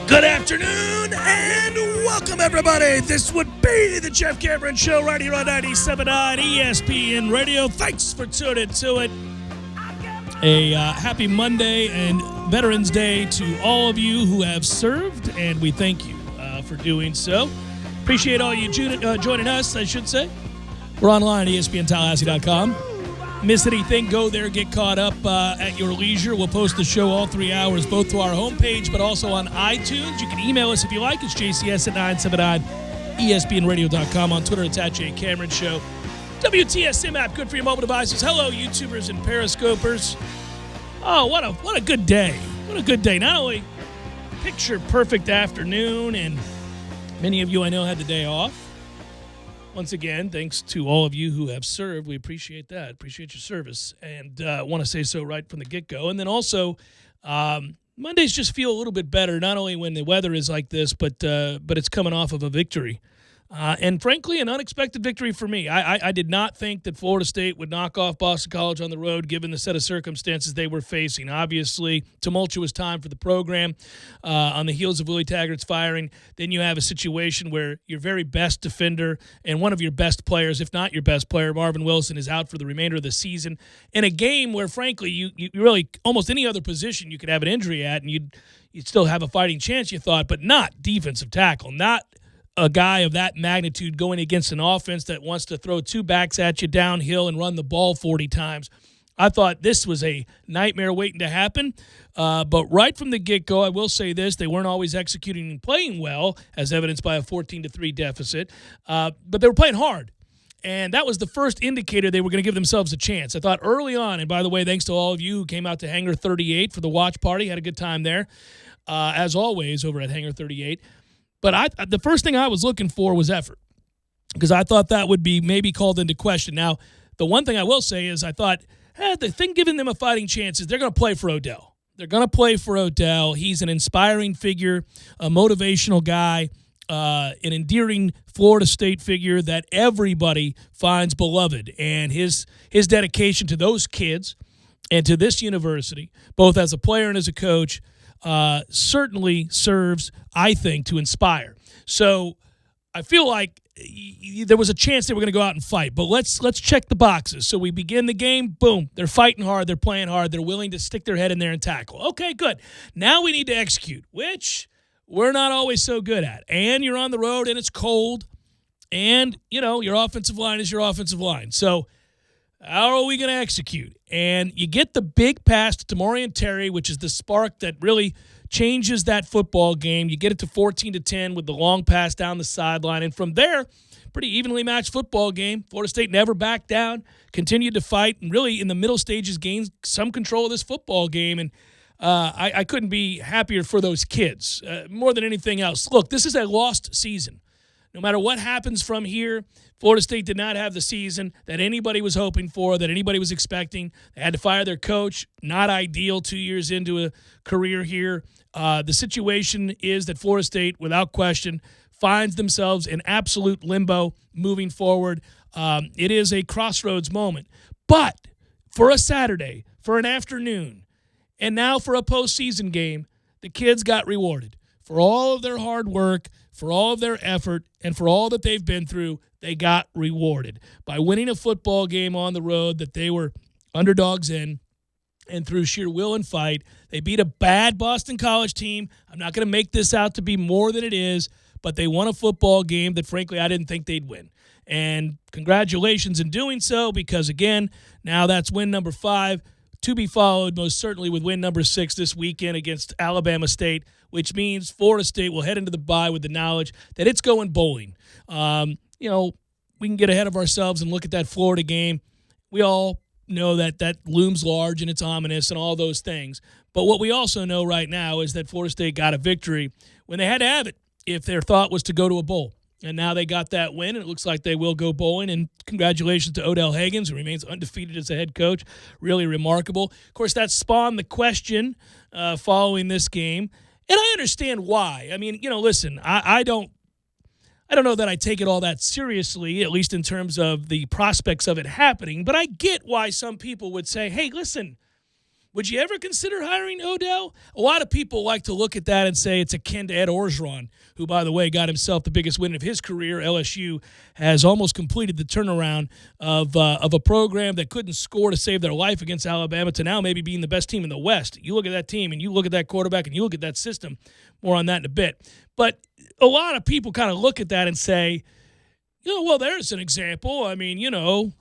Good afternoon and welcome, everybody. This would be the Jeff Cameron Show right here on 97.9 ESPN Radio. Thanks for tuning to it. A happy Monday and Veterans Day to all of you who have served, and we thank you for doing so. Appreciate all you joining us, I should say. We're online at ESPNTallahassee.com. Miss anything, go there, get caught up at your leisure. We'll post the show all 3 hours, both to our homepage, but also on iTunes. You can email us if you like. It's JCS at 979ESPNradio.com. On Twitter, it's at J Cameron Show. WTSM app, good for your mobile devices. Hello, YouTubers and Periscopers. Oh, what a good day. What a good day. Not only picture-perfect afternoon, and many of you I know had the day off. Once again, thanks to all of you who have served. We appreciate that. Appreciate your service. And want to say so right from the get-go. And then also, Mondays just feel a little bit better, not only when the weather is like this, but it's coming off of a victory. And frankly, an unexpected victory for me. I did not think that Florida State would knock off Boston College on the road, given the set of circumstances they were facing. Obviously, tumultuous time for the program on the heels of Willie Taggart's firing. Then you have a situation where your very best defender and one of your best players, if not your best player, Marvin Wilson, is out for the remainder of the season. In a game where, frankly, you really, almost any other position you could have an injury at, and you'd still have a fighting chance, you thought, but not defensive tackle, not a guy of that magnitude going against an offense that wants to throw two backs at you downhill and run the ball 40 times. I thought this was a nightmare waiting to happen. But right from the get-go, I will say this, they weren't always executing and playing well, as evidenced by a 14-3 deficit. But they were playing hard. And that was the first indicator they were going to give themselves a chance. I thought early on, and by the way, thanks to all of you who came out to Hangar 38 for the watch party, had a good time there, as always, over at Hangar 38. But the first thing I was looking for was effort, because I thought that would be maybe called into question. Now, the one thing I will say is I thought, the thing giving them a fighting chance is they're going to play for Odell. They're going to play for Odell. He's an inspiring figure, a motivational guy, an endearing Florida State figure that everybody finds beloved. And his dedication to those kids and to this university, both as a player and as a coach, certainly serves, I think, to inspire. So I feel like there was a chance they were going to go out and fight, but let's check the boxes. So we begin the game, boom, they're fighting hard, they're playing hard, they're willing to stick their head in there and tackle. Okay, good. Now we need to execute, which we're not always so good at. And you're on the road and it's cold, and, your offensive line is your offensive line. So how are we going to execute? And you get the big pass to Tamorrion Terry, which is the spark that really changes that football game. You get it to 14-10 with the long pass down the sideline. And from there, pretty evenly matched football game. Florida State never backed down, continued to fight, and really in the middle stages gained some control of this football game. And I couldn't be happier for those kids more than anything else. Look, this is a lost season. No matter what happens from here, Florida State did not have the season that anybody was hoping for, that anybody was expecting. They had to fire their coach. Not ideal 2 years into a career here. The situation is that Florida State, without question, finds themselves in absolute limbo moving forward. It is a crossroads moment. But for a Saturday, for an afternoon, and now for a postseason game, the kids got rewarded. For all of their hard work, for all of their effort, and for all that they've been through, they got rewarded by winning a football game on the road that they were underdogs in, and through sheer will and fight, they beat a bad Boston College team. I'm not going to make this out to be more than it is, but they won a football game that, frankly, I didn't think they'd win. And congratulations in doing so, because, again, now that's win number 5, to be followed most certainly with win number 6 this weekend against Alabama State, which means Florida State will head into the bye with the knowledge that it's going bowling. We can get ahead of ourselves and look at that Florida game. We all know that looms large and it's ominous and all those things. But what we also know right now is that Florida State got a victory when they had to have it if their thought was to go to a bowl. And now they got that win, and it looks like they will go bowling. And congratulations to Odell Haggins, who remains undefeated as a head coach. Really remarkable. Of course, that spawned the question following this game. And I understand why. I mean, listen, I don't know that I take it all that seriously, at least in terms of the prospects of it happening. But I get why some people would say, hey, listen, Would you ever consider hiring Odell? A lot of people like to look at that and say it's akin to Ed Orgeron, who, by the way, got himself the biggest win of his career. LSU has almost completed the turnaround of a program that couldn't score to save their life against Alabama to now maybe being the best team in the West. You look at that team and you look at that quarterback and you look at that system. More on that in a bit. But a lot of people kind of look at that and say, well, there's an example. I mean,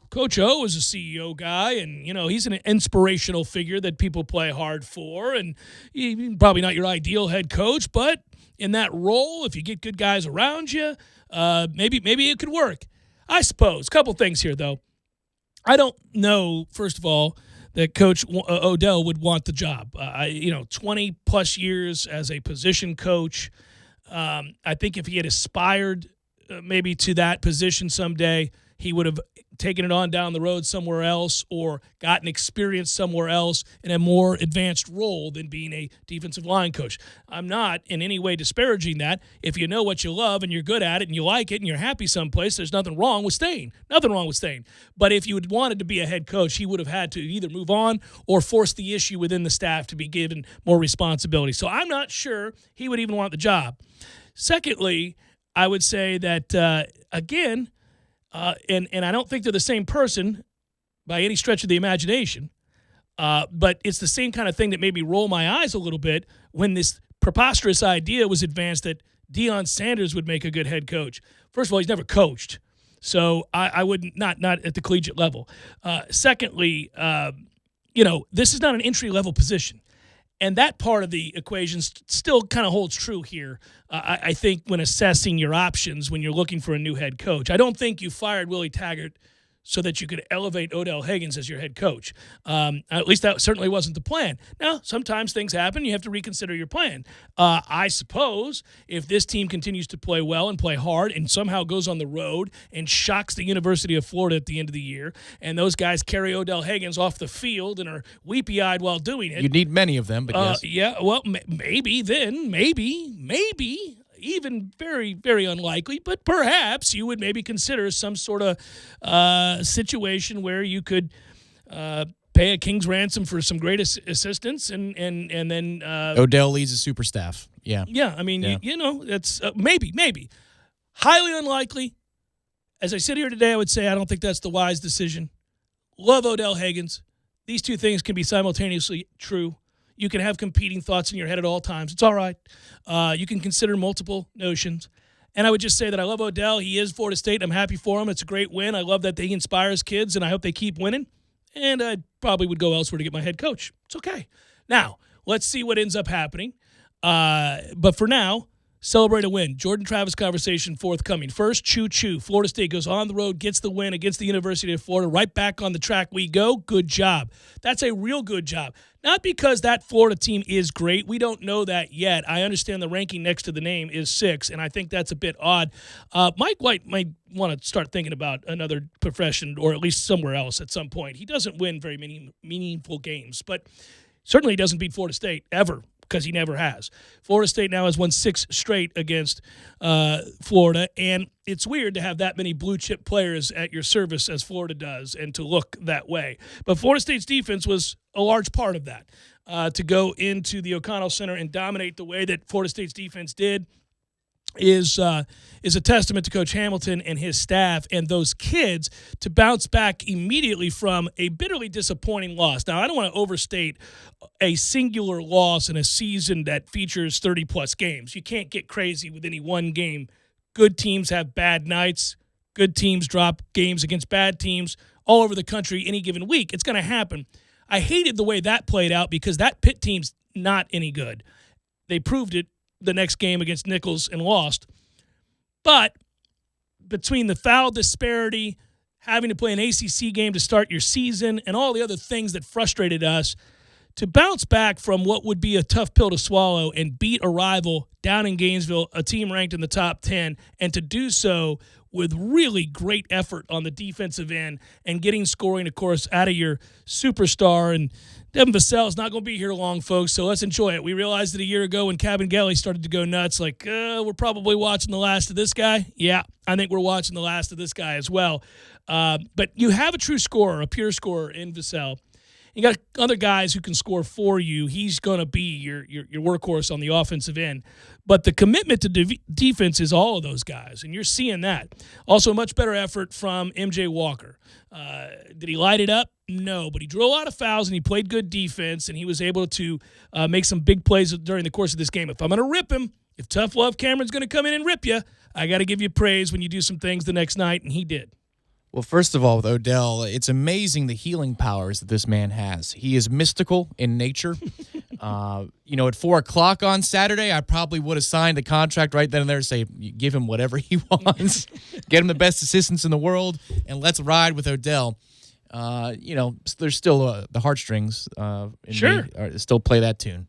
Coach O is a CEO guy, and, he's an inspirational figure that people play hard for, and he's probably not your ideal head coach, but in that role, if you get good guys around you, maybe it could work. I suppose. Couple things here, though. I don't know, first of all, that Coach Odell would want the job. 20-plus years as a position coach. I think if he had aspired maybe to that position someday, he would have taken it on down the road somewhere else or gotten experience somewhere else in a more advanced role than being a defensive line coach. I'm not in any way disparaging that. If you know what you love and you're good at it and you like it and you're happy someplace, there's nothing wrong with staying. Nothing wrong with staying. But if you had wanted to be a head coach, he would have had to either move on or force the issue within the staff to be given more responsibility. So I'm not sure he would even want the job. Secondly, I would say that, again, and I don't think they're the same person by any stretch of the imagination, but it's the same kind of thing that made me roll my eyes a little bit when this preposterous idea was advanced that Deion Sanders would make a good head coach. First of all, he's never coached, so I wouldn't, not at the collegiate level. Secondly, this is not an entry-level position. And that part of the equation still kind of holds true here, I think, when assessing your options when you're looking for a new head coach. I don't think you fired Willie Taggart so that you could elevate Odell Higgins as your head coach. At least that certainly wasn't the plan. Now, sometimes things happen. You have to reconsider your plan. I suppose if this team continues to play well and play hard and somehow goes on the road and shocks the University of Florida at the end of the year, and those guys carry Odell Higgins off the field and are weepy-eyed while doing it. You need many of them, but yes. Yeah, well, maybe then, maybe, even very, very unlikely, but perhaps you would maybe consider some sort of situation where you could pay a king's ransom for some great assistance and then Odell leads a super staff. Yeah. Yeah, I mean, yeah. That's maybe. Highly unlikely. As I sit here today, I would say I don't think that's the wise decision. Love Odell Higgins. These two things can be simultaneously true. You can have competing thoughts in your head at all times. It's all right. You can consider multiple notions. And I would just say that I love Odell. He is Florida State. I'm happy for him. It's a great win. I love that he inspires kids, and I hope they keep winning. And I probably would go elsewhere to get my head coach. It's okay. Now, let's see what ends up happening. But for now, celebrate a win. Jordan Travis conversation forthcoming. First, choo-choo. Florida State goes on the road, gets the win against the University of Florida. Right back on the track we go. Good job. That's a real good job. Not because that Florida team is great. We don't know that yet. I understand the ranking next to the name is 6, and I think that's a bit odd. Mike White might want to start thinking about another profession or at least somewhere else at some point. He doesn't win very many meaningful games, but certainly he doesn't beat Florida State ever, because he never has. Florida State now has won 6 straight against Florida, and it's weird to have that many blue-chip players at your service as Florida does and to look that way. But Florida State's defense was a large part of that. To go into the O'Connell Center and dominate the way that Florida State's defense did is a testament to Coach Hamilton and his staff and those kids to bounce back immediately from a bitterly disappointing loss. Now, I don't want to overstate a singular loss in a season that features 30-plus games. You can't get crazy with any one game. Good teams have bad nights. Good teams drop games against bad teams all over the country any given week. It's going to happen. I hated the way that played out because that Pitt team's not any good. They proved it the next game against Nichols and lost. But between the foul disparity, having to play an ACC game to start your season, and all the other things that frustrated us, to bounce back from what would be a tough pill to swallow and beat a rival down in Gainesville, a team ranked in the top 10, and to do so with really great effort on the defensive end and getting scoring, of course, out of your superstar. And Devin Vassell is not going to be here long, folks, so let's enjoy it. We realized it a year ago when Cabin-Gelly started to go nuts, like, we're probably watching the last of this guy. Yeah, I think we're watching the last of this guy as well. But you have a true scorer, a pure scorer in Vassell. You got other guys who can score for you. He's going to be your workhorse on the offensive end. But the commitment to defense is all of those guys, and you're seeing that. Also, a much better effort from M.J. Walker. Did he light it up? No, but he drew a lot of fouls, and he played good defense, and he was able to make some big plays during the course of this game. If I'm going to rip him, if Tough Love Cameron's going to come in and rip you, I got to give you praise when you do some things the next night, and he did. Well, first of all, with Odell, it's amazing the healing powers that this man has. He is mystical in nature. At 4 o'clock on Saturday, I probably would have signed the contract right then and there to say, give him whatever he wants, get him the best assistants in the world, and let's ride with Odell. There's still the heartstrings. Sure. Still play that tune.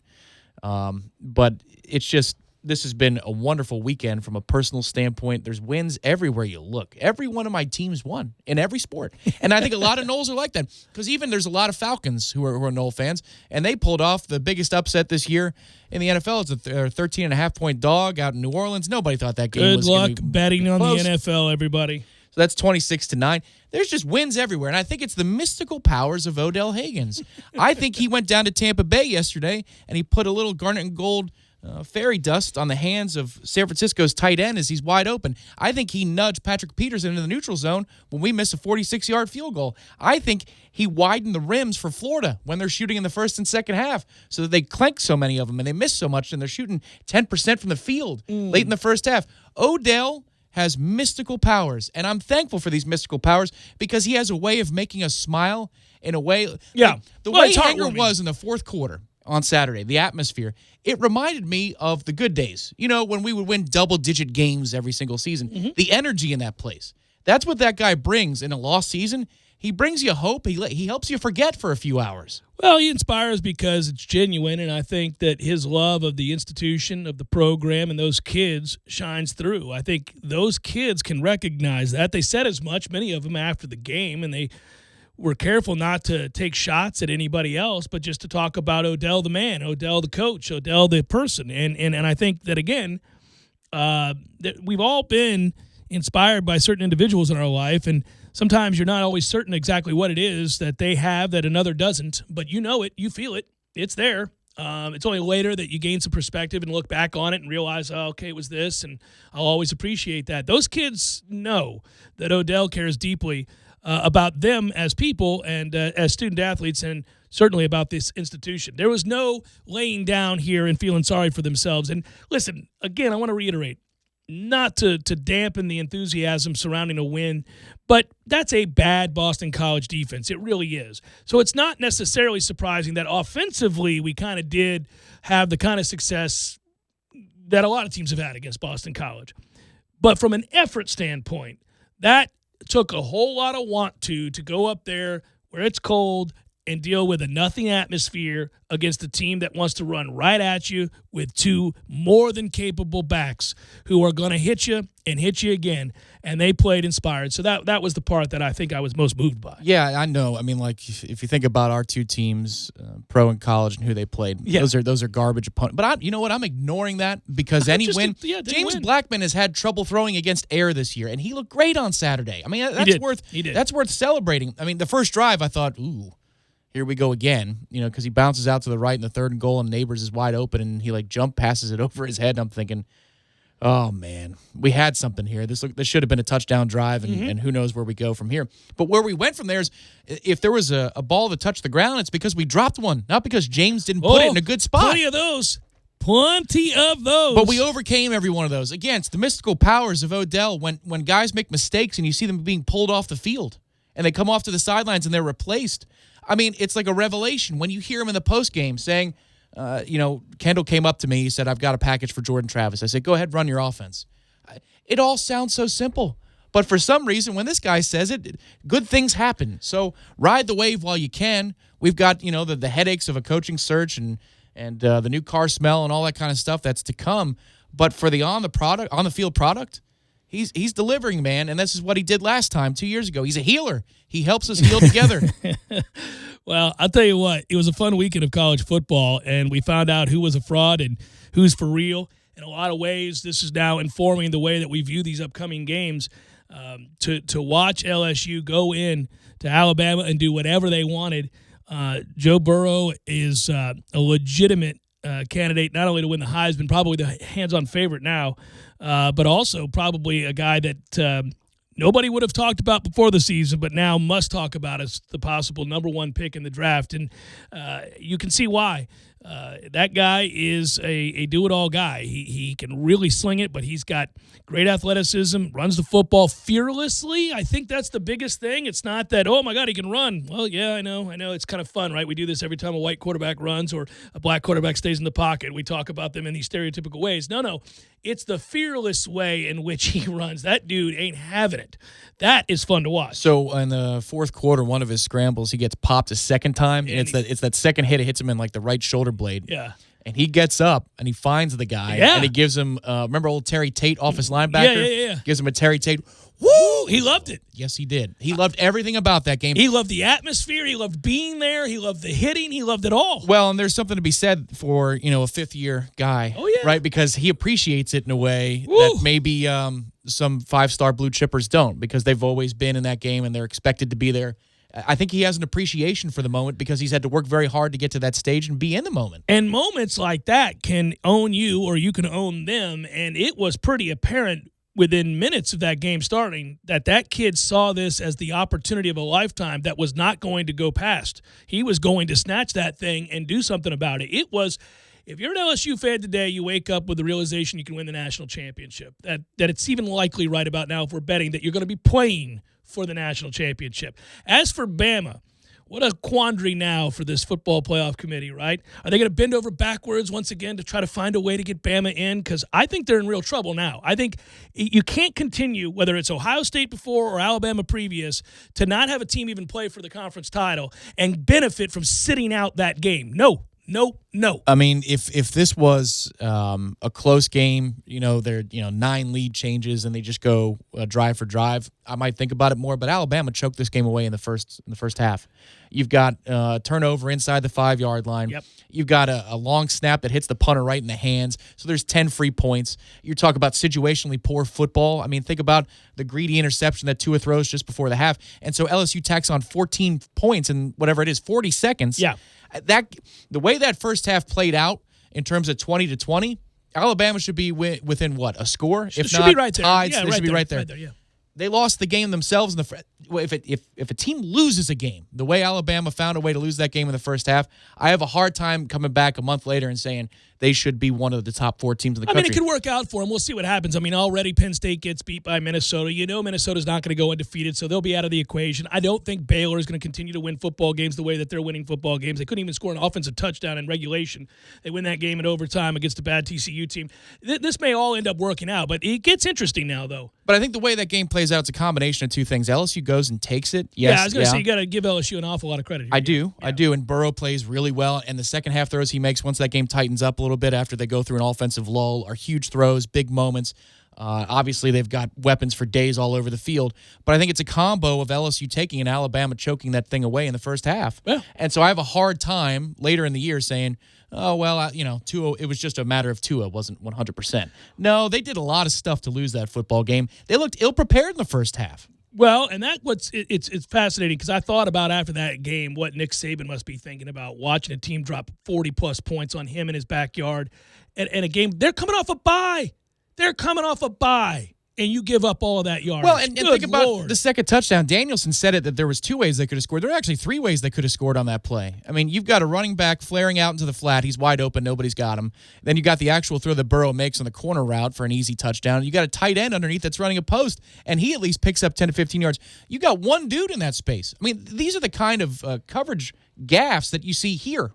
But it's just, this has been a wonderful weekend from a personal standpoint. There's wins everywhere you look. Every one of my teams won in every sport. And I think a lot of Noles are like that, because even there's a lot of Falcons who are Nole fans, and they pulled off the biggest upset this year in the NFL. It's a 13.5-point dog out in New Orleans. Nobody thought that game was going to be Good luck betting on close. the NFL, everybody. So that's 26-9. There's just wins everywhere, and I think it's the mystical powers of Odell Higgins. I think he went down to Tampa Bay yesterday, and he put a little garnet and gold fairy dust on the hands of San Francisco's tight end as he's wide open. I think he nudged Patrick Peterson into the neutral zone when we missed a 46-yard field goal. I think he widened the rims for Florida when they're shooting in the first and second half so that they clank so many of them and they miss so much, and they're shooting 10% from the field late in the first half. Odell has mystical powers, and I'm thankful for these mystical powers because he has a way of making us smile in a way. Yeah. The way Hanger was in the fourth quarter on Saturday, the atmosphere, it reminded me of the good days. When we would win double-digit games every single season, the energy in that place. That's what that guy brings in a lost season. He brings you hope. He helps you forget for a few hours. Well, he inspires because it's genuine, and I think that his love of the institution, of the program, and those kids shines through. I think those kids can recognize that. They said as much, many of them, after the game, and they were careful not to take shots at anybody else, but just to talk about Odell the man, Odell the coach, Odell the person. And I think that, again, that we've all been inspired by certain individuals in our life, and sometimes you're not always certain exactly what it is that they have that another doesn't, but you know it, you feel it, it's there. It's only later that you gain some perspective and look back on it and realize, oh, okay, it was this, and I'll always appreciate that. Those kids know that Odell cares deeply about them as people and as student athletes, and certainly about this institution. There was no laying down here and feeling sorry for themselves. And listen, again, I want to reiterate, not to dampen the enthusiasm surrounding a win, but that's a bad Boston College defense. It really is. So it's not necessarily surprising that offensively we kind of did have the kind of success that a lot of teams have had against Boston College. But from an effort standpoint, that took a whole lot of want to go up there where it's cold and deal with a nothing atmosphere against a team that wants to run right at you with two more than capable backs who are going to hit you and hit you again. And they played inspired. So that was the part that I think I was most moved by. Yeah, I know. I mean, like, if you think about our two teams, pro and college, and who they played, those are garbage opponents. But you know what? I'm ignoring that because any win. James Blackmon has had trouble throwing against air this year, and he looked great on Saturday. I mean, that's worth celebrating. I mean, the first drive, I thought, ooh, here we go again, because he bounces out to the right in the third and goal, and Neighbors is wide open, and he jump passes it over his head. And I'm thinking, oh man, we had something here. This should have been a touchdown drive, and who knows where we go from here. But where we went from there is, if there was a ball that touched the ground, it's because we dropped one, not because James didn't put it in a good spot. Plenty of those. But we overcame every one of those. Again, it's the mystical powers of Odell when guys make mistakes and you see them being pulled off the field and they come off to the sidelines and they're replaced. I mean, it's like a revelation when you hear him in the postgame saying, Kendall came up to me. He said, I've got a package for Jordan Travis. I said, go ahead, run your offense. It all sounds so simple. But for some reason, when this guy says it, good things happen. So ride the wave while you can. We've got, the headaches of a coaching search and the new car smell and all that kind of stuff that's to come. But for the on the field product, he's delivering, man. And this is what he did last time, 2 years ago. He's a healer. He helps us heal together. Well, I'll tell you what, it was a fun weekend of college football, and we found out who was a fraud and who's for real. In a lot of ways, this is now informing the way that we view these upcoming games. To watch LSU go in to Alabama and do whatever they wanted Joe Burrow is a legitimate candidate not only to win the Heisman, probably the hands-on favorite now, but also probably a guy that nobody would have talked about before the season, but now must talk about as the possible number one pick in the draft. And you can see why. That guy is a do-it-all guy. He can really sling it, but he's got great athleticism, runs the football fearlessly. I think that's the biggest thing. It's not that, oh, my God, he can run. Well, yeah, I know. It's kind of fun, right? We do this every time a white quarterback runs or a black quarterback stays in the pocket. We talk about them in these stereotypical ways. No. It's the fearless way in which he runs. That dude ain't having it. That is fun to watch. So in the fourth quarter, one of his scrambles, he gets popped a second time, and it's that second hit. It hits him in like the right shoulder blade. Yeah. And he gets up and he finds the guy. Yeah. And he gives him, remember old Terry Tate, office linebacker? Yeah. Gives him a Terry Tate. Woo! He loved it. Yes, he did. He loved everything about that game. He loved the atmosphere. He loved being there. He loved the hitting. He loved it all. Well, and there's something to be said for, a fifth-year guy. Oh, yeah. Right? Because he appreciates it in a way Woo. that maybe some five-star blue chippers don't, because they've always been in that game and they're expected to be there. I think he has an appreciation for the moment because he's had to work very hard to get to that stage and be in the moment. And moments like that can own you or you can own them, and it was pretty apparent within minutes of that game starting that kid saw this as the opportunity of a lifetime that was not going to go past. He was going to snatch that thing and do something about it. It was, if you're an LSU fan today, you wake up with the realization you can win the national championship, that it's even likely right about now if we're betting that you're going to be playing for the national championship. As for Bama, what a quandary now for this football playoff committee, right? Are they going to bend over backwards once again to try to find a way to get Bama in? Because I think they're in real trouble now. I think you can't continue, whether it's Ohio State before or Alabama previous, to not have a team even play for the conference title and benefit from sitting out that game. No. I mean, if this was a close game, there 9 lead changes and they just go drive for drive, I might think about it more. But Alabama choked this game away in the first half. You've got turnover inside the 5-yard line. Yep. You've got a long snap that hits the punter right in the hands. So there's 10 free points. You talk about situationally poor football. I mean, think about the greedy interception that Tua throws just before the half. And so LSU tacks on 14 points in whatever it is, 40 seconds. Yeah. The way that first half played out in terms of 20-20, Alabama should be within what, a score? If should not be right there. tied, Yeah, they should be right there. Yeah. They lost the game themselves in the if a team loses a game the way Alabama found a way to lose that game in the first half, I have a hard time coming back a month later and saying they should be one of the top 4 teams in the country. I mean, it could work out for them. We'll see what happens. I mean, already Penn State gets beat by Minnesota. Minnesota's not going to go undefeated, so they'll be out of the equation. I don't think Baylor is going to continue to win football games the way that they're winning football games. They couldn't even score an offensive touchdown in regulation. They win that game in overtime against a bad TCU team. This may all end up working out, but it gets interesting now, though. But I think the way that game plays out, it's a combination of two things. LSU goes and takes it. Yes, I was going to say, you got to give LSU an awful lot of credit here. I do. And Burrow plays really well. And the second half throws he makes once that game tightens up a little bit after they go through an offensive lull are huge throws, big moments. Obviously, they've got weapons for days all over the field. But I think it's a combo of LSU taking and Alabama choking that thing away in the first half. Yeah. And so I have a hard time later in the year saying, oh, well, Tua, it was just a matter of Tua wasn't 100%. No, they did a lot of stuff to lose that football game. They looked ill-prepared in the first half. Well, and it's fascinating because I thought about after that game what Nick Saban must be thinking about watching a team drop 40-plus points on him in his backyard. And a game, they're coming off a bye. And you give up all of that yardage. Well, and think about the second touchdown. Danielson said it that there was 2 ways they could have scored. There were actually 3 ways they could have scored on that play. I mean, you've got a running back flaring out into the flat. He's wide open. Nobody's got him. Then you got the actual throw that Burrow makes on the corner route for an easy touchdown. You got a tight end underneath that's running a post, and he at least picks up 10 to 15 yards. You got one dude in that space. I mean, these are the kind of coverage gaffes that you see here,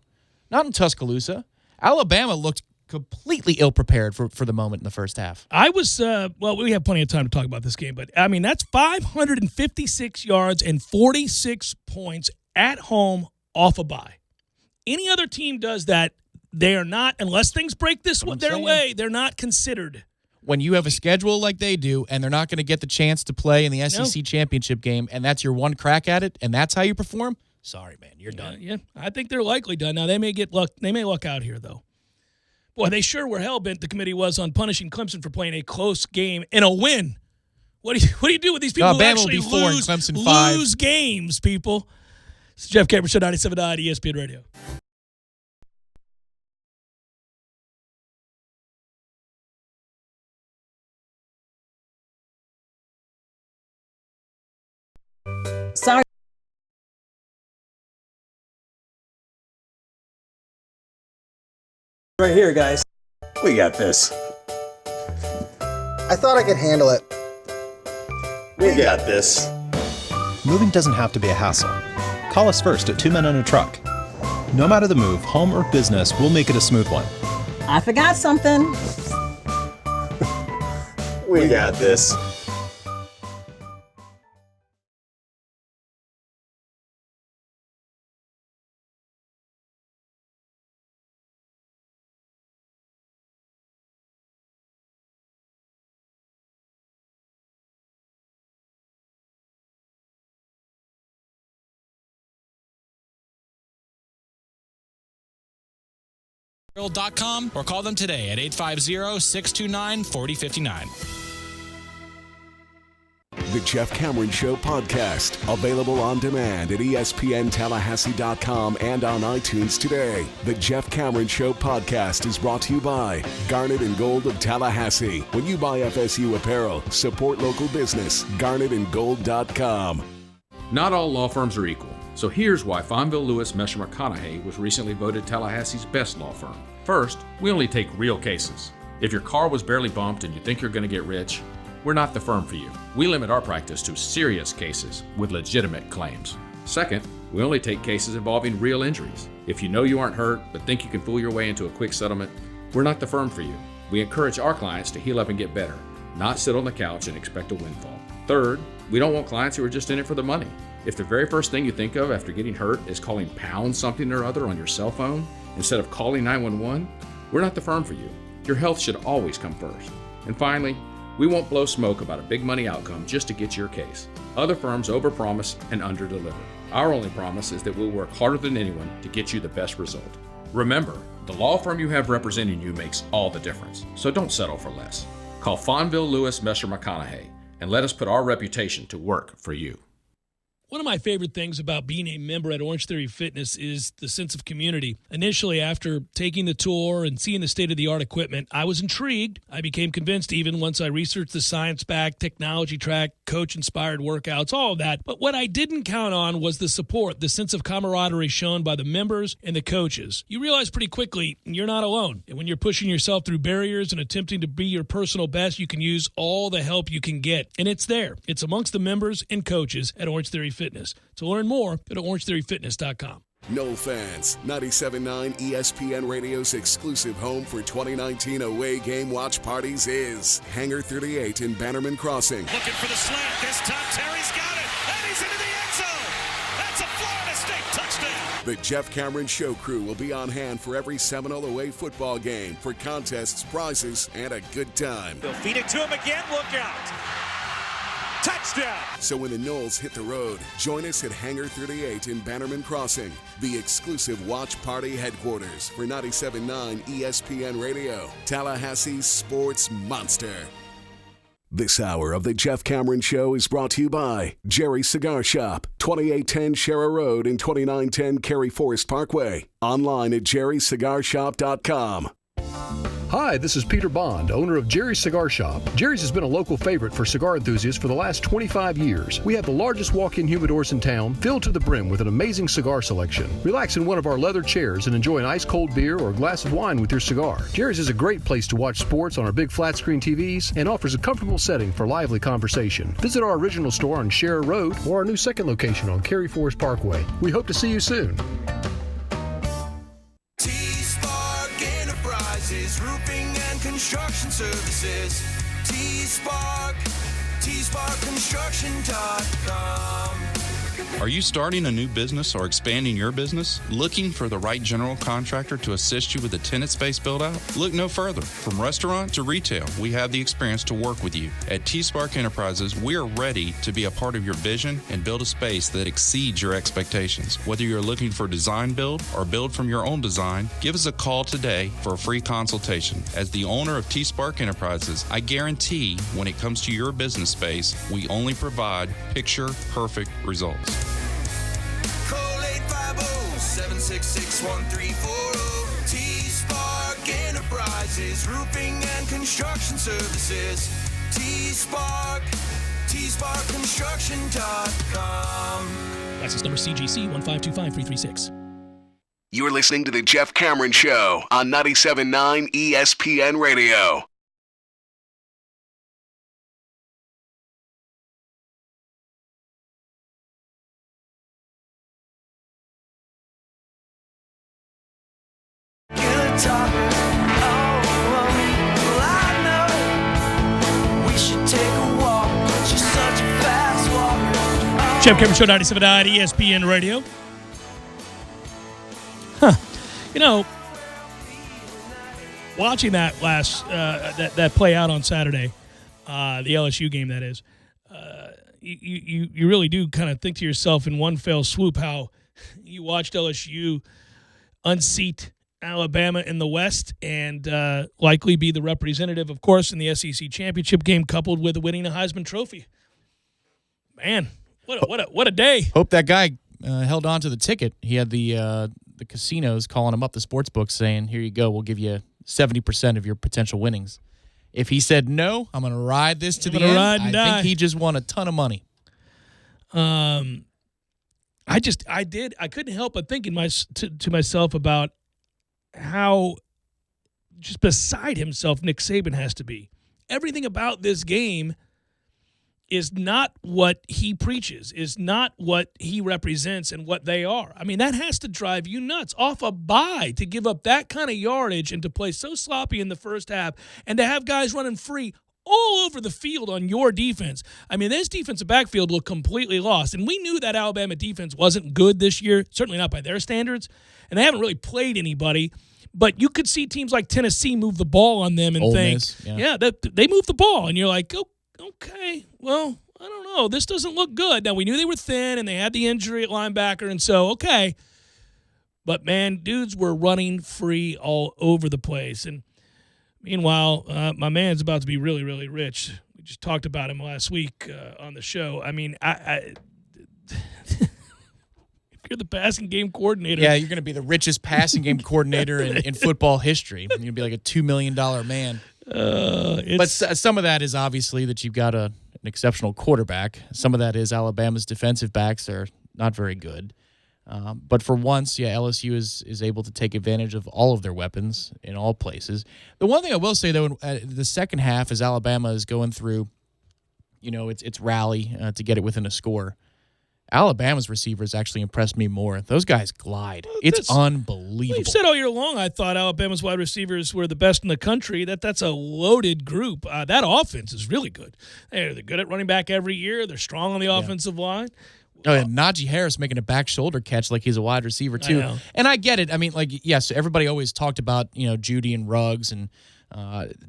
not in Tuscaloosa. Alabama looked completely ill-prepared for the moment in the first half. I was, we have plenty of time to talk about this game, but, I mean, that's 556 yards and 46 points at home off a bye. Any other team does that, they are not, unless things break their way, they're not considered. When you have a schedule like they do, and they're not going to get the chance to play in the SEC championship game, and that's your one crack at it, and that's how you perform, sorry, man, you're done. Yeah, I think they're likely done. Now, they may luck out here, though. Boy, they sure were hell-bent, the committee was, on punishing Clemson for playing a close game and a win. What do you do with these people who actually lose games, people? It's the Jeff Cameron Show, 97.9 ESPN Radio. Sorry. Right here, guys. We got this. I thought I could handle it. We got this. Moving doesn't have to be a hassle. Call us first at 2 Men and a Truck. No matter the move, home or business, we'll make it a smooth one. I forgot something. We got this. .com or call them today at 850-629-4059. The Jeff Cameron Show podcast, available on demand at ESPNTallahassee.com and on iTunes today. The Jeff Cameron Show podcast is brought to you by Garnet and Gold of Tallahassee. When you buy FSU apparel, support local business. GarnetandGold.com. Not all law firms are equal. So here's why Fonville Lewis Mesher McConaughey was recently voted Tallahassee's best law firm. First, we only take real cases. If your car was barely bumped and you think you're going to get rich, we're not the firm for you. We limit our practice to serious cases with legitimate claims. Second, we only take cases involving real injuries. If you know you aren't hurt but think you can fool your way into a quick settlement, we're not the firm for you. We encourage our clients to heal up and get better, not sit on the couch and expect a windfall. Third, we don't want clients who are just in it for the money. If the very first thing you think of after getting hurt is calling pound something or other on your cell phone instead of calling 911, we're not the firm for you. Your health should always come first. And finally, we won't blow smoke about a big money outcome just to get your case. Other firms overpromise and underdeliver. Our only promise is that we'll work harder than anyone to get you the best result. Remember, the law firm you have representing you makes all the difference, so don't settle for less. Call Fonville Lewis Mesher McConaughey and let us put our reputation to work for you. One of my favorite things about being a member at Orange Theory Fitness is the sense of community. Initially, after taking the tour and seeing the state-of-the-art equipment, I was intrigued. I became convinced even once I researched the science-backed, technology-tracked, coach-inspired workouts, all of that. But what I didn't count on was the support, the sense of camaraderie shown by the members and the coaches. You realize pretty quickly you're not alone. And when you're pushing yourself through barriers and attempting to be your personal best, you can use all the help you can get. And it's there. It's amongst the members and coaches at Orange Theory Fitness. To learn more, go to orangetheoryfitness.com. No fans, 97.9 ESPN Radio's exclusive home for 2019 away game watch parties is Hangar 38 in Bannerman Crossing. Looking for the slant. This time Terry's got it. And he's into the end zone. That's a Florida State touchdown. The Jeff Cameron Show crew will be on hand for every Seminole away football game for contests, prizes, and a good time. They'll feed it to him again. Look out. Touchdown! So when the Knolls hit the road, join us at Hangar 38 in Bannerman Crossing, the exclusive watch party headquarters for 97.9 ESPN Radio, Tallahassee's sports monster. This hour of the Jeff Cameron Show is brought to you by Jerry's Cigar Shop, 2810 Shera Road and 2910 Cary Forest Parkway. Online at jerrycigarshop.com. Hi, this is Peter Bond, owner of Jerry's Cigar Shop. Jerry's has been a local favorite for cigar enthusiasts for the last 25 years. We have the largest walk-in humidors in town, filled to the brim with an amazing cigar selection. Relax in one of our leather chairs and enjoy an ice-cold beer or a glass of wine with your cigar. Jerry's is a great place to watch sports on our big flat-screen TVs and offers a comfortable setting for lively conversation. Visit our original store on Shera Road or our new second location on Cary Forest Parkway. We hope to see you soon. Roofing and construction services. T-Spark Construction.com. Are you starting a new business or expanding your business? Looking for the right general contractor to assist you with a tenant space build-out? Look no further. From restaurant to retail, we have the experience to work with you. At T-Spark Enterprises, we are ready to be a part of your vision and build a space that exceeds your expectations. Whether you're looking for design build or build from your own design, give us a call today for a free consultation. As the owner of T-Spark Enterprises, I guarantee when it comes to your business space, we only provide picture-perfect results. Call 766-1340. T-Spark Enterprises, roofing and construction services. T-Spark, tsparkconstruction.com. License number CGC 1525336. You're listening to The Jeff Cameron Show on 97.9 ESPN Radio. Jeff Cameron Show, 97.9 ESPN Radio. You know, watching that that play out on Saturday, the LSU game, that is, you really do kind of think to yourself in one fell swoop how you watched LSU unseat Alabama in the West and likely be the representative, of course, in the SEC championship game, coupled with winning a Heisman Trophy. Man, what a day! Hope that guy held on to the ticket. He had the casinos calling him up, the sports books, saying, "Here you go. We'll give you 70% of your potential winnings." If he said no, I'm going to ride this to the end. I think he just won a ton of money. I couldn't help but thinking to myself about how just beside himself Nick Saban has to be. Everything about this game is not what he preaches, is not what he represents and what they are. I mean, that has to drive you nuts. Off a bye to give up that kind of yardage and to play so sloppy in the first half and to have guys running free all over the field on your defense. I mean, this defensive backfield looked completely lost, and we knew that Alabama defense wasn't good this year, certainly not by their standards, and they haven't really played anybody. But you could see teams like Tennessee move the ball on them and Ole think, Miss, they moved the ball, and you're like, oh, okay, well, I don't know. This doesn't look good. Now, we knew they were thin, and they had the injury at linebacker, and so, okay. But, man, dudes were running free all over the place. And meanwhile, my man's about to be really, really rich. We just talked about him last week on the show. I mean, if you're the passing game coordinator. Yeah, you're going to be the richest passing game coordinator in football history. You're going to be like a $2 million man. But some of that is obviously that you've got an exceptional quarterback. Some of that is Alabama's defensive backs are not very good. But for once, LSU is able to take advantage of all of their weapons in all places. The one thing I will say, though, in the second half, as Alabama is going through, its rally to get it within a score, Alabama's receivers actually impressed me more. Those guys glide. It's unbelievable. We've said all year long I thought Alabama's wide receivers were the best in the country. That's a loaded group. That offense is really good. They're good at running back every year. They're strong on the offensive line. Oh, and Najee Harris making a back shoulder catch like he's a wide receiver, too. And I get it. I mean, yes, everybody always talked about, Judy and Ruggs. And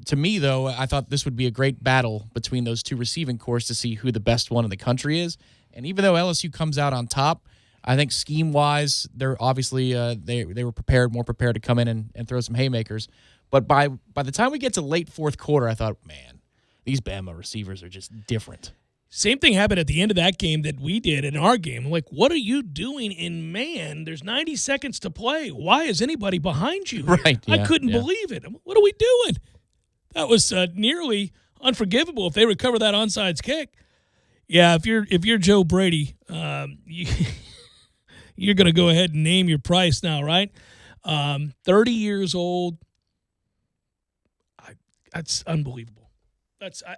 to me, though, I thought this would be a great battle between those two receiving corps to see who the best one in the country is. And even though LSU comes out on top, I think scheme-wise, they're obviously they were more prepared to come in and throw some haymakers. But by the time we get to late fourth quarter, I thought, man, these Bama receivers are just different. Same thing happened at the end of that game that we did in our game. I'm like, what are you doing in man? There's 90 seconds to play. Why is anybody behind you? Right. I couldn't believe it. What are we doing? That was nearly unforgivable if they recover that onside kick. Yeah, if you're Joe Brady, you're going to go ahead and name your price now, right? 30 years old. That's unbelievable.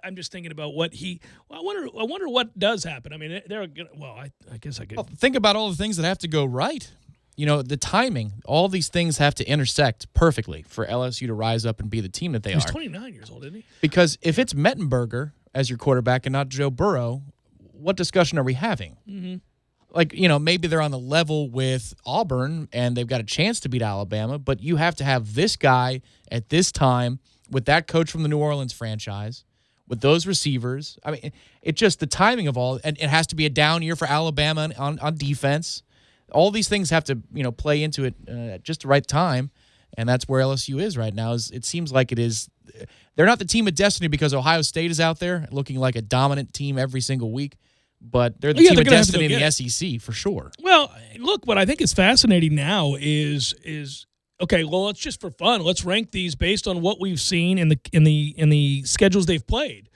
I'm just thinking about what I wonder what does happen. I mean, they're gonna. Well, I guess I could. Well, think about all the things that have to go right. The timing. All these things have to intersect perfectly for LSU to rise up and be the team that they are. He's 29 years old, isn't he? Because if it's Mettenberger as your quarterback and not Joe Burrow, what discussion are we having? Mm-hmm. Maybe they're on the level with Auburn and they've got a chance to beat Alabama, but you have to have this guy at this time with that coach from the New Orleans franchise, with those receivers. I mean, it's just the timing of all, and it has to be a down year for Alabama on defense. All these things have to, play into it at just the right time, and that's where LSU is right now. It seems like it is. They're not the team of destiny because Ohio State is out there looking like a dominant team every single week, but they're the team of destiny in the SEC for sure. Well, look, what I think is fascinating now is okay. Well, let's just for fun, let's rank these based on what we've seen in the schedules they've played.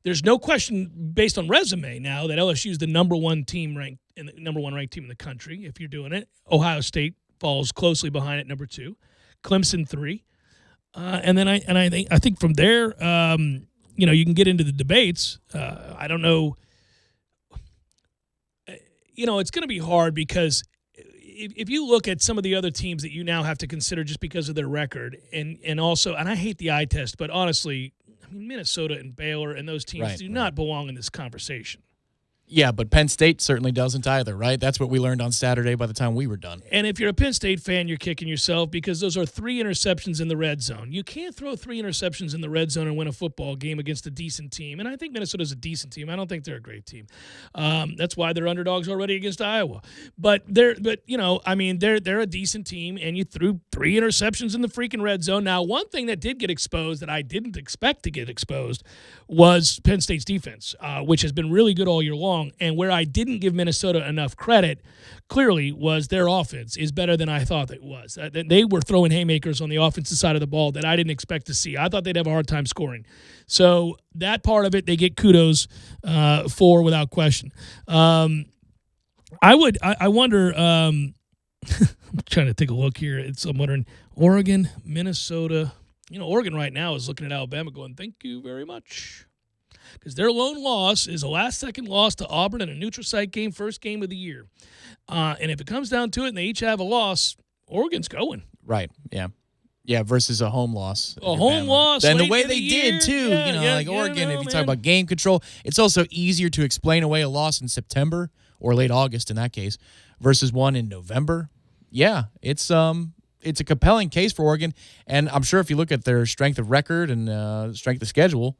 There's no question based on resume now that LSU is the number one ranked team in the country. If you're doing it, Ohio State falls closely behind at number 2, Clemson 3, and then I think from there, you can get into the debates. I don't know. It's going to be hard because if you look at some of the other teams that you now have to consider just because of their record, and also, and I hate the eye test, but honestly, I mean, Minnesota and Baylor and those teams do not belong in this conversation. Yeah, but Penn State certainly doesn't either, right? That's what we learned on Saturday by the time we were done. And if you're a Penn State fan, you're kicking yourself because those are 3 interceptions in the red zone. You can't throw 3 interceptions in the red zone and win a football game against a decent team. And I think Minnesota's a decent team. I don't think they're a great team. That's why they're underdogs already against Iowa. But they're a decent team, and you threw 3 interceptions in the freaking red zone. Now, one thing that did get exposed that I didn't expect to get exposed was Penn State's defense, which has been really good all year long. And where I didn't give Minnesota enough credit, clearly, was their offense is better than I thought it was. They were throwing haymakers on the offensive side of the ball that I didn't expect to see. I thought they'd have a hard time scoring. So that part of it, they get kudos for without question. I wonder. I'm trying to take a look here. I'm wondering Oregon, Minnesota. Oregon right now is looking at Alabama going, thank you very much. Because their lone loss is a last-second loss to Auburn in a neutral site game, first game of the year. And if it comes down to it and they each have a loss, Oregon's going. Right, yeah. Yeah, versus a home loss. A home loss. And the way they did, too. Oregon, if you talk about game control, it's also easier to explain away a loss in September or late August in that case versus one in November. Yeah, it's a compelling case for Oregon. And I'm sure if you look at their strength of record and strength of schedule,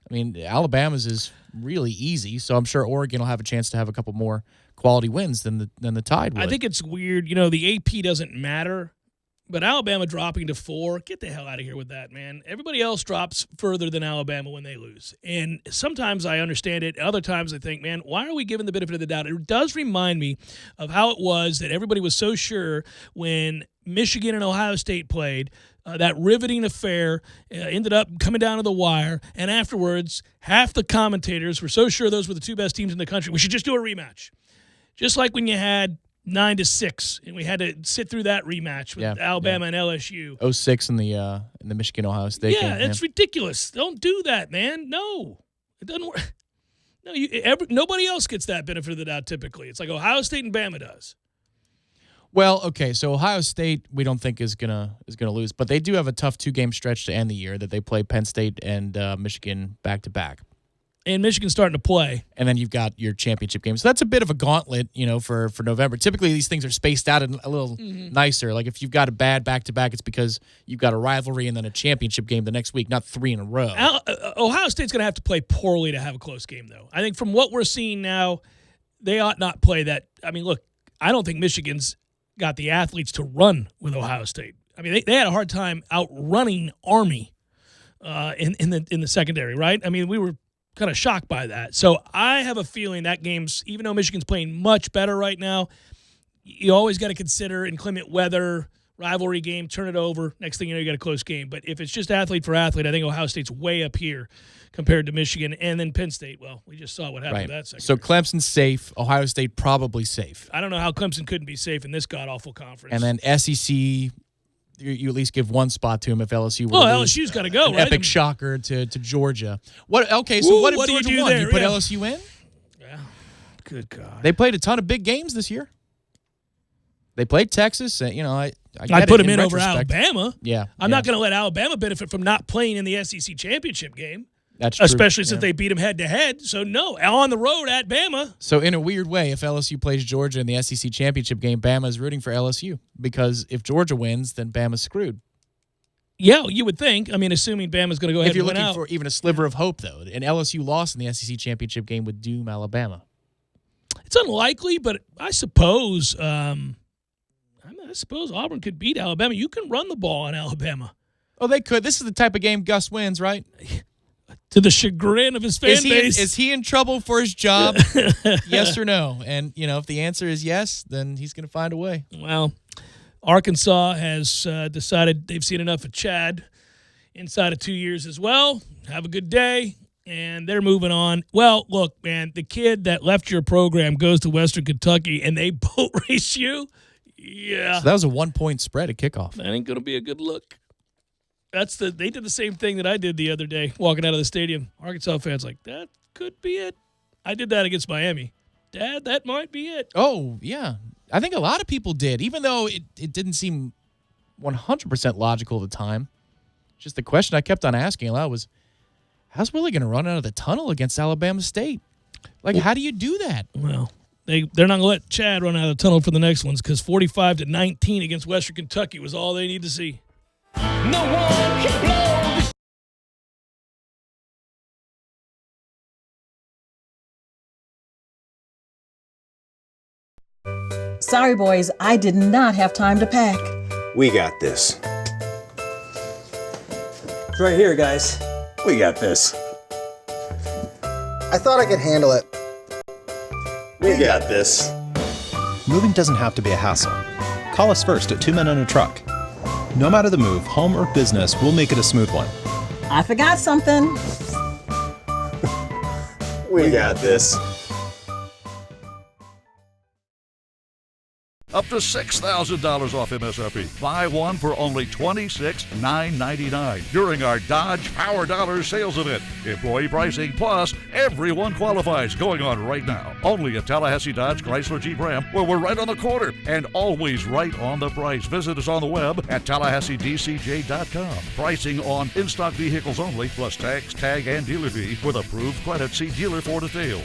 I mean, Alabama's is really easy, so I'm sure Oregon will have a chance to have a couple more quality wins than the Tide would. I think it's weird. The AP doesn't matter, but Alabama dropping to 4, get the hell out of here with that, man. Everybody else drops further than Alabama when they lose. And sometimes I understand it. Other times I think, man, why are we giving the benefit of the doubt? It does remind me of how it was that everybody was so sure when Michigan and Ohio State played. That riveting affair ended up coming down to the wire, and afterwards, half the commentators were so sure those were the 2 best teams in the country. We should just do a rematch, just like when you had 9-6, and we had to sit through that rematch with Alabama and LSU. 06 in the Michigan-Ohio State game. Yeah, it's ridiculous. Don't do that, man. No, it doesn't work. No, nobody else gets that benefit of the doubt typically. It's like Ohio State and Bama does. Well, okay, so Ohio State we don't think is gonna lose, but they do have a tough 2-game stretch to end the year that they play Penn State and Michigan back to back. And Michigan's starting to play. And then you've got your championship game. So that's a bit of a gauntlet, for November. Typically these things are spaced out a little nicer. Like if you've got a bad back to back, it's because you've got a rivalry and then a championship game the next week, not 3 in a row. Ohio State's gonna have to play poorly to have a close game, though. I think from what we're seeing now, they ought not play that. I mean, look, I don't think Michigan's got the athletes to run with Ohio State. I mean, they had a hard time outrunning Army in the secondary, right? I mean, we were kind of shocked by that. So I have a feeling that game's, even though Michigan's playing much better right now, you always got to consider inclement weather, rivalry game, turn it over. Next thing you know, you got a close game. But if it's just athlete for athlete, I think Ohio State's way up here compared to Michigan. And then Penn State, well, we just saw what happened with that second. So Clemson's safe. Ohio State probably safe. I don't know how Clemson couldn't be safe in this god-awful conference. And then SEC, you at least give one spot to him if LSU were LSU's got to go, right? Epic shocker to Georgia. What if Georgia won? You put LSU in? Yeah. Good God. They played a ton of big games this year. They played Texas. I put them in over Alabama. Yeah. I'm not going to let Alabama benefit from not playing in the SEC championship game. That's true. Especially since they beat them head-to-head. So, no, on the road at Bama. So, in a weird way, if LSU plays Georgia in the SEC championship game, Bama is rooting for LSU. Because if Georgia wins, then Bama's screwed. Yeah, you would think. I mean, assuming Bama's going to go ahead and win out. If you're looking for even a sliver of hope, though, an LSU loss in the SEC championship game would doom Alabama. It's unlikely, but I suppose I suppose Auburn could beat Alabama. You can run the ball on Alabama. Oh, they could. This is the type of game Gus wins, right? to the chagrin of his fan base. Is he in trouble for his job? Yes or no? And, if the answer is yes, then he's going to find a way. Well, Arkansas has decided they've seen enough of Chad inside of 2 years as well. Have a good day. And they're moving on. Well, look, man, the kid that left your program goes to Western Kentucky and they boat race you. Yeah. So that was a 1-point spread at kickoff. That ain't going to be a good look. They did the same thing that I did the other day walking out of the stadium. Arkansas fans like, that could be it. I did that against Miami. Dad, that might be it. Oh, yeah. I think a lot of people did, even though it didn't seem 100% logical at the time. Just the question I kept on asking a lot was, how's Willie going to run out of the tunnel against Alabama State? How do you do that? Well, they're not going to let Chad run out of the tunnel for the next ones because 45-19 against Western Kentucky was all they need to see. No one can blow. Sorry, boys, I did not have time to pack. We got this. It's right here, guys. We got this. I thought I could handle it. We got this. Moving doesn't have to be a hassle. Call us first at 2 Men and a Truck. No matter the move, home or business, we'll make it a smooth one. I forgot something. We got this. Up to $6,000 off MSRP. Buy one for only $26,999 during our Dodge Power Dollars sales event. Employee pricing plus everyone qualifies going on right now. Only at Tallahassee Dodge Chrysler Jeep Ram, where we're right on the corner and always right on the price. Visit us on the web at TallahasseeDCJ.com. Pricing on in-stock vehicles only, plus tax, tag, and dealer fee with approved credit. See dealer for details.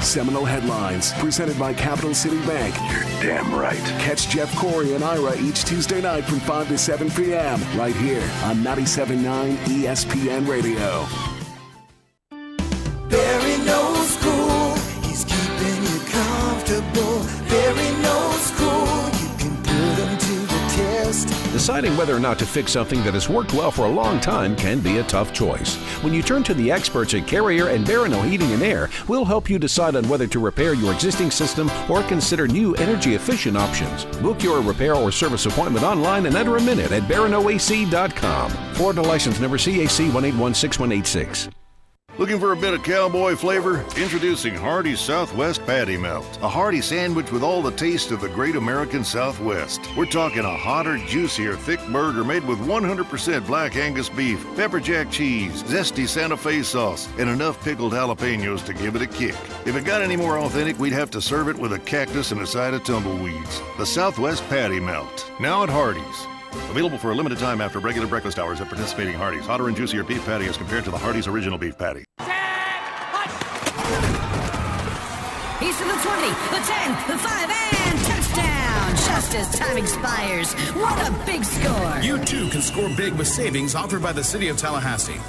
Seminole Headlines, presented by Capital City Bank. You're damn right. Catch Jeff Corey and Ira each Tuesday night from 5 to 7 p.m. right here on 97.9 ESPN Radio. Barry knows cool. He's keeping you comfortable. Barry knows cool. You can put him to the test. Deciding whether or not to fix something that has worked well for a long time can be a tough choice. When you turn to the experts at Carrier and Barano Heating and Air, we'll help you decide on whether to repair your existing system or consider new energy-efficient options. Book your repair or service appointment online in under a minute at baranoac.com. Florida license number CAC 1816186. Looking for a bit of cowboy flavor? Introducing Hardee's Southwest Patty Melt. A hearty sandwich with all the taste of the great American Southwest. We're talking a hotter, juicier, thick burger made with 100% black Angus beef, pepper jack cheese, zesty Santa Fe sauce, and enough pickled jalapenos to give it a kick. If it got any more authentic, we'd have to serve it with a cactus and a side of tumbleweeds. The Southwest Patty Melt. Now at Hardee's. Available for a limited time after regular breakfast hours at participating Hardee's. Hotter and juicier beef patty as compared to the Hardee's original beef patty. He's to the 20, the 10, the 5, and touchdown! Just as time expires. What a big score! You too can score big with savings offered by the City of Tallahassee.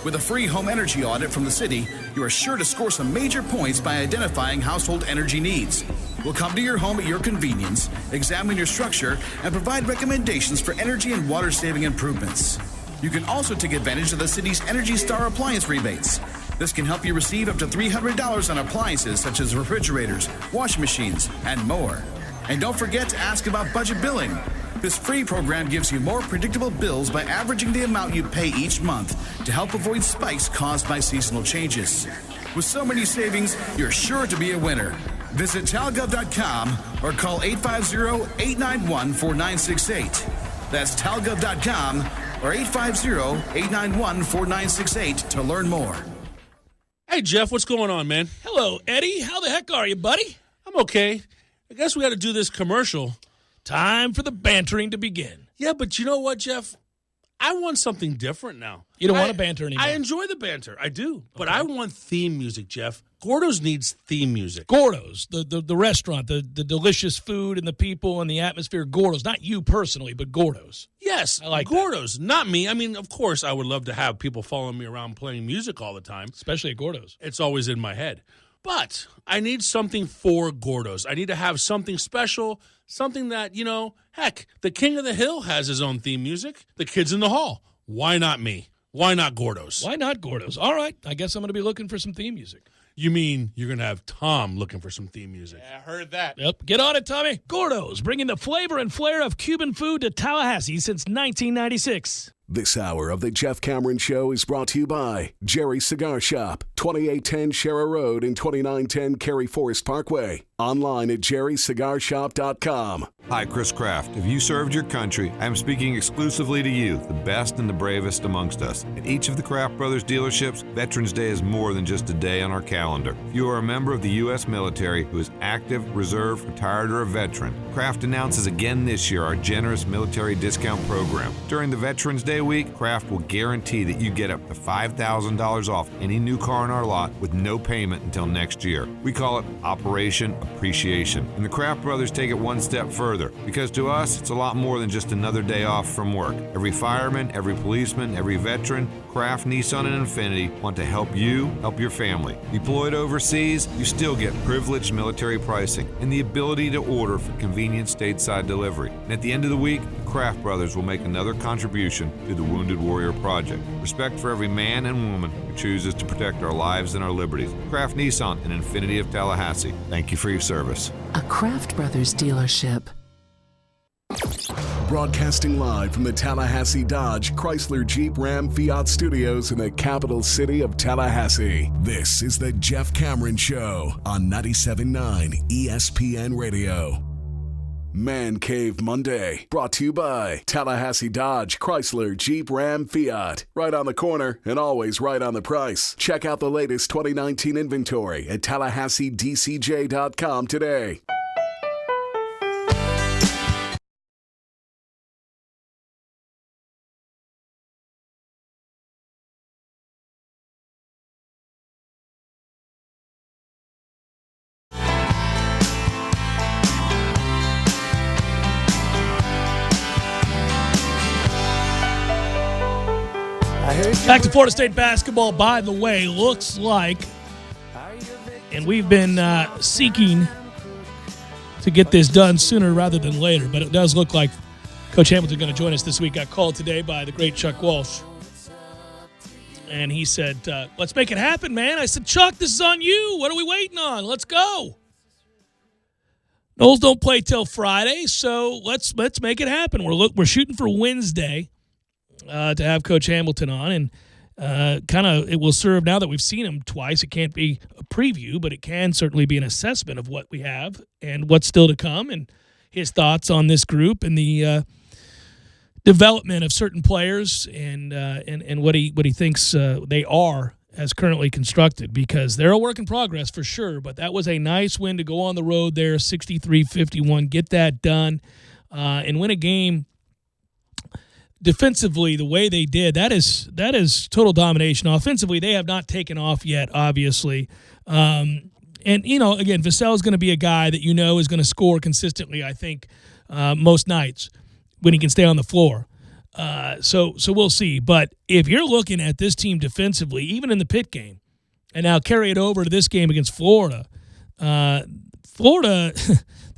With a free home energy audit from the city, you are sure to score some major points by identifying household energy needs. We'll come to your home at your convenience, examine your structure, and provide recommendations for energy and water-saving improvements. You can also take advantage of the city's Energy Star appliance rebates. This can help you receive up to $300 on appliances such as refrigerators, washing machines, and more. And don't forget to ask about budget billing. This free program gives you more predictable bills by averaging the amount you pay each month to help avoid spikes caused by seasonal changes. With so many savings, you're sure to be a winner. Visit talgov.com or call 850-891-4968. That's talgov.com or 850-891-4968 to learn more. Hey, Jeff, what's going on, man? Hello, Eddie. How the heck are you, buddy? I'm okay. I guess we got to do this commercial. Time for the bantering to begin. Yeah, but you know what, Jeff? I want something different now. You don't want to banter anymore. I enjoy the banter. I do. But I want theme music, Jeff. Gordo's needs theme music. Gordo's, the restaurant, the delicious food and the people and the atmosphere. Gordo's, not you personally, but Gordo's. Yes, I like Gordo's, not me. I mean, of course, I would love to have people following me around playing music all the time. Especially at Gordo's. It's always in my head. But I need something for Gordo's. I need to have something special, something that, you know, heck, the King of the Hill has his own theme music. The Kids in the Hall. Why not me? Why not Gordo's? Why not Gordo's? All right. I guess I'm going to be looking for some theme music. You mean you're going to have Tom looking for some theme music? Yeah, I heard that. Yep. Get on it, Tommy. Gordo's, bringing the flavor and flair of Cuban food to Tallahassee since 1996. This hour of the Jeff Cameron Show is brought to you by Jerry's Cigar Shop, 2810 Shera Road and 2910 Cary Forest Parkway. Online at jerrycigarshop.com. Hi, Chris Kraft. If you served your country, I am speaking exclusively to you, the best and the bravest amongst us. At each of the Kraft Brothers dealerships, Veterans Day is more than just a day on our calendar. If you are a member of the U.S. military who is active, reserve, retired, or a veteran, Kraft announces again this year our generous military discount program. During the Veterans Day week, Kraft will guarantee that you get up to $5,000 off any new car in our lot with no payment until next year. We call it Operation Appreciation. And the Kraft Brothers take it one step further, because to us, it's a lot more than just another day off from work. Every fireman, every policeman, every veteran, Kraft, Nissan, and Infiniti want to help you help your family. Deployed overseas, you still get privileged military pricing and the ability to order for convenient stateside delivery. And at the end of the week, the Kraft Brothers will make another contribution to the Wounded Warrior Project. Respect for every man and woman who chooses to protect our lives and our liberties. Kraft Nissan and Infiniti of Tallahassee, thank you for your service. A Kraft Brothers dealership. Broadcasting live from the Tallahassee Dodge, Chrysler, Jeep, Ram, Fiat studios in the capital city of Tallahassee. This is the Jeff Cameron Show on 97.9 ESPN Radio. Man Cave Monday, brought to you by Tallahassee Dodge, Chrysler, Jeep, Ram, Fiat. Right on the corner and always right on the price. Check out the latest 2019 inventory at TallahasseeDCJ.com today. Back to Florida State basketball, by the way, looks like, and we've been seeking to get this done sooner rather than later, but it does look like Coach Hamilton going to join us this week. Got called today by the great Chuck Walsh. And he said, let's make it happen, man. I said, Chuck, this is on you. What are we waiting on? Let's go. Noles don't play till Friday, so let's make it happen. We're shooting for Wednesday. To have Coach Hamilton on, and it will serve, now that we've seen him twice. It can't be a preview, but it can certainly be an assessment of what we have and what's still to come, and his thoughts on this group and the development of certain players and what he thinks they are as currently constructed, because they're a work in progress for sure. But that was a nice win to go on the road there, 63-51, get that done, and win a game. Defensively, the way they did, that is total domination. Offensively, they have not taken off yet, obviously. And, again, Vassell is going to be a guy that is going to score consistently, I think, most nights when he can stay on the floor. So we'll see. But if you're looking at this team defensively, even in the Pitt game, and now carry it over to this game against Florida, that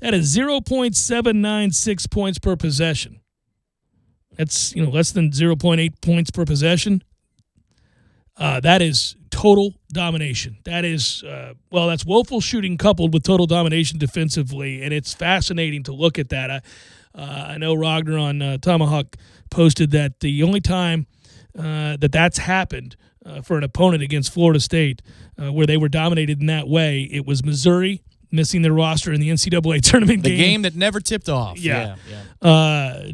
is 0.796 points per possession. That's less than 0.8 points per possession. That is total domination. That is that's woeful shooting coupled with total domination defensively, and it's fascinating to look at that. I know Rogner on Tomahawk posted that the only time that's happened for an opponent against Florida State where they were dominated in that way, it was Missouri missing their roster in the NCAA tournament game. The game that never tipped off. Yeah.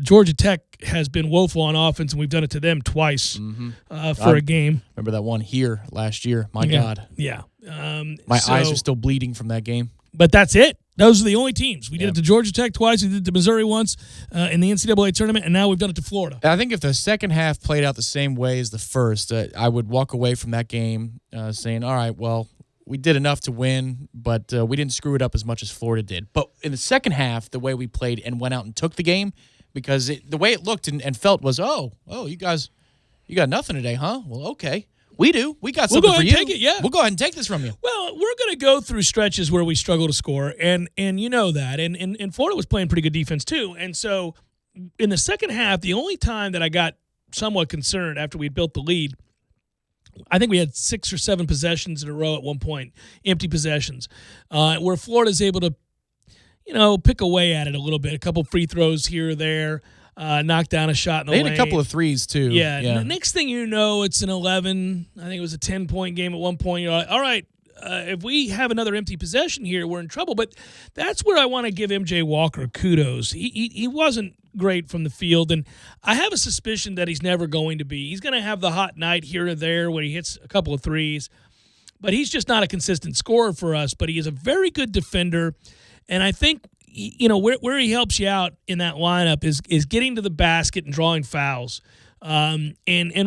Georgia Tech has been woeful on offense, and we've done it to them twice for a game. Remember that one here last year? My God. Yeah. My eyes are still bleeding from that game. But that's it. Those are the only teams. We did it to Georgia Tech twice. We did it to Missouri once in the NCAA tournament, and now we've done it to Florida. I think if the second half played out the same way as the first, I would walk away from that game saying, all right, well, we did enough to win, but we didn't screw it up as much as Florida did. But in the second half, the way we played and went out and took the game, because the way it looked and felt was, oh, you guys, you got nothing today, huh? Well, okay. We do. We got something for you. We'll go ahead and take it, yeah. We'll go ahead and take this from you. Well, we're going to go through stretches where we struggle to score, and you know that. And Florida was playing pretty good defense too. And so in the second half, the only time that I got somewhat concerned after we built the lead. I think we had 6 or 7 possessions in a row at one point, empty possessions, where Florida's able to, pick away at it a little bit. A couple free throws here or there, knock down a shot in the lane. They had a couple of threes, too. Yeah. The next thing you know, it's an 11. I think it was a 10-point game at one point. You're like, all right, if we have another empty possession here, we're in trouble. But that's where I want to give MJ Walker kudos. He wasn't great from the field, and I have a suspicion that he's never going to be. He's going to have the hot night here or there where he hits a couple of threes, but he's just not a consistent scorer for us. But he is a very good defender, and I think where he helps you out in that lineup is getting to the basket and drawing fouls. And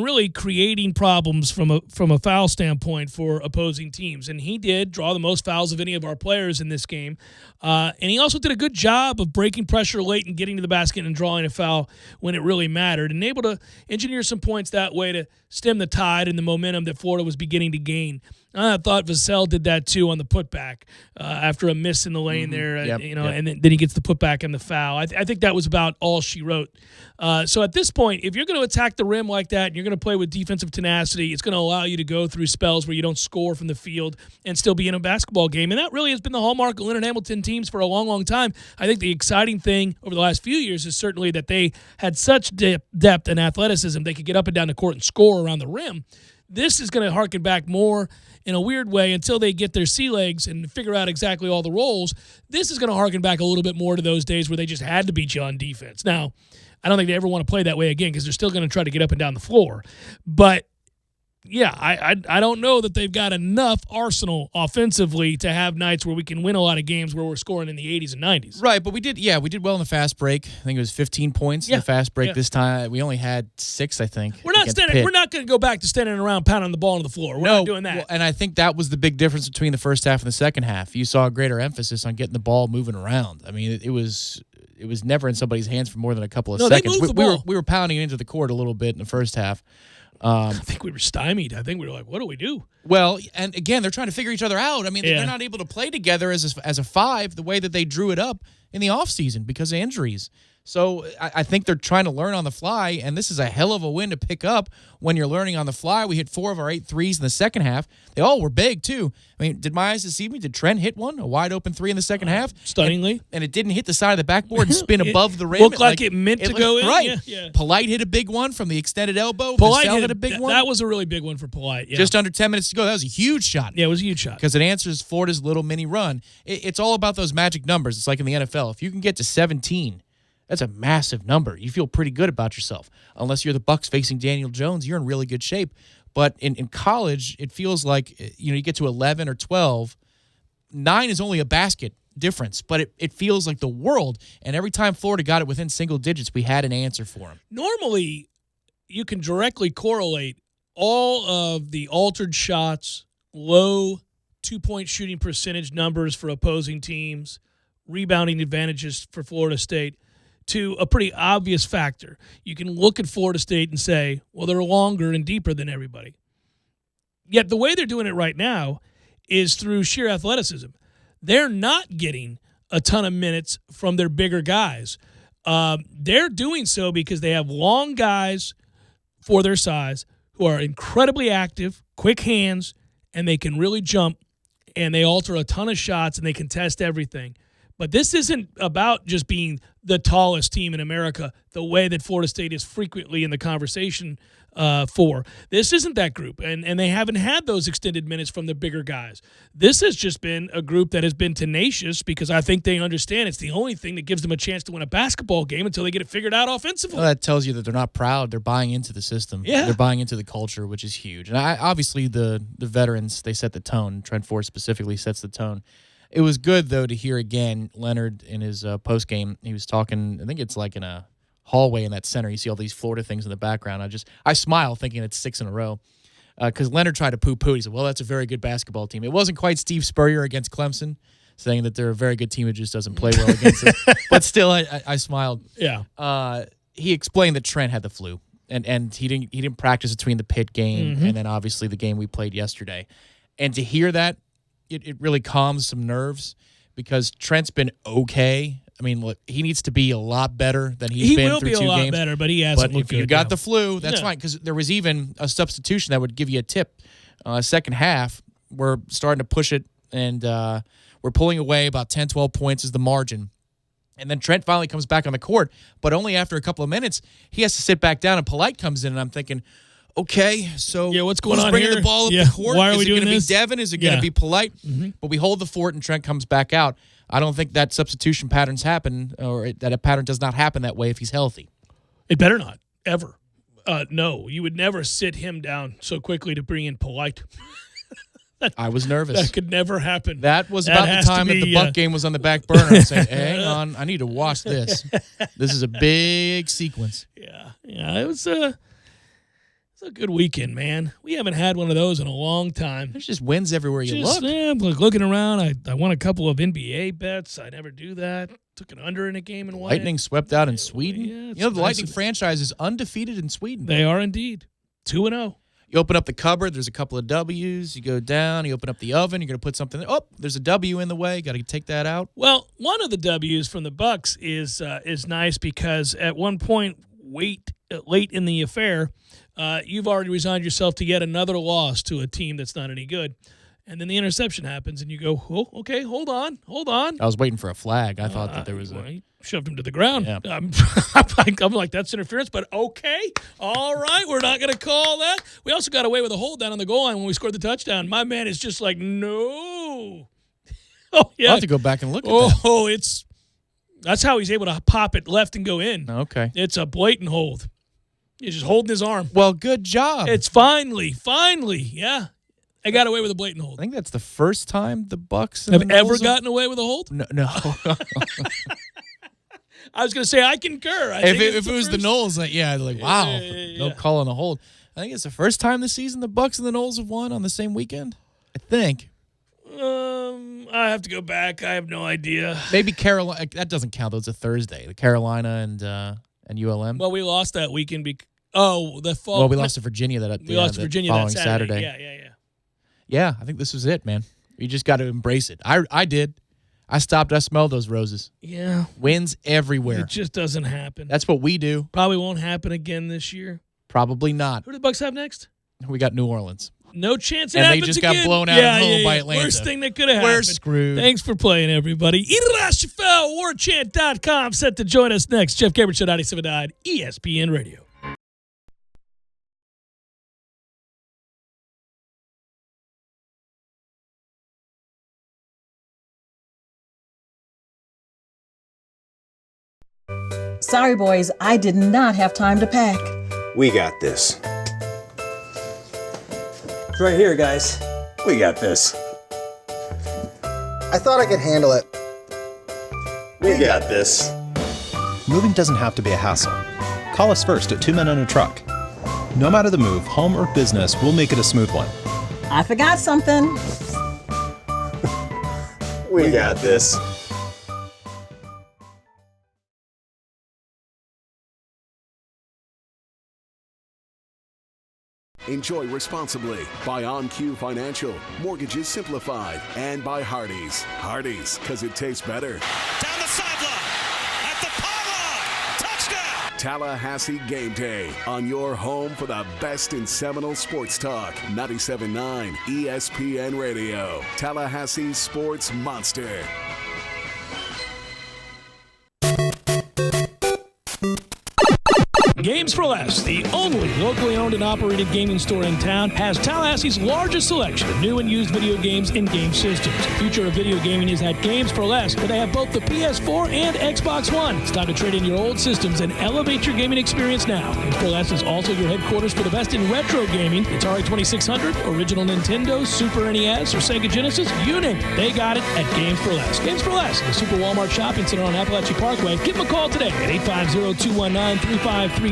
really creating problems from a foul standpoint for opposing teams. And he did draw the most fouls of any of our players in this game. And he also did a good job of breaking pressure late and getting to the basket and drawing a foul when it really mattered, and able to engineer some points that way to stem the tide and the momentum that Florida was beginning to gain. I thought Vassell did that too on the putback after a miss in the lane there, and then he gets the putback and the foul. I think that was about all she wrote. So at this point, if you're going to attack the rim like that and you're going to play with defensive tenacity, it's going to allow you to go through spells where you don't score from the field and still be in a basketball game. And that really has been the hallmark of Leonard Hamilton teams for a long, long time. I think the exciting thing over the last few years is certainly that they had such depth and athleticism they could get up and down the court and score around the rim. This is going to harken back more in a weird way until they get their sea legs and figure out exactly all the roles. This is going to harken back a little bit more to those days where they just had to beat you on defense. Now, I don't think they ever want to play that way again because they're still going to try to get up and down the floor. But yeah, I don't know that they've got enough arsenal offensively to have nights where we can win a lot of games where we're scoring in the 80s and 90s. Right, but we did well in the fast break. I think it was 15 points in the fast break this time. We only had 6, I think. We're not going to go back to standing around pounding the ball on the floor. We're not doing that. Well, and I think that was the big difference between the first half and the second half. You saw a greater emphasis on getting the ball moving around. I mean, it was never in somebody's hands for more than a couple of seconds. They moved the ball. We were pounding it into the court a little bit in the first half. I think we were stymied. I think we were like, what do we do? Well, and again, they're trying to figure each other out. I mean, they're not able to play together as a 5 the way that they drew it up in the offseason because of injuries. So I think they're trying to learn on the fly, and this is a hell of a win to pick up when you're learning on the fly. We hit 4 of our 8 threes in the second half. They all were big, too. I mean, did my eyes deceive me? Did Trent hit one, a wide-open 3 in the second half? Stunningly. And it didn't hit the side of the backboard and spin above the rim. Looked like it meant to go in. Right. Yeah. Polite hit a big one from the extended elbow. Polite hit a big one. That was a really big one for Polite. Yeah. Just under 10 minutes to go. That was a huge shot. Yeah, it was a huge shot. Because it answers Florida's little mini run. It's all about those magic numbers. It's like in the NFL. If you can get to 17, that's a massive number. You feel pretty good about yourself. Unless you're the Bucs facing Daniel Jones, you're in really good shape. But in college, it feels like you get to 11 or 12. 9 is only a basket difference, but it feels like the world. And every time Florida got it within single digits, we had an answer for them. Normally, you can directly correlate all of the altered shots, low 2-point shooting percentage numbers for opposing teams, rebounding advantages for Florida State, to a pretty obvious factor. You can look at Florida State and say, well, they're longer and deeper than everybody. Yet the way they're doing it right now is through sheer athleticism. They're not getting a ton of minutes from their bigger guys. They're doing so because they have long guys for their size who are incredibly active, quick hands, and they can really jump, and they alter a ton of shots, and they contest everything. But this isn't about just being the tallest team in America, the way that Florida State is frequently in the conversation for. This isn't that group, and they haven't had those extended minutes from the bigger guys. This has just been a group that has been tenacious because I think they understand it's the only thing that gives them a chance to win a basketball game until they get it figured out offensively. Well, that tells you that they're not proud. They're buying into the system. Yeah. They're buying into the culture, which is huge. And obviously the veterans, they set the tone. Trent Ford specifically sets the tone. It was good, though, to hear again Leonard in his postgame. He was talking, I think it's like in a hallway in that center. You see all these Florida things in the background. I smile thinking it's 6 in a row because Leonard tried to poo-poo. He said, well, that's a very good basketball team. It wasn't quite Steve Spurrier against Clemson, saying that they're a very good team who just doesn't play well against it. But still, I smiled. Yeah. He explained that Trent had the flu, and he didn't practice between the Pitt game and then obviously the game we played yesterday. And to hear that, it really calms some nerves because Trent's been okay I mean, look, he needs to be a lot better than he's been through 2 games. He will be a lot better, but he hasn't looked But if you good got now. the flu, that's fine, because there was even a substitution that would give you a tip. Second half, we're starting to push it, and we're pulling away about 10, 12 points is the margin. And then Trent finally comes back on the court, but only after a couple of minutes, he has to sit back down, and Polite comes in, and I'm thinking, okay, so what's going who's on bringing here? the ball up the court? Why are we doing Is it going to this? be Devin? Is it going to be Polite? But we hold the fort, and Trent comes back out. I don't think that substitution patterns happen, or that a pattern does not happen that way if he's healthy. It better not, ever. No, you would never sit him down so quickly to bring in Polite. I was nervous. That could never happen. That was about the time that the Buck game was on the back burner. I'm saying, hey, hang on, I need to watch this. This is a big sequence. Yeah, it was a good weekend, man. We haven't had one of those in a long time. There's just wins everywhere you look. Yeah, looking around, I won a couple of NBA bets. I never do that. Took an under in a game and won. Lightning swept out in Sweden. Yeah, the Lightning franchise is undefeated in Sweden. They are indeed 2-0. You open up the cupboard, there's a couple of W's. You go down, you open up the oven, you're going to put something there. Oh, there's a W in the way. Got to take that out. Well, one of the W's from the Bucks is nice because at one point, late in the affair, you've already resigned yourself to yet another loss to a team that's not any good. And then the interception happens, and you go, oh, okay, hold on. I was waiting for a flag. I thought that there was he shoved him to the ground. Yeah. I'm like, that's interference, but okay. All right, we're not going to call that. We also got away with a hold down on the goal line when we scored the touchdown. My man is just like, no. Oh, yeah. I'll have to go back and look at that. Oh, that's how he's able to pop it left and go in. Okay. It's a blatant hold. He's just holding his arm. Well, good job. It's finally, yeah. I got away with a blatant hold. I think that's the first time the Bucks have ever gotten away with a hold. No. I was going to say I concur. If it was the Knowles, wow, no call on a hold. I think it's the first time this season the Bucks and the Knowles have won on the same weekend. I think. I have to go back. I have no idea. Maybe Carolina. That doesn't count. Though it's a Thursday. The Carolina and ULM. Well, we lost that weekend. The fall. Well, we lost to Virginia. We lost to Virginia following that Saturday. Yeah. Yeah, I think this was it, man. You just got to embrace it. I did. I stopped. I smelled those roses. Yeah. Wins everywhere. It just doesn't happen. That's what we do. Probably won't happen again this year. Probably not. Who do the Bucks have next? We got New Orleans. No chance it and happens they just again. got blown out at home by Atlanta. Worst thing that could have happened. We're screwed. Thanks for playing, everybody. Irashafel, warchant.com, set to join us next. Jeff Cameron Show, 97.9 ESPN Radio. Sorry, boys, I did not have time to pack. We got this. It's right here, guys. We got this. I thought I could handle it. We got this. Moving doesn't have to be a hassle. Call us first at 2 Men and a Truck. No matter the move, home or business, we'll make it a smooth one. I forgot something. We got this. Enjoy responsibly by OnQ Financial, Mortgages Simplified, and by Hardee's. Hardee's, because it tastes better. Down the sideline, at the pylon, touchdown! Tallahassee Game Day on your home for the best in Seminole sports talk. 97.9 ESPN Radio, Tallahassee Sports Monster. Games for Less, the only locally owned and operated gaming store in town, has Tallahassee's largest selection of new and used video games and game systems. The future of video gaming is at Games for Less, where they have both the PS4 and Xbox One. It's time to trade in your old systems and elevate your gaming experience now. Games for Less is also your headquarters for the best in retro gaming. Atari 2600, original Nintendo, Super NES, or Sega Genesis, you name it. They got it at Games for Less. Games for Less, the Super Walmart Shopping Center on Appalachia Parkway. Give them a call today at 850-219-3535.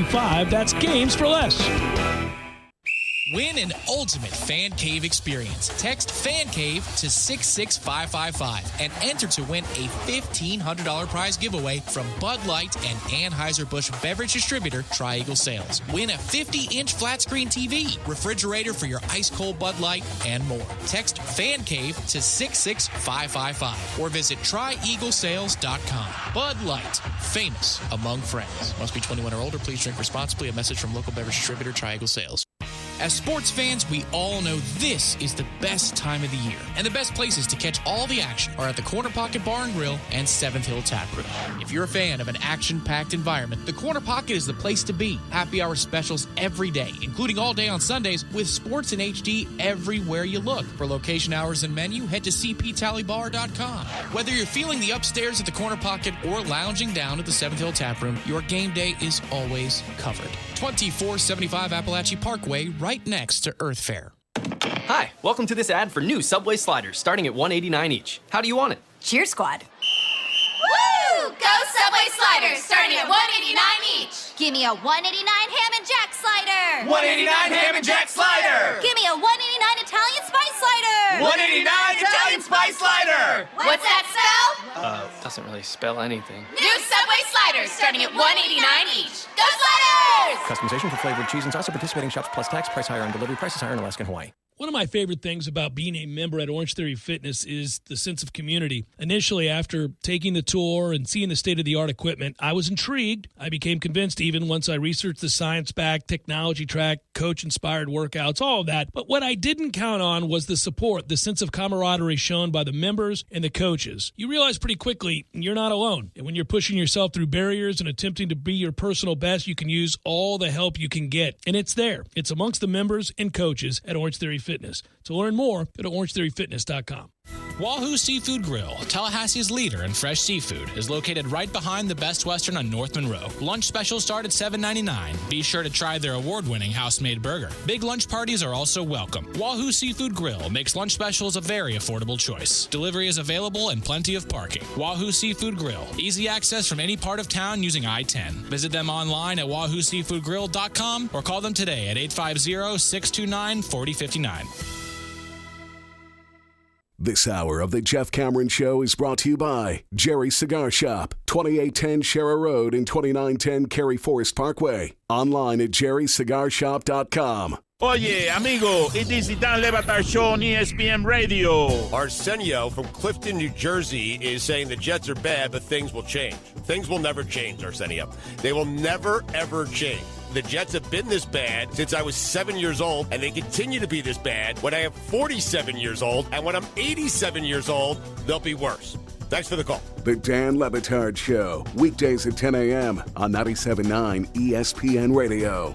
That's Games for Less. Win an ultimate fan cave experience. Text Fan Cave to 66555 and enter to win a $1,500 prize giveaway from Bud Light and Anheuser-Busch beverage distributor Tri-Eagle Sales. Win a 50-inch flat screen TV, refrigerator for your ice-cold Bud Light, and more. Text Fan Cave to 66555 or visit trieaglesales.com. Bud Light, famous among friends. Must be 21 or older. Please drink responsibly. A message from local beverage distributor Tri-Eagle Sales. As sports fans, we all know this is the best time of the year, and the best places to catch all the action are at the Corner Pocket Bar and Grill and 7th Hill Tap Room. If you're a fan of an action-packed environment, the Corner Pocket is the place to be. Happy hour specials every day, including all day on Sundays, with sports in HD everywhere you look. For location hours and menu, head to cptallybar.com. Whether you're feeling the upstairs at the Corner Pocket or lounging down at the 7th Hill Tap Room, your game day is always covered. 2475 Appalachia Parkway, right next to Earth Fair. Hi, welcome to this ad for new Subway sliders, starting at $1.89 each. How do you want it? Cheer Squad. Woo! Go Subway sliders, starting at $1.89 each. Give me a $1.89 ham and jack slider. $1.89 ham and jack slider. Give me a $1.89 Italian spice slider. $1.89 Italian spice slider. What's that spell? Doesn't really spell anything. New Subway sliders, starting at $1.89 each. Go sliders! Customization for flavored cheese and sauce at participating shops plus tax. Price higher on delivery. Prices higher in Alaska and Hawaii. One of my favorite things about being a member at Orange Theory Fitness is the sense of community. Initially, after taking the tour and seeing the state-of-the-art equipment, I was intrigued. I became convinced even once I researched the science-backed technology track, coach-inspired workouts, all of that. But what I didn't count on was the support, the sense of camaraderie shown by the members and the coaches. You realize pretty quickly you're not alone. And when you're pushing yourself through barriers and attempting to be your personal best, you can use all the help you can get. And it's there. It's amongst the members and coaches at Orange Theory Fitness. To learn more, go to orangetheoryfitness.com. Wahoo Seafood Grill, Tallahassee's leader in fresh seafood, is located right behind the Best Western on North Monroe. Lunch specials start at $7.99. Be sure to try their award-winning house-made burger. Big lunch parties are also welcome. Wahoo Seafood Grill makes lunch specials a very affordable choice. Delivery is available and plenty of parking. Wahoo Seafood Grill. Easy access from any part of town using I-10. Visit them online at wahooseafoodgrill.com or call them today at 850-629-4059. This hour of the Jeff Cameron Show is brought to you by Jerry's Cigar Shop, 2810 Shera Road and 2910 Cary Forest Parkway. Online at jerrycigarshop.com. Oye, amigo, it is the Dan Le Batard Show on ESPN Radio. Arsenio from Clifton, New Jersey is saying the Jets are bad, but things will change. Things will never change, Arsenio. They will never, ever change. The Jets have been this bad since I was 7 years old, and they continue to be this bad when I am 47 years old, and when I'm 87 years old, they'll be worse. Thanks for the call. The Dan Le Batard Show, weekdays at 10 a.m. on 97.9 ESPN Radio.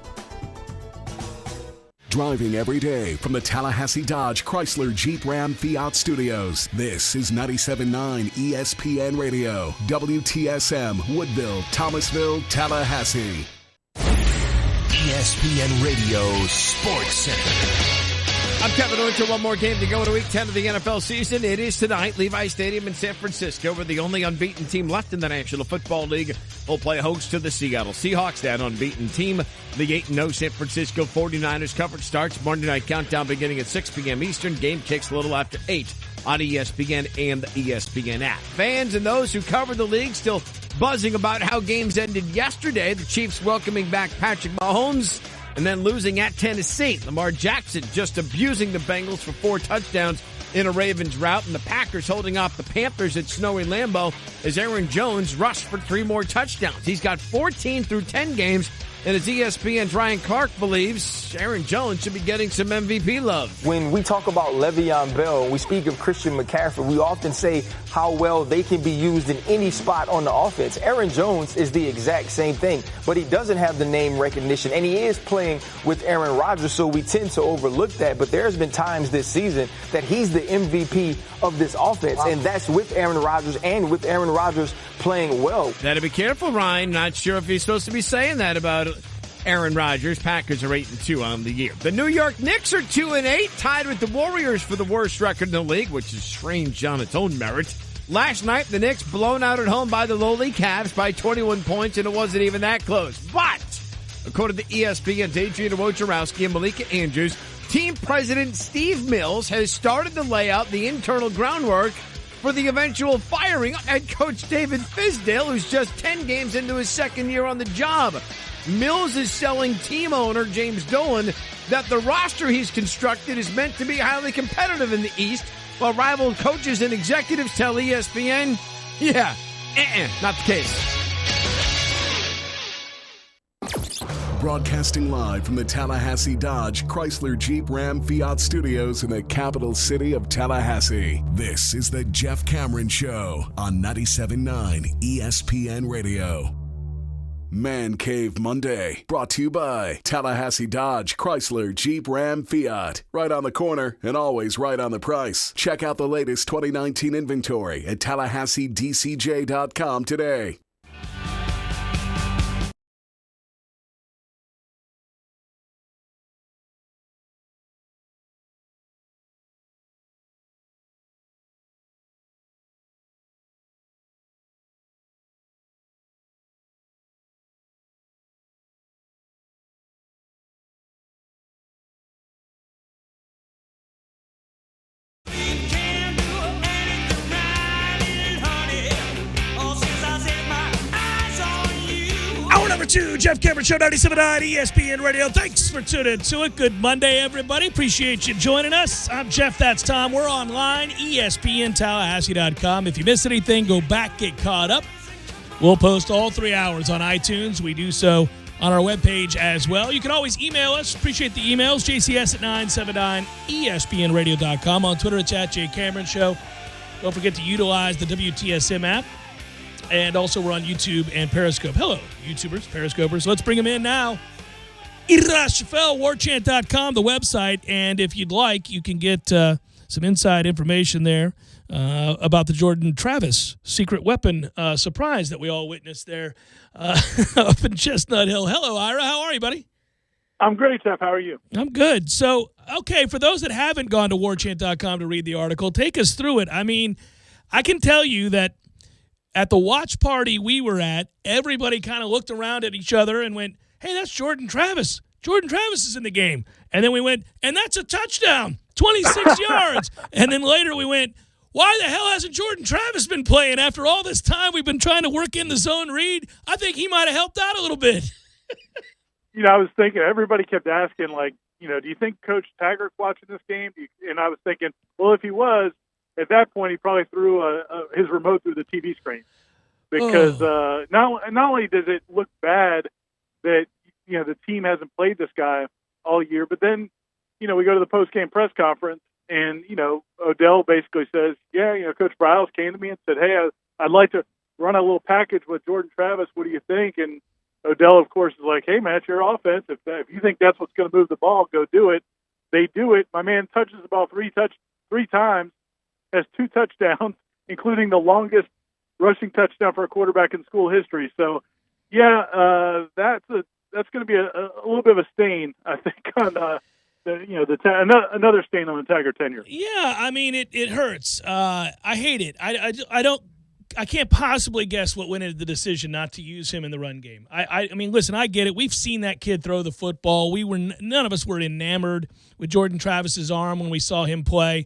Driving every day from the Tallahassee Dodge Chrysler Jeep Ram Fiat Studios, this is 97.9 ESPN Radio, WTSM, Woodville, Thomasville, Tallahassee. ESPN Radio Sports Center. I'm Kevin Winter. One more game to go to Week 10 of the NFL season. It is tonight. Levi Stadium in San Francisco. We're the only unbeaten team left in the National Football League. We'll play host to the Seattle Seahawks, that unbeaten team. The 8-0 San Francisco 49ers coverage starts. Monday Night Countdown beginning at 6 p.m. Eastern. Game kicks a little after 8 on ESPN and the ESPN app. Fans and those who cover the league still buzzing about how games ended yesterday. The Chiefs welcoming back Patrick Mahomes and then losing at Tennessee. Lamar Jackson just abusing the Bengals for 4 touchdowns in a Ravens rout, and the Packers holding off the Panthers at snowy Lambeau as Aaron Jones rushed for 3 more touchdowns. He's got 14 through 10 games, and as ESPN's Ryan Clark believes, Aaron Jones should be getting some MVP love. When we talk about Le'Veon Bell, we speak of Christian McCaffrey, we often say how well they can be used in any spot on the offense. Aaron Jones is the exact same thing, but he doesn't have the name recognition, and he is playing with Aaron Rodgers, so we tend to overlook that. But there's been times this season that he's the MVP of this offense, and that's with Aaron Rodgers and with Aaron Rodgers playing well. Gotta be careful, Ryan. Not sure if he's supposed to be saying that about Aaron Rodgers. Packers are 8-2 on the year. The New York Knicks are 2-8, tied with the Warriors for the worst record in the league, which is strange on its own merit. Last night, the Knicks blown out at home by the lowly Cavs by 21 points, and it wasn't even that close. But According to ESPN's Adrian Wojnarowski and Malika Andrews, team president Steve Mills has started to lay out the internal groundwork for the eventual firing of head coach David Fizdale, who's just 10 games into his second year on the job. Mills is selling team owner James Dolan that the roster he's constructed is meant to be highly competitive in the East, while rival coaches and executives tell ESPN, not the case. Broadcasting live from the Tallahassee Dodge Chrysler Jeep Ram Fiat Studios in the capital city of Tallahassee. This is the Jeff Cameron Show on 97.9 ESPN Radio. Man Cave Monday, brought to you by Tallahassee Dodge Chrysler Jeep Ram Fiat. Right on the corner and always right on the price. Check out the latest 2019 inventory at TallahasseeDCJ.com today. Number 2, Jeff Cameron Show, 97.9 ESPN Radio. Thanks for tuning to it. Good Monday, everybody. Appreciate you joining us. I'm Jeff. That's Tom. We're online, ESPNTallahassee.com. If you miss anything, go back, get caught up. We'll post all 3 hours on iTunes. We do so on our webpage as well. You can always email us. Appreciate the emails. JCS at 979ESPNradio.com. On Twitter, it's at JCameronShow. Don't forget to utilize the WTSM app. And also, we're on YouTube and Periscope. Hello, YouTubers, Periscopers. Let's bring them in now. Irashafel, warchant.com, the website. And if you'd like, you can get some inside information there about the Jordan Travis secret weapon surprise that we all witnessed there up in Chestnut Hill. Hello, Ira. How are you, buddy? I'm great, Jeff. How are you? I'm good. So, okay, for those that haven't gone to warchant.com to read the article, take us through it. I mean, I can tell you that at the watch party we were at, everybody kind of looked around at each other and went, hey, that's Jordan Travis. Jordan Travis is in the game. And then we went, and that's a touchdown, 26 yards. And then later we went, why the hell hasn't Jordan Travis been playing after all this time we've been trying to work in the zone read? I think he might have helped out a little bit. I was thinking, everybody kept asking, like, do you think Coach Taggart's watching this game? And I was thinking, well, if he was, at that point, he probably threw his remote through the TV screen because not only does it look bad that the team hasn't played this guy all year, but then we go to the post-game press conference and Odell basically says, Coach Briles came to me and said, hey, I'd like to run a little package with Jordan Travis. What do you think? And Odell, of course, is like, hey, man, it's your offense. If you think that's what's going to move the ball, go do it. They do it. My man touches the ball three times. Has 2 touchdowns, including the longest rushing touchdown for a quarterback in school history. So, that's going to be a little bit of a stain, I think, on another stain on the Tiger tenure. Yeah, I mean it hurts. I hate it. I can't possibly guess what went into the decision not to use him in the run game. I mean, listen, I get it. We've seen that kid throw the football. None of us were enamored with Jordan Travis's arm when we saw him play.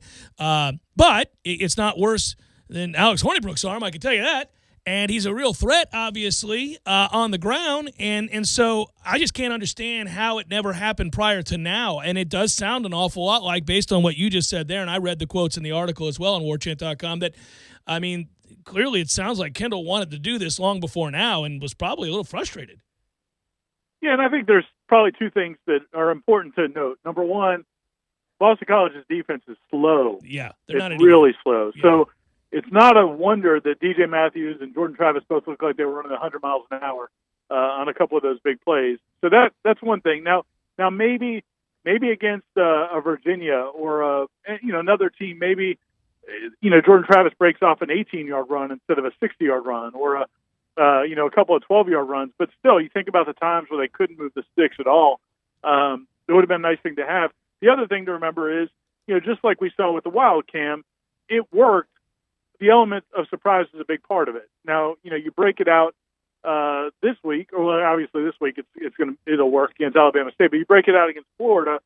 But it's not worse than Alex Hornibrook's arm, I can tell you that. And he's a real threat, obviously, on the ground. And so I just can't understand how it never happened prior to now. And it does sound an awful lot like, based on what you just said there, and I read the quotes in the article as well on warchant.com, that, I mean, clearly it sounds like Kendall wanted to do this long before now and was probably a little frustrated. Yeah, and I think there's probably 2 things that are important to note. Number one, Boston College's defense is slow. Yeah, they're not really slow. Yeah. So it's not a wonder that DJ Matthews and Jordan Travis both look like they were running 100 miles an hour on a couple of those big plays. So that's one thing. Now maybe against a Virginia or another team, maybe Jordan Travis breaks off an 18-yard run instead of a 60-yard run, or a couple of 12-yard runs. But still, you think about the times where they couldn't move the sticks at all. It would have been a nice thing to have. The other thing to remember is, just like we saw with the Wild Cam, it worked. The element of surprise is a big part of it. Now, you break it out this week, or well, obviously this week it'll work against Alabama State, but you break it out against Florida,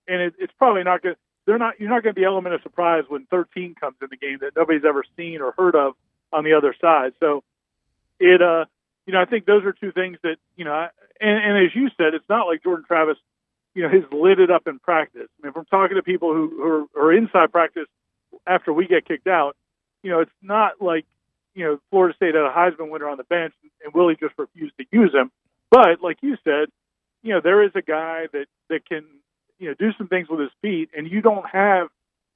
and it's probably not going. You're not going to be element of surprise when 13 comes in the game that nobody's ever seen or heard of on the other side. So I think those are two things that and as you said, it's not like Jordan Travis, has lit it up in practice. I mean, if I'm talking to people who are inside practice after we get kicked out, it's not like Florida State had a Heisman winner on the bench and Willie just refused to use him. But like you said, there is a guy that can do some things with his feet, and you don't have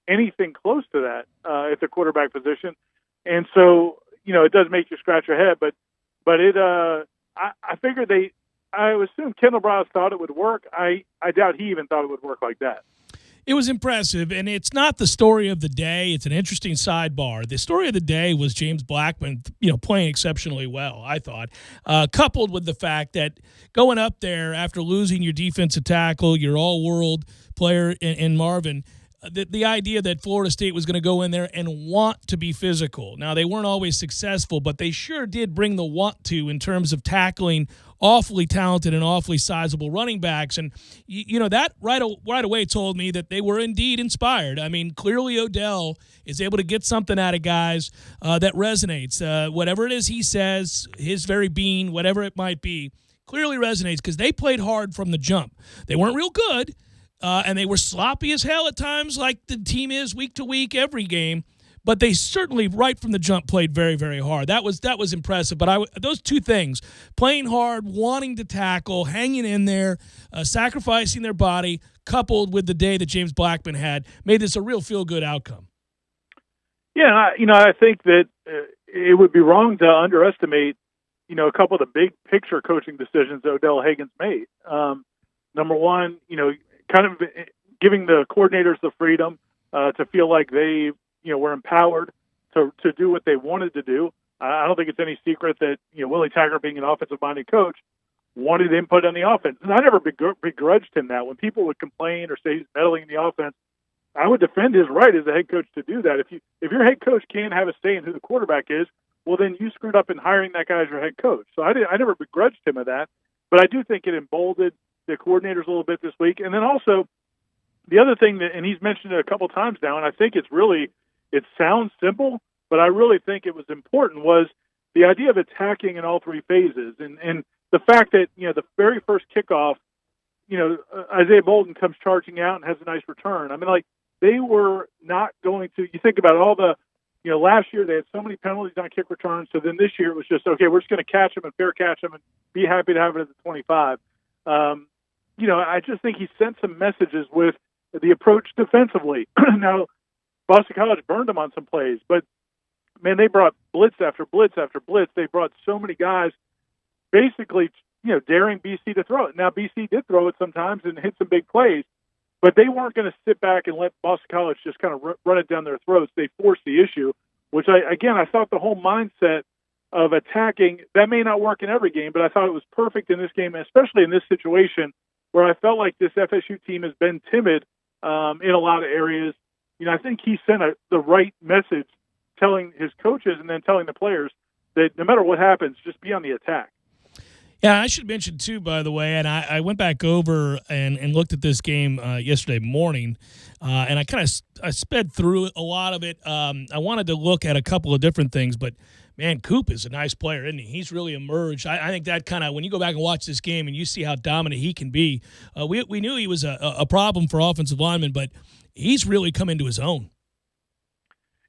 anything close to that at the quarterback position. And so, it does make you scratch your head, but I figured I assume Kendall Browse thought it would work. I doubt he even thought it would work like that. It was impressive, and it's not the story of the day. It's an interesting sidebar. The story of the day was James Blackmon, playing exceptionally well, I thought, coupled with the fact that going up there after losing your defensive tackle, your all-world player in Marvin, the idea that Florida State was going to go in there and want to be physical. Now, they weren't always successful, but they sure did bring the want to in terms of tackling awfully talented and awfully sizable running backs. And, that right away told me that they were indeed inspired. I mean, clearly Odell is able to get something out of guys that resonates. Whatever it is he says, his very being, whatever it might be, clearly resonates because they played hard from the jump. They weren't real good, and they were sloppy as hell at times like the team is week to week every game. But they certainly, right from the jump, played very, very hard. That was impressive. But those two things, playing hard, wanting to tackle, hanging in there, sacrificing their body, coupled with the day that James Blackmon had, made this a real feel-good outcome. Yeah, I think that it would be wrong to underestimate, a couple of the big picture coaching decisions that Odell Hagen's made. Number one, kind of giving the coordinators the freedom to feel like they were empowered to do what they wanted to do. I don't think it's any secret that, Willie Taggart, being an offensive-minded coach, wanted input on the offense. And I never begrudged him that. When people would complain or say he's meddling in the offense, I would defend his right as a head coach to do that. If your head coach can't have a say in who the quarterback is, well, then you screwed up in hiring that guy as your head coach. So I never begrudged him of that. But I do think it emboldened the coordinators a little bit this week. And then also the other thing and he's mentioned it a couple times now, and I think it sounds simple, but I really think it was important, was the idea of attacking in all three phases. And the fact that, the very first kickoff, Isaiah Bolden comes charging out and has a nice return. I mean, they were not going to, you think about all the, last year they had so many penalties on kick returns. So then this year it was just, okay, we're just going to catch them and fair catch them and be happy to have it at the 25. I just think he sent some messages with the approach defensively. Now, Boston College burned them on some plays, but, man, they brought blitz after blitz after blitz. They brought so many guys basically, daring BC to throw it. Now, BC did throw it sometimes and hit some big plays, but they weren't going to sit back and let Boston College just kind of run it down their throats. They forced the issue, which, I thought the whole mindset of attacking, that may not work in every game, but I thought it was perfect in this game, especially in this situation where I felt like this FSU team has been timid in a lot of areas. I think he sent the right message, telling his coaches and then telling the players that no matter what happens, just be on the attack. Yeah, I should mention, too, by the way, and I went back over and looked at this game yesterday morning, and I sped through a lot of it. I wanted to look at a couple of different things, but, man, Coop is a nice player, isn't he? He's really emerged. I think that kind of, when you go back and watch this game and you see how dominant he can be, we knew he was a problem for offensive linemen, but he's really come into his own.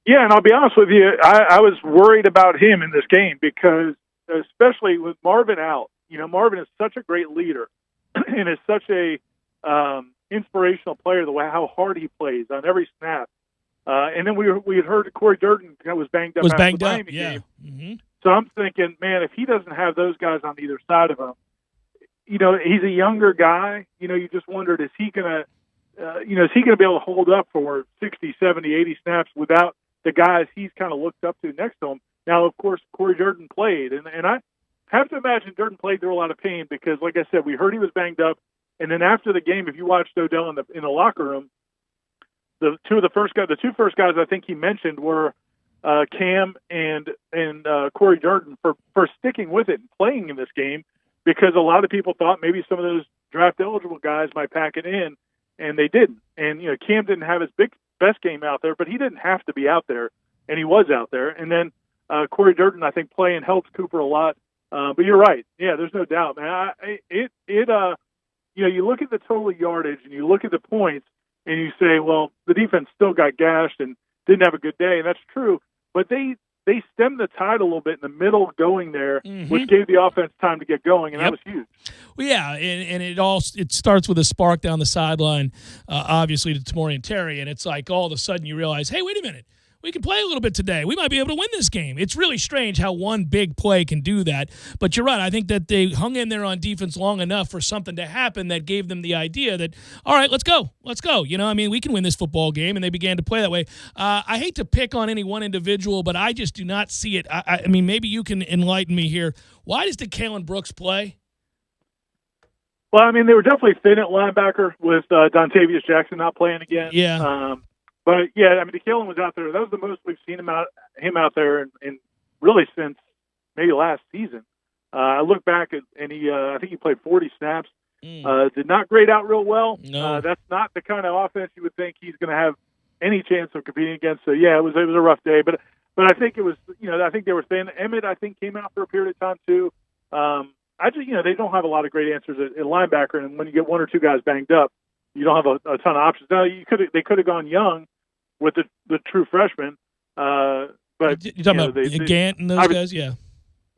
Yeah, and I'll be honest with you, I was worried about him in this game because, especially with Marvin out, Marvin is such a great leader and is such a inspirational player, the way how hard he plays on every snap. And then we had heard Corey Durden was banged up. Yeah. Mm-hmm. So I'm thinking, man, if he doesn't have those guys on either side of him, he's a younger guy. You just wondered, is he going to be able to hold up for 60, 70, 80 snaps without the guys he's kind of looked up to next to him? Now, of course, Corey Durden played, and I have to imagine Durden played through a lot of pain because, like I said, we heard he was banged up. And then after the game, if you watched Odell in the locker room, the two first guys I think he mentioned were Cam and Corey Durden for sticking with it and playing in this game because a lot of people thought maybe some of those draft eligible guys might pack it in, and they didn't. And Cam didn't have his best game out there, but he didn't have to be out there, and he was out there. And then Corey Durden, I think, playing helps Cooper a lot. But you're right. Yeah, there's no doubt, man. You look at the total yardage and you look at the points and you say, well, the defense still got gashed and didn't have a good day, and that's true. But they stemmed the tide a little bit in the middle going there, which gave the offense time to get going, and that was huge. Well, yeah, and it starts with a spark down the sideline, obviously, to Tamori and Terry, and it's like all of a sudden you realize, hey, wait a minute. We can play a little bit today. We might be able to win this game. It's really strange how one big play can do that. But you're right. I think that they hung in there on defense long enough for something to happen that gave them the idea that, all right, let's go. Let's go. We can win this football game, and they began to play that way. I hate to pick on any one individual, but I just do not see it. I mean, maybe you can enlighten me here. Why does DeKalen Brooks play? Well, I mean, they were definitely thin at linebacker with Dontavius Jackson not playing again. Yeah. But yeah, I mean, DeKalen was out there. That was the most we've seen him out there, and really since maybe last season. I look back and he, I think he played 40 snaps. Did not grade out real well. No. That's not the kind of offense you would think he's going to have any chance of competing against. So yeah, it was a rough day. But I think it was, I think they were thin. Emmett, I think, came out for a period of time too. They don't have a lot of great answers at linebacker, and when you get one or two guys banged up, you don't have a ton of options. Now they could have gone young with the true freshman, but you're talking about Gant and those guys, yeah.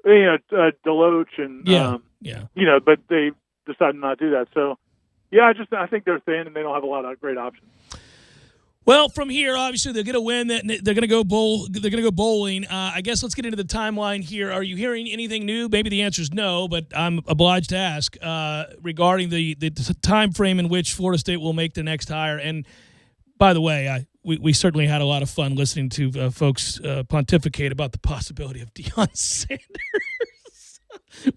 Deloach and yeah. But they decided not to do that. So yeah, I think they're thin and they don't have a lot of great options. Well, from here, obviously they're going to win. They're going to go bowl. They're going to go bowling. I guess let's get into the timeline here. Are you hearing anything new? Maybe the answer is no, but I'm obliged to ask regarding the time frame in which Florida State will make the next hire. And by the way, we certainly had a lot of fun listening to folks pontificate about the possibility of Deion Sanders,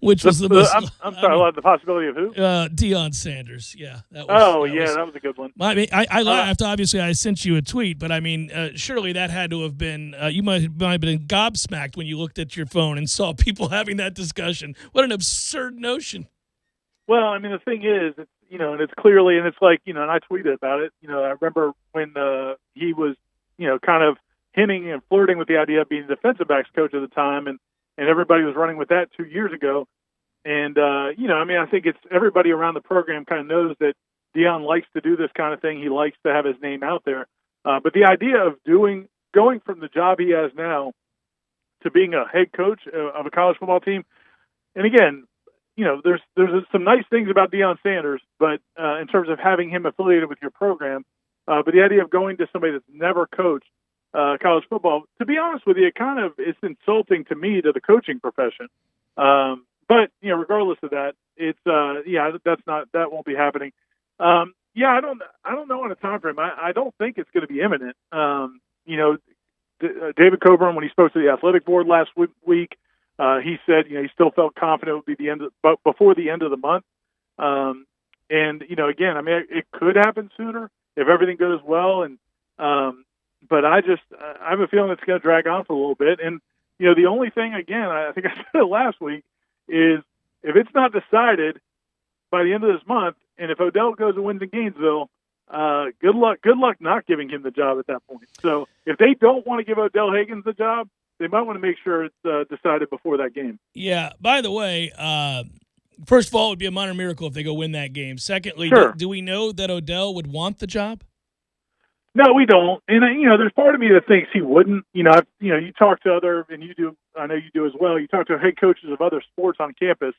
which was the most. I'm sorry, the possibility of who? Deion Sanders. Yeah. That was a good one. I laughed. Obviously, I sent you a tweet, but I mean, surely that had to have been. You might have been gobsmacked when you looked at your phone and saw people having that discussion. What an absurd notion. Well, I mean, the thing is, and it's clearly, and it's like, and I tweeted about it. I remember when he was, kind of hinting and flirting with the idea of being the defensive backs coach at the time, and everybody was running with that 2 years ago. And, I think it's everybody around the program kind of knows that Deion likes to do this kind of thing. He likes to have his name out there. But the idea of going from the job he has now to being a head coach of a college football team, and again, there's some nice things about Deion Sanders, but in terms of having him affiliated with your program, but the idea of going to somebody that's never coached college football, to be honest with you, it's insulting to me, to the coaching profession. But regardless of that, it's that won't be happening. I don't know on a time frame. I don't think it's going to be imminent. David Coburn, when he spoke to the athletic board last week. He said, he still felt confident it would be before the end of the month. Again, I mean, it could happen sooner if everything goes well. And, but I have a feeling it's going to drag on for a little bit. And, the only thing, again, I think I said it last week, is if it's not decided by the end of this month, and if Odell goes and wins in Gainesville, good luck not giving him the job at that point. So if they don't want to give Odell Higgins the job, they might want to make sure it's decided before that game. Yeah. By the way, first of all, it would be a minor miracle if they go win that game. Secondly, sure. Do we know that Odell would want the job? No, we don't. And there's part of me that thinks he wouldn't. You talk to other, and you do. I know you do as well. You talk to head coaches of other sports on campus,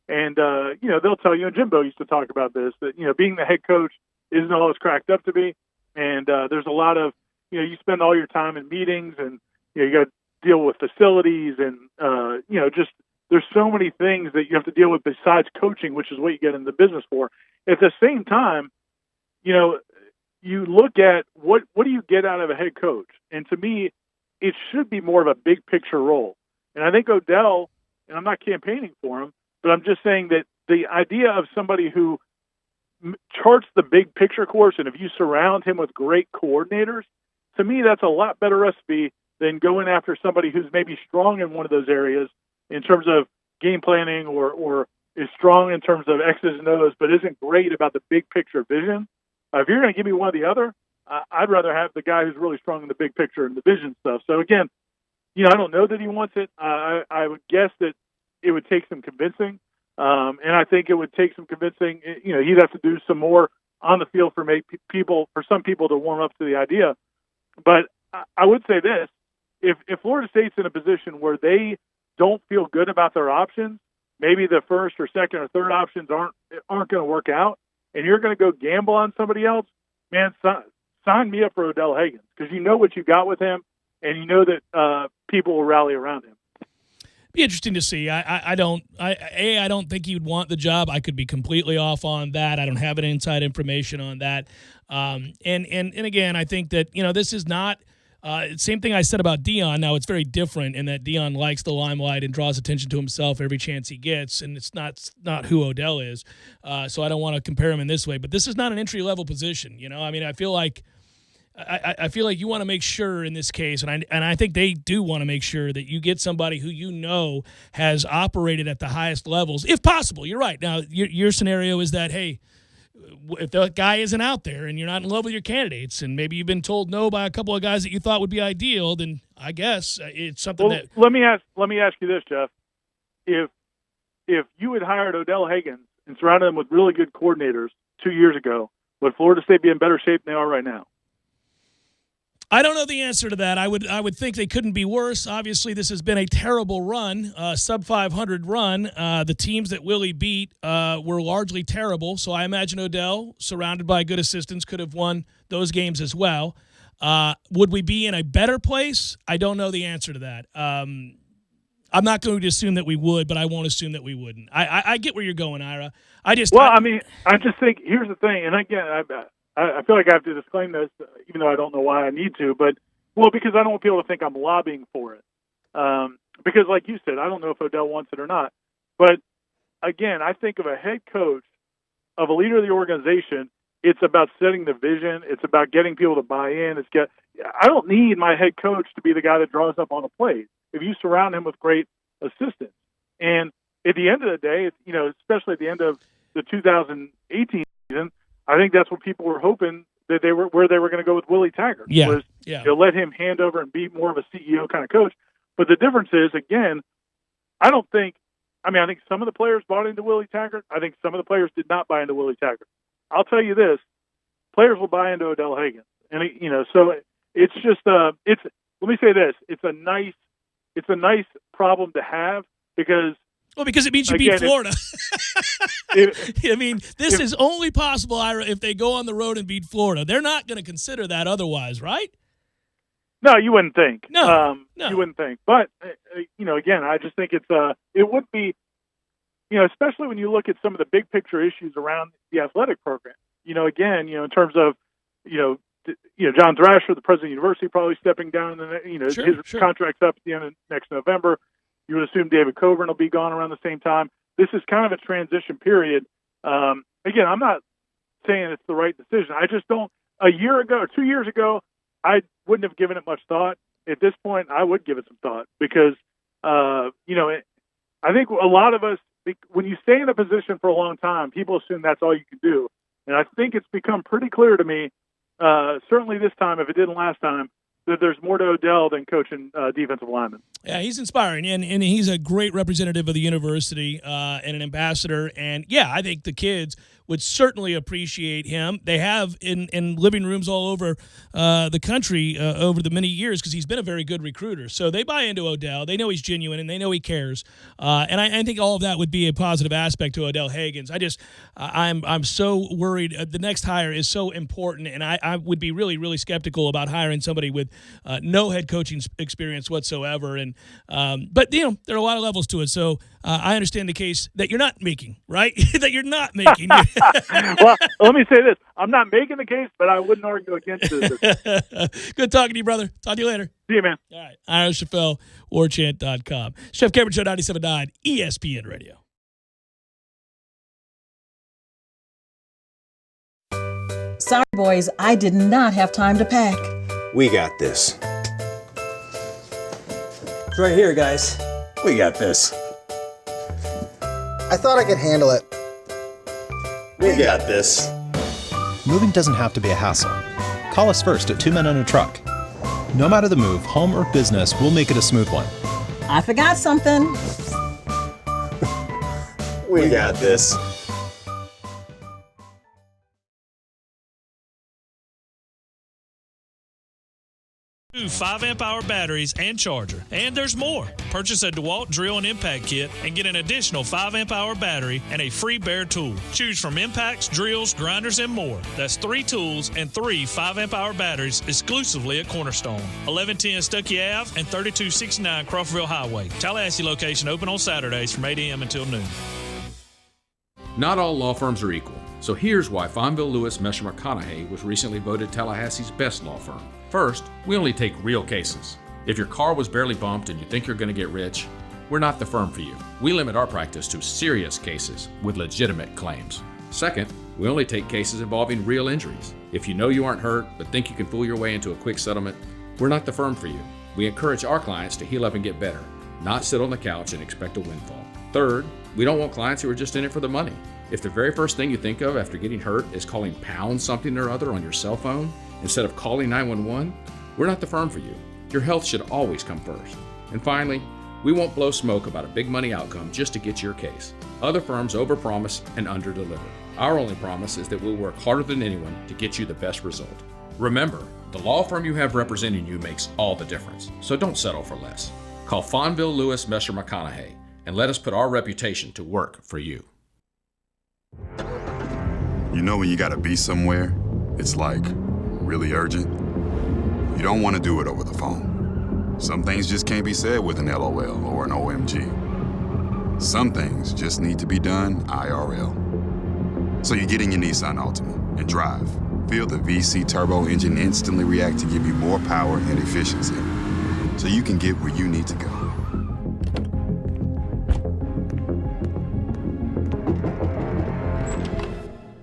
and they'll tell you. And Jimbo used to talk about this, that being the head coach isn't all it's cracked up to be. And there's a lot of you spend all your time in meetings, and you got to deal with facilities, and just there's so many things that you have to deal with besides coaching, which is what you get in the business for. At the same time, you look at what do you get out of a head coach, and to me, it should be more of a big picture role. And I think Odell, and I'm not campaigning for him, but I'm just saying that the idea of somebody who charts the big picture course, and if you surround him with great coordinators, to me that's a lot better recipe than going after somebody who's maybe strong in one of those areas in terms of game planning or is strong in terms of X's and O's, but isn't great about the big picture vision. If you're going to give me one or the other, I'd rather have the guy who's really strong in the big picture and the vision stuff. So again, I don't know that he wants it. I would guess that it would take some convincing, and I think it would take some convincing. He'd have to do some more on the field for some people to warm up to the idea. But I would say this: if Florida State's in a position where they don't feel good about their options, maybe the first or second or third options aren't going to work out, and you're going to go gamble on somebody else, man, sign me up for Odell Haggins, because you know what you got with him, and you know that people will rally around him. Be interesting to see. I don't think he would want the job. I could be completely off on that. I don't have any inside information on that. And again, I think that this is not. Same thing I said about Deion. Now, it's very different in that Deion likes the limelight and draws attention to himself every chance he gets, and it's not who Odell is. So I don't want to compare him in this way. But this is not an entry-level position. I mean, I feel like you want to make sure in this case, and I think they do want to make sure that you get somebody who has operated at the highest levels, if possible. You're right. Now, your scenario is that, hey, if the guy isn't out there and you're not in love with your candidates, and maybe you've been told no by a couple of guys that you thought would be ideal, then I guess it's something that. Let me ask you this, Jeff. If you had hired Odell Haggins and surrounded him with really good coordinators 2 years ago, would Florida State be in better shape than they are right now? I don't know the answer to that. I would think they couldn't be worse. Obviously, this has been a terrible run, sub 500 run. The teams that Willie beat were largely terrible, so I imagine Odell, surrounded by good assistants, could have won those games as well. Would we be in a better place? I don't know the answer to that. I'm not going to assume that we would, but I won't assume that we wouldn't. I get where you're going, Ira. I just think here's the thing, and again, I feel like I have to disclaim this, even though I don't know why I need to, because I don't want people to think I'm lobbying for it. Because like you said, I don't know if Odell wants it or not. But again, I think of a head coach, of a leader of the organization, it's about setting the vision. It's about getting people to buy in. I don't need my head coach to be the guy that draws up on a play. If you surround him with great assistants. And at the end of the day, especially at the end of the 2018 season, I think that's what people were hoping that where they were going to go with Willie Taggart. Let him hand over and be more of a CEO kind of coach. But the difference is, again, I think some of the players bought into Willie Taggart. I think some of the players did not buy into Willie Taggart. I'll tell you this, players will buy into Odell Haggins. And, so it's just, let me say this, it's a nice problem to have because it means you beat Florida. This is only possible, Ira, if they go on the road and beat Florida. They're not going to consider that otherwise, right? No, you wouldn't think. No. You wouldn't think. But, again, I just think it would be, especially when you look at some of the big picture issues around the athletic program. Again, in terms of, John Thrasher, the president of the university, probably stepping down, and his contract's up at the end of next November. You would assume David Coburn will be gone around the same time. This is kind of a transition period. Again, I'm not saying it's the right decision. I just don't. A year ago or 2 years ago, I wouldn't have given it much thought. At this point, I would give it some thought because, I think a lot of us, when you stay in a position for a long time, people assume that's all you can do. And I think it's become pretty clear to me, certainly this time, if it didn't last time, that there's more to Odell than coaching defensive linemen. Yeah, he's inspiring, and he's a great representative of the university and an ambassador. And, yeah, I think the kids would certainly appreciate him. They have in living rooms all over the country over the many years because he's been a very good recruiter. So they buy into Odell. They know he's genuine, and they know he cares. And I think all of that would be a positive aspect to Odell Haggins. I'm so worried. The next hire is so important, and I would be really, really skeptical about hiring somebody with no head coaching experience whatsoever. But there are a lot of levels to it. So I understand the case that you're not making, right? That you're not making. Well, let me say this. I'm not making the case, but I wouldn't argue against it. Good talking to you, brother. Talk to you later. See you, man. All right. Ira Schoffel, warchant.com. Chef Cameron Show, 97.9 ESPN Radio. Sorry, boys, I did not have time to pack. We got this. It's right here, guys. We got this. I thought I could handle it. We got this. Moving doesn't have to be a hassle. Call us first at 2 Men and a Truck. No matter the move, home or business, we'll make it a smooth one. I forgot something. We got this. Two 5-amp-hour batteries and charger. And there's more. Purchase a DeWalt drill and impact kit and get an additional 5-amp-hour battery and a free bare tool. Choose from impacts, drills, grinders, and more. That's 3 tools and 3 5-amp-hour batteries exclusively at Cornerstone. 1110 Stuckey Ave and 3269 Crawfordville Highway. Tallahassee location open on Saturdays from 8 a.m. until noon. Not all law firms are equal. So here's why Fonville Lewis Mesher McConaughey was recently voted Tallahassee's best law firm. First, we only take real cases. If your car was barely bumped and you think you're going to get rich, we're not the firm for you. We limit our practice to serious cases with legitimate claims. Second, we only take cases involving real injuries. If you know you aren't hurt but think you can fool your way into a quick settlement, we're not the firm for you. We encourage our clients to heal up and get better, not sit on the couch and expect a windfall. Third, we don't want clients who are just in it for the money. If the very first thing you think of after getting hurt is calling pound something or other on your cell phone instead of calling 911, we're not the firm for you. Your health should always come first. And finally, we won't blow smoke about a big money outcome just to get your case. Other firms overpromise and underdeliver. Our only promise is that we'll work harder than anyone to get you the best result. Remember, the law firm you have representing you makes all the difference, so don't settle for less. Call Fonville Lewis Mesher McConaughey and let us put our reputation to work for you. You know when you gotta be somewhere, it's like really urgent. You don't want to do it over the phone. Some things just can't be said with an LOL or an OMG. Some things just need to be done IRL. So you get in your Nissan Altima and drive. Feel the VC turbo engine instantly react to give you more power and efficiency, so you can get where you need to go.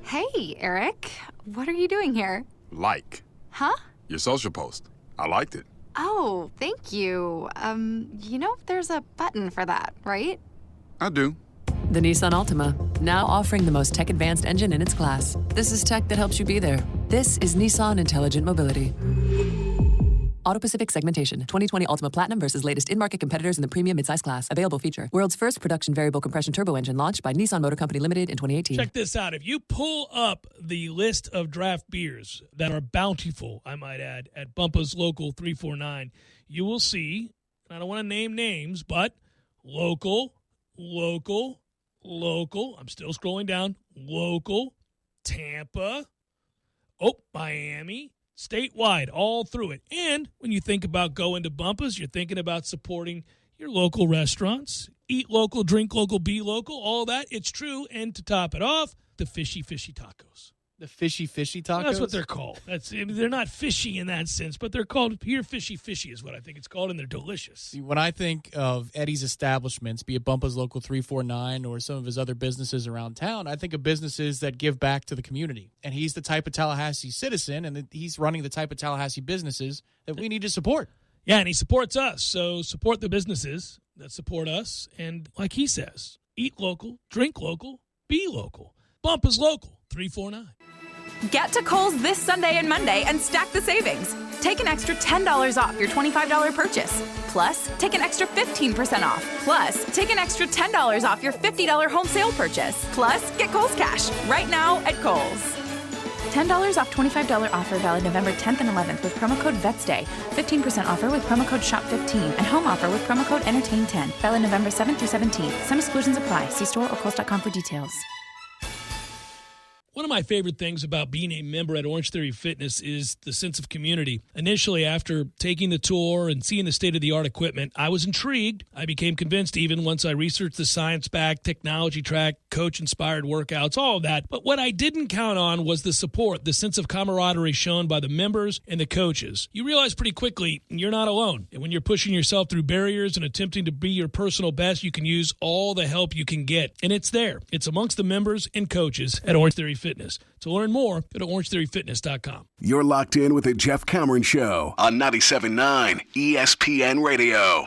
Hey, Eric. What are you doing here? Like. Huh? Your social post. I liked it. Oh, thank you. There's a button for that, right? I do. The Nissan Altima, now offering the most tech-advanced engine in its class. This is tech that helps you be there. This is Nissan Intelligent Mobility. Auto-Pacific segmentation. 2020 Altima Platinum versus latest in-market competitors in the premium midsize class. Available feature. World's first production variable compression turbo engine launched by Nissan Motor Company Limited in 2018. Check this out. If you pull up the list of draft beers that are bountiful, I might add, at Bumpa's Local 349, you will see, I don't want to name names, but local, I'm still scrolling down, local, Tampa, Miami, statewide, all through it. And when you think about going to Bumpa's, you're thinking about supporting your local restaurants. Eat local, drink local, be local, all that. It's true. And to top it off, the fishy tacos. The fishy tacos? That's what they're called. They're not fishy in that sense, but they're called pure fishy is what I think it's called, and they're delicious. See, when I think of Eddie's establishments, be it Bumpa's Local 349 or some of his other businesses around town, I think of businesses that give back to the community. And he's the type of Tallahassee citizen, and he's running the type of Tallahassee businesses that we need to support. Yeah, and he supports us. So support the businesses that support us. And like he says, eat local, drink local, be local. Bumpa's Local 349. Get to Kohl's this Sunday and Monday and stack the savings. Take an extra $10 off your $25 purchase. Plus, take an extra 15% off. Plus, take an extra $10 off your $50 home sale purchase. Plus, get Kohl's Cash right now at Kohl's. $10 off $25 offer valid November 10th and 11th with promo code VETSDAY. 15% offer with promo code SHOP15 and home offer with promo code ENTERTAIN10. Valid November 7th through 17th. Some exclusions apply. See store or Kohls.com for details. One of my favorite things about being a member at Orange Theory Fitness is the sense of community. Initially, after taking the tour and seeing the state-of-the-art equipment, I was intrigued. I became convinced even once I researched the science-backed technology track, coach-inspired workouts, all of that. But what I didn't count on was the support, the sense of camaraderie shown by the members and the coaches. You realize pretty quickly you're not alone. And when you're pushing yourself through barriers and attempting to be your personal best, you can use all the help you can get. And it's there. It's amongst the members and coaches at Orange Theory Fitness. To learn more, go to orangetheoryfitness.com. You're locked in with the Jeff Cameron Show on 97.9 ESPN Radio.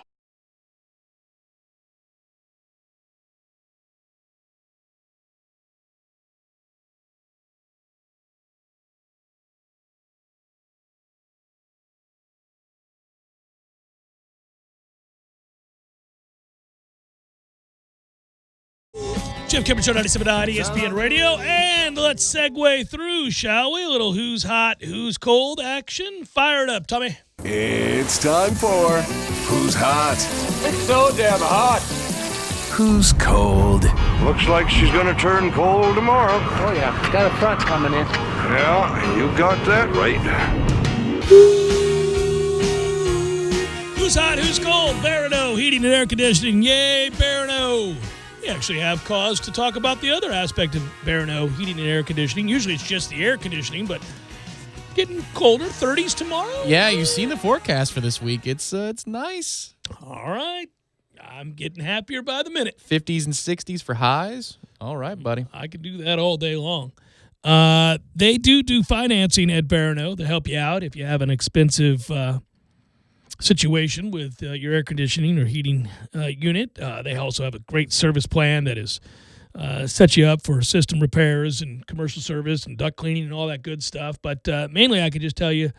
Jeff Cameron Show, 97.9 ESPN Radio. And let's segue through, shall we? A little who's hot, who's cold action. Fire it up, Tommy. It's time for Who's Hot? It's so damn hot. Who's Cold? Looks like she's gonna turn cold tomorrow. Oh yeah, got a front coming in. Yeah, you got that right. Who's hot, who's cold? Barano Heating and Air Conditioning. Yay, Barano. We actually have cause to talk about the other aspect of Barano Heating and Air Conditioning. Usually it's just the air conditioning, but getting colder, 30s tomorrow. Yeah, you've seen the forecast for this week. It's nice. All right. I'm getting happier by the minute. 50s and 60s for highs. All right, buddy. I could do that all day long. They do financing at Barano to help you out if you have an expensive situation with your air conditioning or heating unit. They also have a great service plan that is set you up for system repairs and commercial service and duct cleaning and all that good stuff. But mainly I could just tell you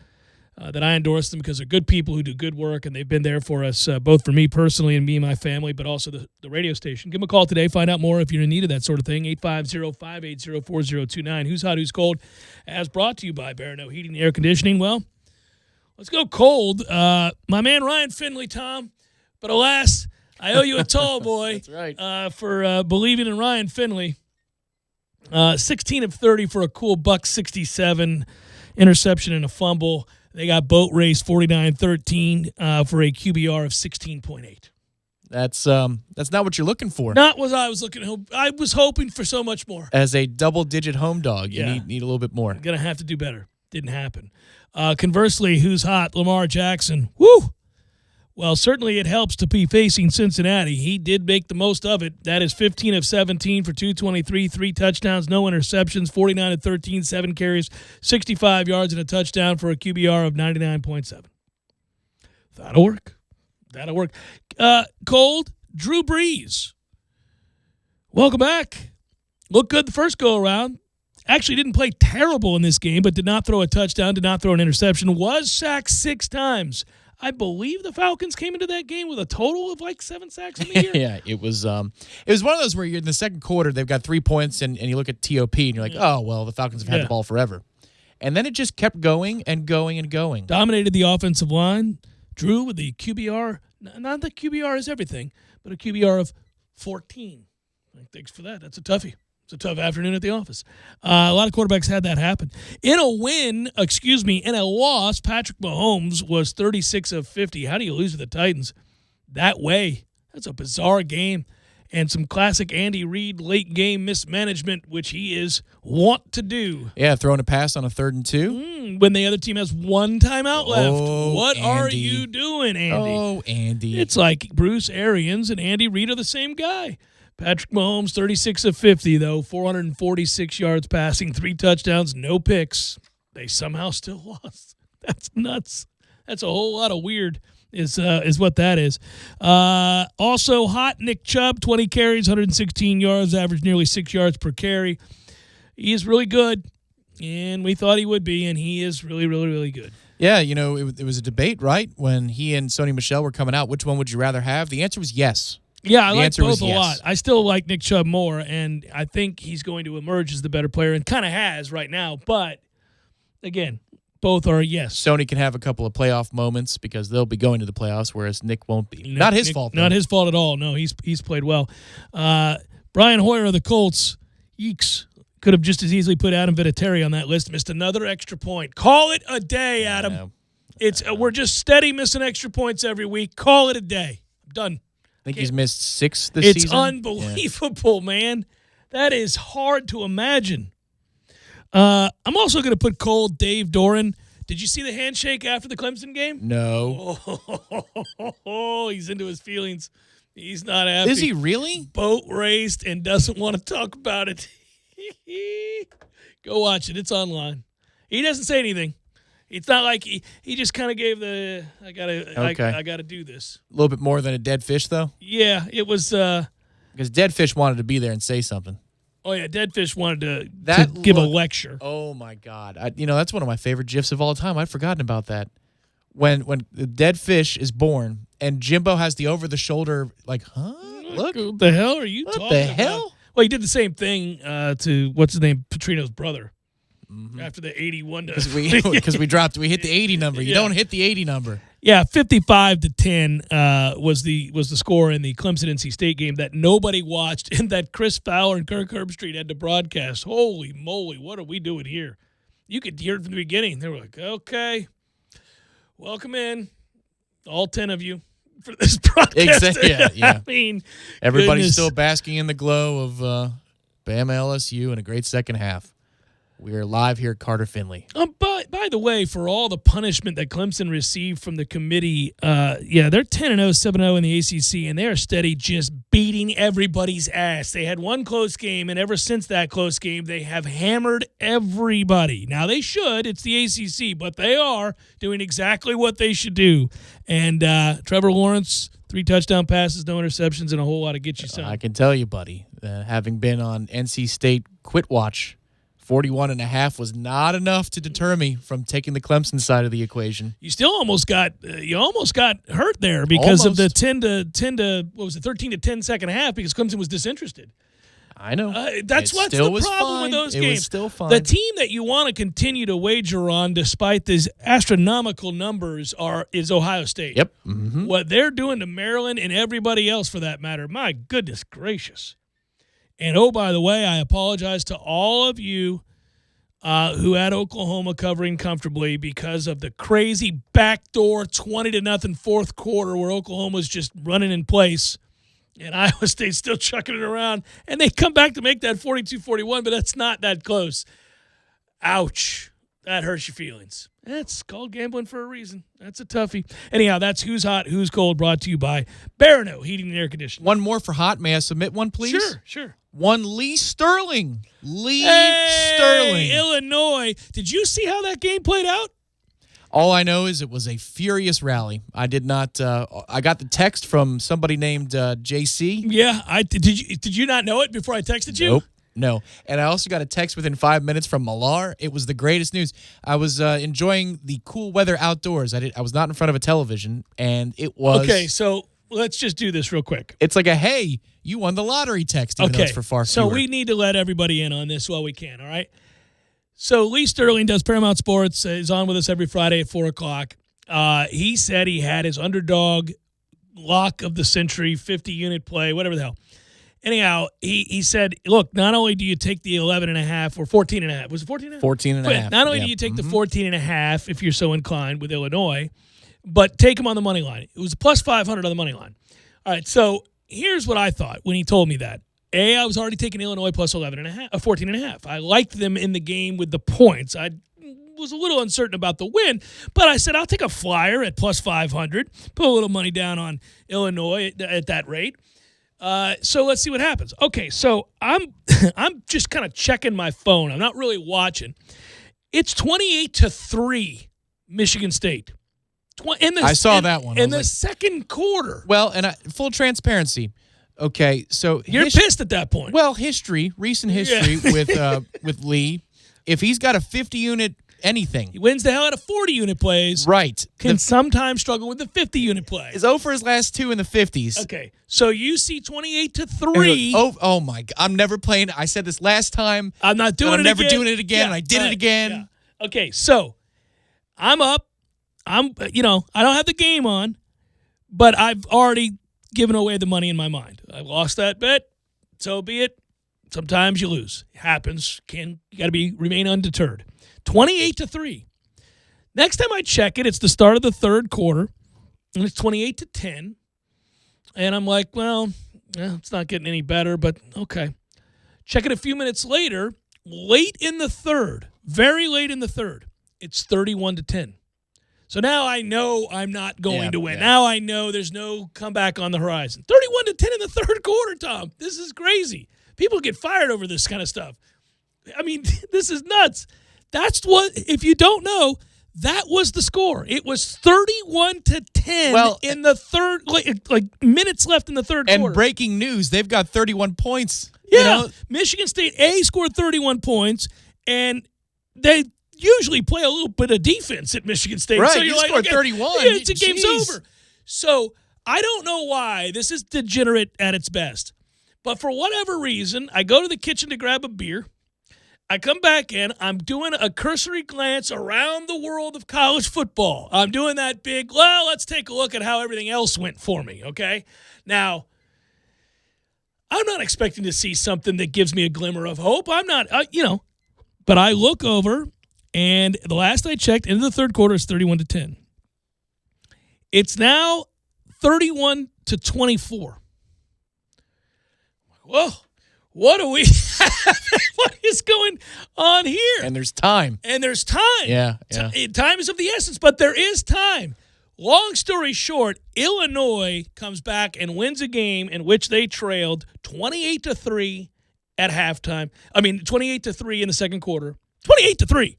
that I endorse them because they're good people who do good work, and they've been there for us, both for me personally and me and my family, but also the radio station. Give them a call today. Find out more if you're in need of that sort of thing. 850-580-4029. Who's hot, who's cold? As brought to you by Barano Heating and Air Conditioning. Well, let's go cold. My man Ryan Finley, Tom. But alas, I owe you a tall boy. That's right. For believing in Ryan Finley. 16 of 30 for a cool $167, interception and a fumble. They got boat race 49-13 for a QBR of 16.8. That's not what you're looking for. Not what I was looking. I was hoping for so much more. As a double-digit home dog, you need a little bit more. Gonna have to do better. Didn't happen. Conversely, who's hot? Lamar Jackson. Woo! Well, certainly it helps to be facing Cincinnati. He did make the most of it. That is 15 of 17 for 223, 3 touchdowns, no interceptions, 49 of 13, 7 carries, 65 yards and a touchdown for a QBR of 99.7. That'll work. That'll work. Cold, Drew Brees. Welcome back. Looked good the first go-around. Actually didn't play terrible in this game, but did not throw a touchdown, did not throw an interception, was sacked 6 times. I believe the Falcons came into that game with a total of like 7 sacks in the year. Yeah, it was one of those where you're in the second quarter, they've got 3 points, and you look at TOP, and you're like, oh, well, the Falcons have had the ball forever. And then it just kept going and going and going. Dominated the offensive line. Drew with the QBR, not that QBR is everything, but a QBR of 14. Thanks for that. That's a toughie. It's a tough afternoon at the office. A lot of quarterbacks had that happen. In a loss, Patrick Mahomes was 36 of 50. How do you lose to the Titans that way? That's a bizarre game. And some classic Andy Reid late game mismanagement, which he is wont to do. Yeah, throwing a pass on a 3rd and 2. When the other team has 1 timeout left. What Andy. are you doing, Andy? Oh, Andy. It's like Bruce Arians and Andy Reid are the same guy. Patrick Mahomes, 36 of 50, though, 446 yards passing, 3 touchdowns, no picks. They somehow still lost. That's nuts. That's a whole lot of weird is what that is. Also hot, Nick Chubb, 20 carries, 116 yards, average nearly 6 yards per carry. He is really good, and we thought he would be, and he is really, really, really good. Yeah, it was a debate, right? When he and Sony Michel were coming out, which one would you rather have? The answer was yes. Yeah, I like both a lot. I still like Nick Chubb more, and I think he's going to emerge as the better player, and kind of has right now. But, again, both are yes. Sony can have a couple of playoff moments because they'll be going to the playoffs, whereas Nick won't be. Not his fault, though. Not his fault at all. No, he's played well. Brian Hoyer of the Colts, yeeks. Could have just as easily put Adam Vinatieri on that list. Missed another extra point. Call it a day, Adam. We're just steady missing extra points every week. Call it a day. I'm done. I think he's missed 6 this season. It's unbelievable, man. That is hard to imagine. I'm also going to put cold Dave Doran. Did you see the handshake after the Clemson game? No. Oh, he's into his feelings. He's not happy. Is he really? Boat raced and doesn't want to talk about it. Go watch it. It's online. He doesn't say anything. It's not like he just kind of gave the I gotta do this. A little bit more than a dead fish, though. Yeah, it was because dead fish wanted to be there and say something. Oh yeah, dead fish wanted to give a lecture. Oh my God, that's one of my favorite GIFs of all time. I'd forgotten about that. When the dead fish is born and Jimbo has the over the shoulder like, huh? Look, what the hell are you talking about? What the hell? Well, he did the same thing to, what's his name, Petrino's brother. After the 81 because we hit the 80 number. You don't hit the 80 number. Yeah, 55-10 was the score in the Clemson NC State game that nobody watched and that Chris Fowler and Kirk Herbstreit had to broadcast. Holy moly, what are we doing here? You could hear it from the beginning. They were like, okay, welcome in, all 10 of you, for this broadcast. Exactly. Yeah. I mean, everybody's goodness. still basking in the glow of Bama LSU and a great second half. We are live here at Carter Finley. By the way, for all the punishment that Clemson received from the committee, they're 10-0, 7-0 in the ACC, and they are steady just beating everybody's ass. They had one close game, and ever since that close game, they have hammered everybody. Now, they should. It's the ACC, but they are doing exactly what they should do. And Trevor Lawrence, 3 touchdown passes, no interceptions, and a whole lot of get you some. I can tell you, buddy, having been on NC State quit watch, 41.5 was not enough to deter me from taking the Clemson side of the equation. You still almost got hurt there because of the 13-10 second half because Clemson was disinterested. I know. That's what's the problem with those games. It was still fine. The team that you want to continue to wager on, despite these astronomical numbers, is Ohio State. Yep. Mm-hmm. What they're doing to Maryland and everybody else, for that matter, my goodness gracious. And, oh, by the way, I apologize to all of you who had Oklahoma covering comfortably because of the crazy backdoor 20-0 fourth quarter where Oklahoma's just running in place and Iowa State's still chucking it around. And they come back to make that 42-41, but that's not that close. Ouch. That hurts your feelings. It's called gambling for a reason. That's a toughie. Anyhow, that's Who's Hot, Who's Cold, brought to you by Barano Heating and Air Conditioning. One more for hot. May I submit one, please? Sure. One Lee Sterling. Sterling. Illinois. Did you see how that game played out? All I know is it was a furious rally. I did not. I got the text from somebody named JC. Yeah, did you not know it before I texted you? Nope. No. And I also got a text within 5 minutes from Millar. It was the greatest news. I was enjoying the cool weather outdoors. I was not in front of a television, and it was... Okay, so let's just do this real quick. It's like a, hey, you won the lottery text, even though it's for far fewer. So we need to let everybody in on this while we can, all right? So Lee Sterling does Paramount Sports, is on with us every Friday at 4 o'clock. He said he had his underdog lock of the century, 50-unit play, whatever the hell. Anyhow, he said, look, not only do you take the 11.5 or 14.5. Was it 14.5? 14.5. Not only do you take the 14.5 if you're so inclined with Illinois, but take them on the money line. It was plus 500 on the money line. All right, so here's what I thought when he told me that. I was already taking Illinois plus 14.5. I liked them in the game with the points. I was a little uncertain about the win, but I said I'll take a flyer at plus 500, put a little money down on Illinois at that rate. So let's see what happens. Okay, so I'm just kind of checking my phone. I'm not really watching. It's 28-3, Michigan State. I saw that one. In the second quarter. Well, and full transparency. Okay, so you're pissed at that point. Well, recent history with Lee. If he's got a 50-unit anything, he wins the hell out of 40-unit plays. Right. Can sometimes struggle with the 50-unit play. Is 0 for his last 2 in the 50s. Okay, so you see 28-3. Oh my God! I'm never playing. I said this last time. I'm not doing it again. I'm never doing it again. Yeah, and I did it again. Yeah. Okay, so I'm up. I don't have the game on, but I've already given away the money in my mind. I lost that bet. So be it. Sometimes you lose. It happens. You got to remain undeterred. 28-3. Next time I check it, it's the start of the third quarter, and it's 28-10. And I'm like, well, it's not getting any better, but okay. Check it a few minutes later, late in the third, very late in the third, it's 31-10. So now I know I'm not going to win. Yeah. Now I know there's no comeback on the horizon. 31-10 in the third quarter, Tom. This is crazy. People get fired over this kind of stuff. I mean, this is nuts. That's what, if you don't know, that was the score. It was 31-10 in the third, like minutes left in the third quarter. And breaking news, they've got 31 points. Yeah, Michigan State scored 31 points, and they usually play a little bit of defense at Michigan State. Right, so you're like, scored 31. Yeah, game's over. So I don't know why. This is degenerate at its best. But for whatever reason, I go to the kitchen to grab a beer. I come back in. I'm doing a cursory glance around the world of college football. I'm doing that big, well, let's take a look at how everything else went for me, okay? Now, I'm not expecting to see something that gives me a glimmer of hope. I'm not, but I look over, and the last I checked, into the third quarter, is 31-10. It's now 31-24. Whoa, what are we? What is going on here? And there's time. Yeah. Time is of the essence, but there is time. Long story short, Illinois comes back and wins a game in which they trailed 28-3 at halftime. 28-3 in the second quarter. 28-3.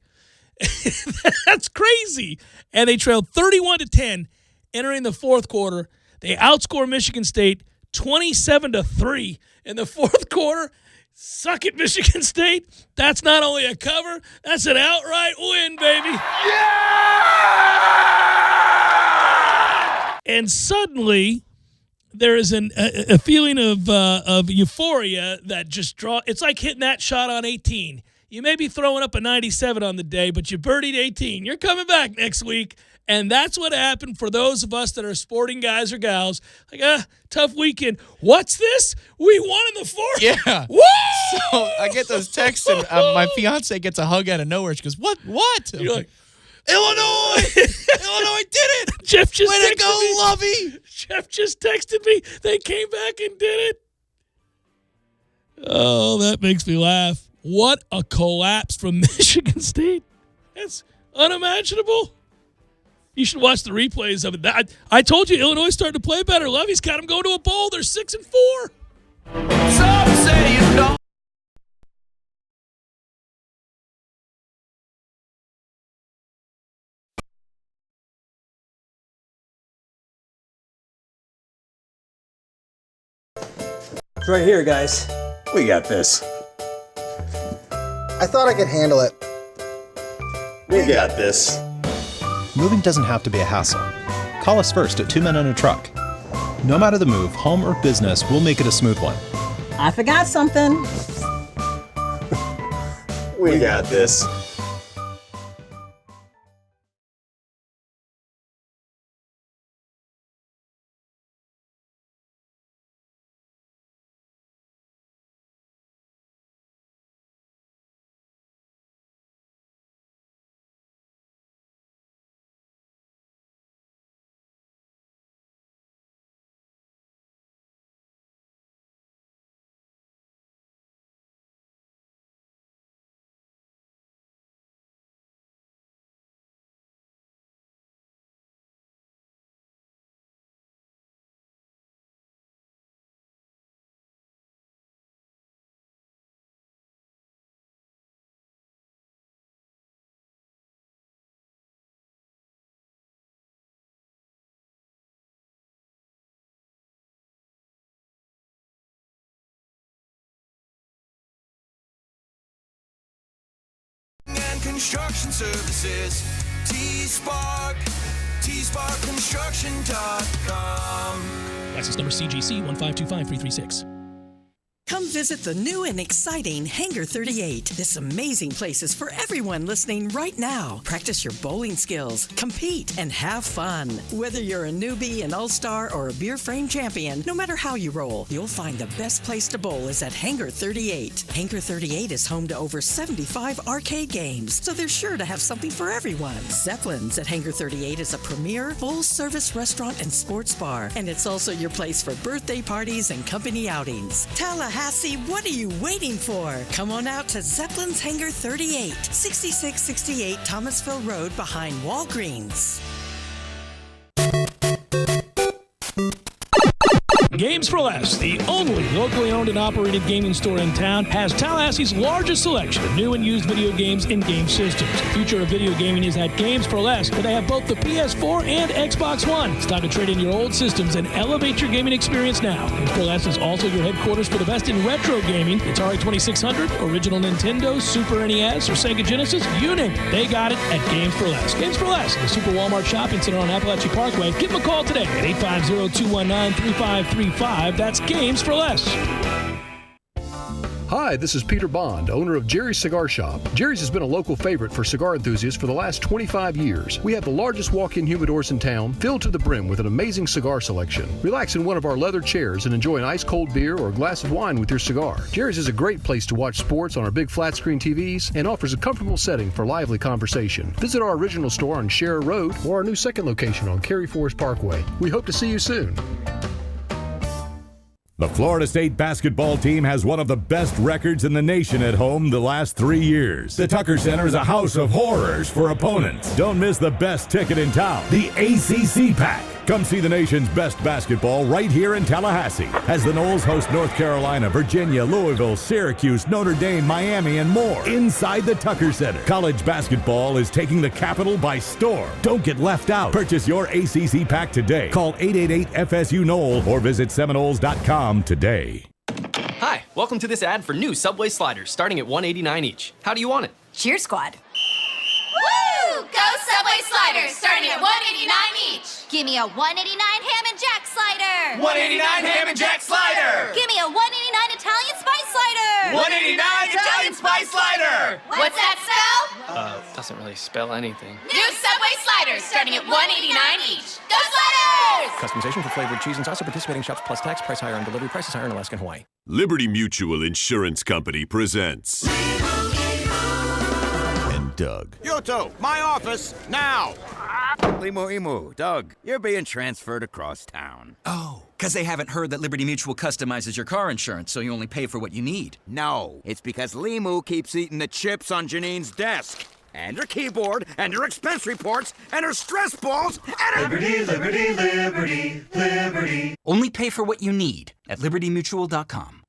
That's crazy. And they trailed 31-10 entering the fourth quarter. They outscore Michigan State 27-3 in the fourth quarter. Suck it, Michigan State. That's not only a cover, that's an outright win, baby. Yeah! And suddenly, there is a feeling of euphoria that just it's like hitting that shot on 18. You may be throwing up a 97 on the day, but you birdied 18. You're coming back next week. And that's what happened for those of us that are sporting guys or gals. Like, tough weekend. What's this? We won in the fourth? Yeah. Woo! So I get those texts, and my fiance gets a hug out of nowhere. She goes, what? You're like, Illinois! Illinois did it! Jeff just Way to go, Lovey! Jeff just texted me. They came back and did it. Oh, that makes me laugh. What a collapse from Michigan State. That's unimaginable. You should watch the replays of it. I told you Illinois started to play better. Lovey's got them going to a bowl. They're 6-4. Some say you don't. It's right here, guys. We got this. I thought I could handle it. We got this. Moving doesn't have to be a hassle. Call us first at 2 Men and a Truck. No matter the move, home or business, we'll make it a smooth one. I forgot something. We got this. Construction services, T-Spark, TSparkConstruction.com. License number CGC 1525336. Come visit the new and exciting Hangar 38. This amazing place is for everyone listening right now. Practice your bowling skills, compete, and have fun. Whether you're a newbie, an all-star, or a beer frame champion, no matter how you roll, you'll find the best place to bowl is at Hangar 38. Hangar 38 is home to over 75 arcade games, so they're sure to have something for everyone. Zeppelin's at Hangar 38 is a premier full-service restaurant and sports bar, and it's also your place for birthday parties and company outings. Tallahassee, what are you waiting for? Come on out to Zeppelin's Hangar 38, 6668 Thomasville Road behind Walgreens. Games for Less, the only locally owned and operated gaming store in town, has Tallahassee's largest selection of new and used video games and game systems. The future of video gaming is at Games for Less, where they have both the PS4 and Xbox One. It's time to trade in your old systems and elevate your gaming experience now. Games for Less is also your headquarters for the best in retro gaming. Atari 2600, original Nintendo, Super NES, or Sega Genesis, you name it. They got it at Games for Less. Games for Less, the Super Walmart Shopping Center on Appalachian Parkway. Give them a call today at 850-219-3535. That's Games for Less. Hi, this is Peter Bond, owner of Jerry's Cigar Shop. Jerry's has been a local favorite for cigar enthusiasts for the last 25 years. We have the largest walk-in humidors in town, filled to the brim with an amazing cigar selection. Relax in one of our leather chairs and enjoy an ice-cold beer or a glass of wine with your cigar. Jerry's is a great place to watch sports on our big flat-screen TVs and offers a comfortable setting for lively conversation. Visit our original store on Sharer Road or our new second location on Cary Forest Parkway. We hope to see you soon. The Florida State basketball team has one of the best records in the nation at home the last 3 years. The Tucker Center is a house of horrors for opponents. Don't miss the best ticket in town, the ACC Pack. Come see the nation's best basketball right here in Tallahassee as the Noles host North Carolina, Virginia, Louisville, Syracuse, Notre Dame, Miami, and more inside the Tucker Center. College basketball is taking the capital by storm. Don't get left out. Purchase your ACC Pack today. Call 888-FSU-NOLE or visit Seminoles.com today. Hi, welcome to this ad for new Subway sliders starting at $1.89 each. How do you want it? Cheer Squad. Woo! Go Subway sliders starting at $1.89 each. Give me a $1.89 ham and jack slider. $1.89 ham and jack slider. Give me a $1.89 Italian spice slider. $1.89 Italian spice slider. What's that spell? Doesn't really spell anything. New Subway sliders starting at $1.89 each. Go sliders! Customization for flavored cheese and sauce at participating shops plus tax. Price higher on delivery. Prices higher in Alaska and Hawaii. Liberty Mutual Insurance Company presents Doug. Yoto, my office, now! Emu, Doug, you're being transferred across town. Oh, because they haven't heard that Liberty Mutual customizes your car insurance, so you only pay for what you need. No, it's because Limu keeps eating the chips on Janine's desk. And her keyboard, and her expense reports, and her stress balls, and her... Liberty. Only pay for what you need at libertymutual.com.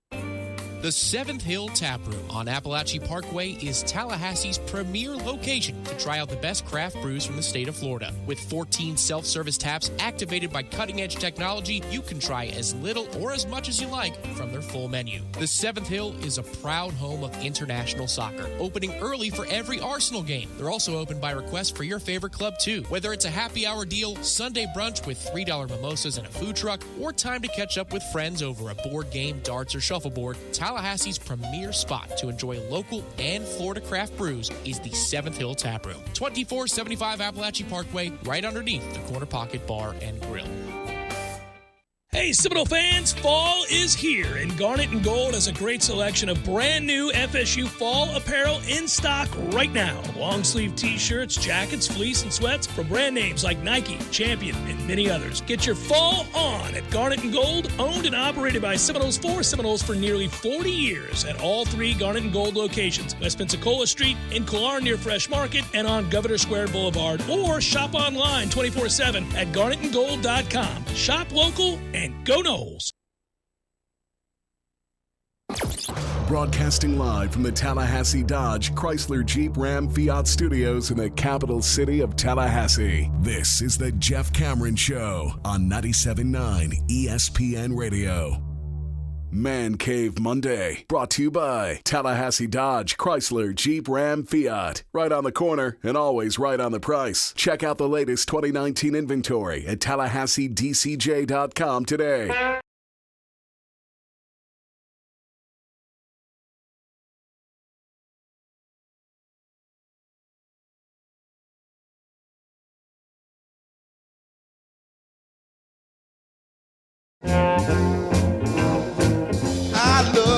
The Seventh Hill Tap Room on Appalachia Parkway is Tallahassee's premier location to try out the best craft brews from the state of Florida. With 14 self-service taps activated by cutting-edge technology, you can try as little or as much as you like from their full menu. The Seventh Hill is a proud home of international soccer, opening early for every Arsenal game. They're also open by request for your favorite club, too. Whether it's a happy hour deal, Sunday brunch with $3 mimosas and a food truck, or time to catch up with friends over a board game, darts, or shuffleboard, Tallahassee's premier spot to enjoy local and Florida craft brews is the Seventh Hill Tap Room, 2475 Appalachia Parkway, right underneath the Corner Pocket Bar and Grill. Hey, Seminole fans, fall is here, and Garnet and Gold has a great selection of brand new FSU fall apparel in stock right now. Long sleeve t-shirts, jackets, fleece, and sweats from brand names like Nike, Champion, and many others. Get your fall on at Garnet and Gold, owned and operated by Seminoles for Seminoles for nearly 40 years at all 3 Garnet and Gold locations, West Pensacola Street, in Killarn near Fresh Market, and on Governor Square Boulevard, or shop online 24/7 at garnetandgold.com. Shop local and go Noles. Broadcasting live from the Tallahassee Dodge, Chrysler, Jeep, Ram, Fiat studios in the capital city of Tallahassee. This is the Jeff Cameron Show on 97.9 ESPN Radio. Man Cave Monday, brought to you by Tallahassee Dodge, Chrysler, Jeep, Ram, Fiat. Right on the corner and always right on the price. Check out the latest 2019 inventory at TallahasseeDCJ.com today.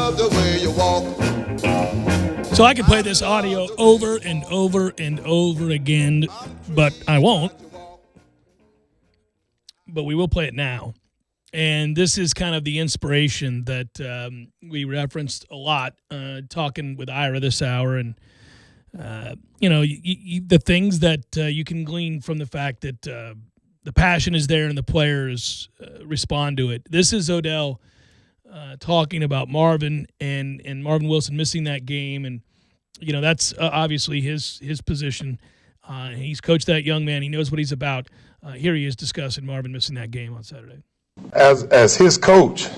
The way you walk. So I can play this audio over and over and over again, but I won't. But we will play it now. And this is kind of the inspiration that we referenced a lot talking with Ira this hour. And, the things that you can glean from the fact that the passion is there and the players respond to it. This is Odell talking about Marvin and Marvin Wilson missing that game, and that's obviously his position. He's coached that young man. He knows what he's about. Here he is discussing Marvin missing that game on Saturday. As his coach,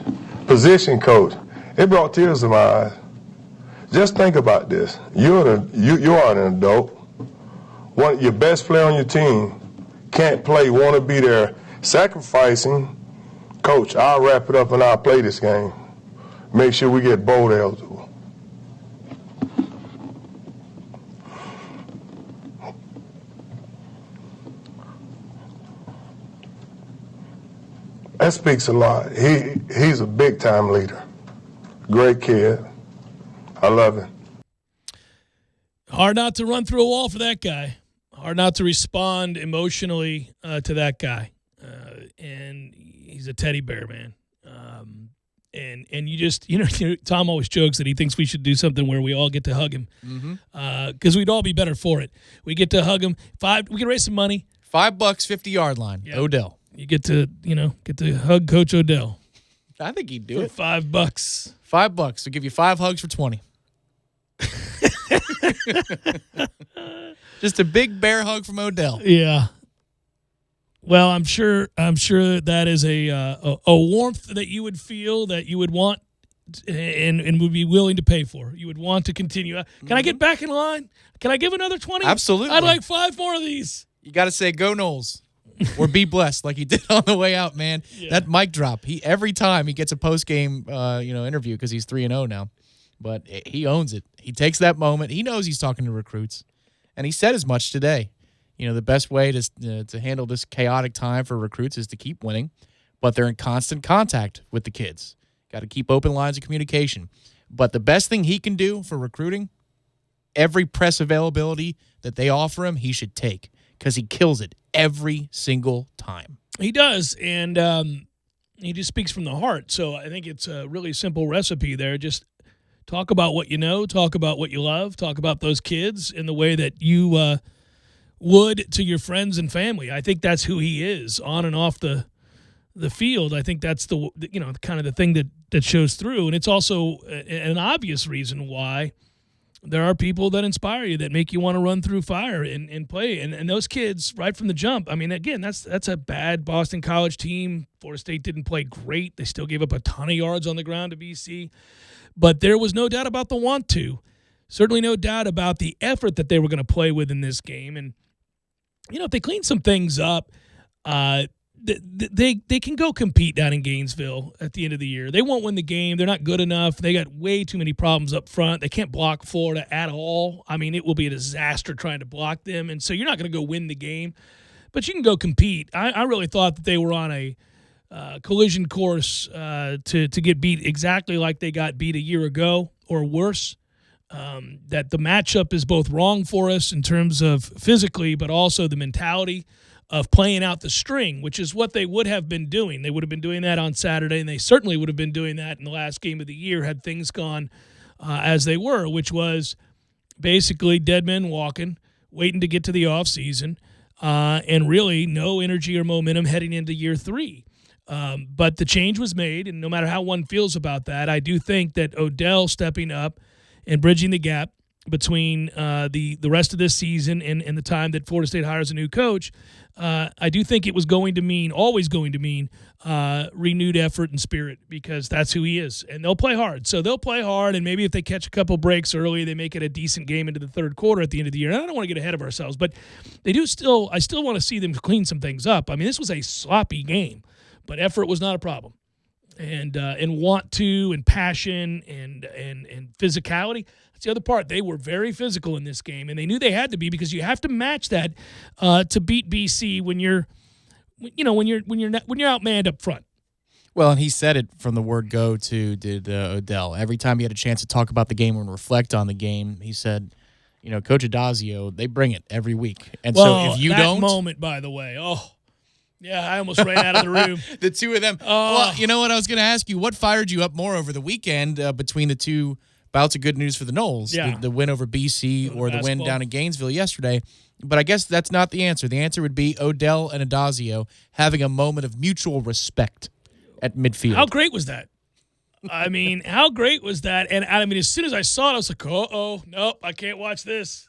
position coach, it brought tears to my eyes. Just think about this: you are an adult. Your best player on your team can't play. Want to be there, sacrificing. Coach, I'll wrap it up and I'll play this game. Make sure we get bowl eligible. that speaks a lot. He's a big-time leader. Great kid. I love him. Hard not to run through a wall for that guy. Hard not to respond emotionally to that guy. And he's a teddy bear, man. And you just, Tom always jokes that he thinks we should do something where we all get to hug him. Because we'd all be better for it. We get to hug him. We can raise some money. $5, 50-yard line. Yep. Odell. You get to hug Coach Odell. I think he'd do it. For $5. $5. We'll give you 5 hugs for 20. Just a big bear hug from Odell. Yeah. Well, I'm sure that is a warmth that you would feel, that you would want and would be willing to pay for. You would want to continue. Can I get back in line? Can I give another 20? Absolutely. I'd like 5 more of these. You got to say go Knowles or be blessed like he did on the way out, man. Yeah. That mic drop. Every time he gets a post-game interview, because he's 3-0 now. But he owns it. He takes that moment. He knows he's talking to recruits. And he said as much today. The best way to handle this chaotic time for recruits is to keep winning, but they're in constant contact with the kids. Got to keep open lines of communication. But the best thing he can do for recruiting, every press availability that they offer him, he should take, because he kills it every single time. He does, and he just speaks from the heart. So I think it's a really simple recipe there. Just talk about what you know, talk about what you love, talk about those kids in the way that you would to your friends and family. I think that's who he is on and off the field. I think that's the kind of the thing that shows through. And it's also an obvious reason why there are people that inspire you, that make you want to run through fire and play. And those kids right from the jump. I mean, again, that's a bad Boston College team. Florida State didn't play great. They still gave up a ton of yards on the ground to BC. But there was no doubt about the want to. Certainly no doubt about the effort that they were going to play with in this game. And if they clean some things up, they can go compete down in Gainesville at the end of the year. They won't win the game. They're not good enough. They got way too many problems up front. They can't block Florida at all. I mean, it will be a disaster trying to block them. And so you're not going to go win the game, but you can go compete. I really thought that they were on a collision course to get beat exactly like they got beat a year ago or worse. That the matchup is both wrong for us in terms of physically, but also the mentality of playing out the string, which is what they would have been doing. They would have been doing that on Saturday, and they certainly would have been doing that in the last game of the year had things gone as they were, which was basically dead men walking, waiting to get to the offseason, and really no energy or momentum heading into year 3. But the change was made, and no matter how one feels about that, I do think that Odell stepping up and bridging the gap between the rest of this season and the time that Florida State hires a new coach, I do think it was always going to mean renewed effort and spirit, because that's who he is. And they'll play hard. So they'll play hard, and maybe if they catch a couple breaks early, they make it a decent game into the third quarter at the end of the year. And I don't want to get ahead of ourselves, but I still want to see them clean some things up. I mean, this was a sloppy game, but effort was not a problem. And want to, and passion, and physicality. That's the other part. They were very physical in this game, and they knew they had to be, because you have to match that to beat BC when you're outmanned up front. Well, and he said it from the word go to Odell. Every time he had a chance to talk about the game and reflect on the game, he said, Coach Adazio, they bring it every week. And so if you don't, that moment, by the way, yeah, I almost ran out of the room. The two of them. Well, you know what? I was going to ask you, what fired you up more over the weekend between the two bouts of good news for the Noles? Yeah. The win over BC or the win down in Gainesville yesterday. But I guess that's not the answer. The answer would be Odell and Adazio having a moment of mutual respect at midfield. How great was that? I mean, how great was that? And I mean, as soon as I saw it, I was like, nope, I can't watch this.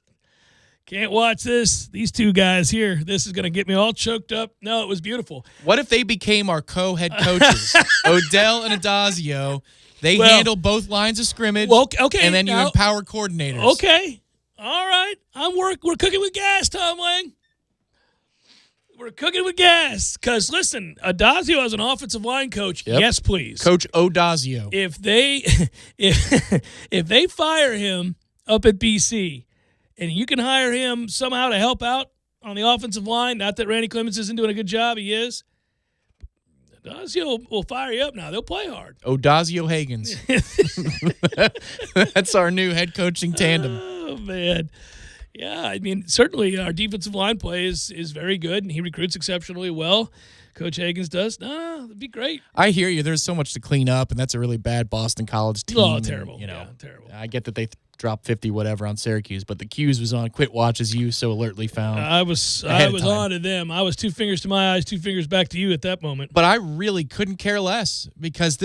Can't watch this. These two guys here, this is going to get me all choked up. No, it was beautiful. What if they became our co-head coaches? Odell and Adazio, they handle both lines of scrimmage. Okay. And then you empower coordinators. Okay. All right. We're cooking with gas, Tom Lang. We're cooking with gas. Because, listen, Adazio as an offensive line coach, yes, please. Coach Odazio. If they fire him up at BC, and you can hire him somehow to help out on the offensive line, not that Randy Clemens isn't doing a good job, he is. Dazio will fire you up now. They'll play hard. Odazio Higgins. That's our new head coaching tandem. Oh, man. Yeah, I mean, certainly our defensive line play is very good, and he recruits exceptionally well. Coach Higgins does. No, it'd be great. I hear you. There's so much to clean up, and that's a really bad Boston College team. Oh, terrible. And, terrible. I get that they dropped 50 whatever on Syracuse, but the Q's was on Quit Watch, as you so alertly found. I was on to them. I was 2 fingers to my eyes, 2 fingers back to you at that moment. But I really couldn't care less because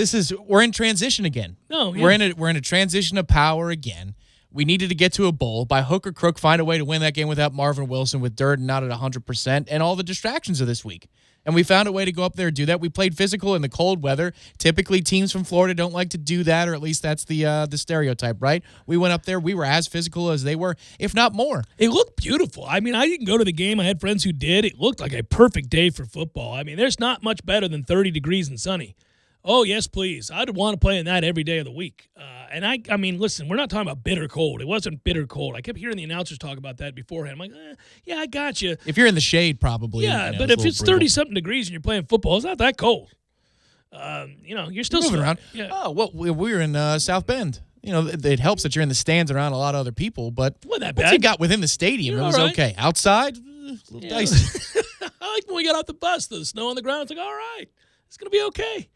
we're in transition again. No, yeah. We're in a transition of power again. We needed to get to a bowl. By hook or crook, find a way to win that game without Marvin Wilson, with Durden not at 100%, and all the distractions of this week. And we found a way to go up there and do that. We played physical in the cold weather. Typically, teams from Florida don't like to do that, or at least that's the stereotype, right? We went up there. We were as physical as they were, if not more. It looked beautiful. I mean, I didn't go to the game. I had friends who did. It looked like a perfect day for football. I mean, there's not much better than 30 degrees and sunny. Oh, yes, please. I'd want to play in that every day of the week. And I mean, listen, we're not talking about bitter cold. It wasn't bitter cold. I kept hearing the announcers talk about that beforehand. I'm like, yeah, I got you. If you're in the shade, probably. Yeah, but if it's 30-something degrees and you're playing football, it's not that cold. You're still moving around. Yeah. Oh, well, we were in South Bend. It helps that you're in the stands around a lot of other people, but wasn't that once bad. you got within the stadium, it was right. okay. Outside, a little dicey. I like when we got off the bus, the snow on the ground. It's like, all right, it's going to be okay.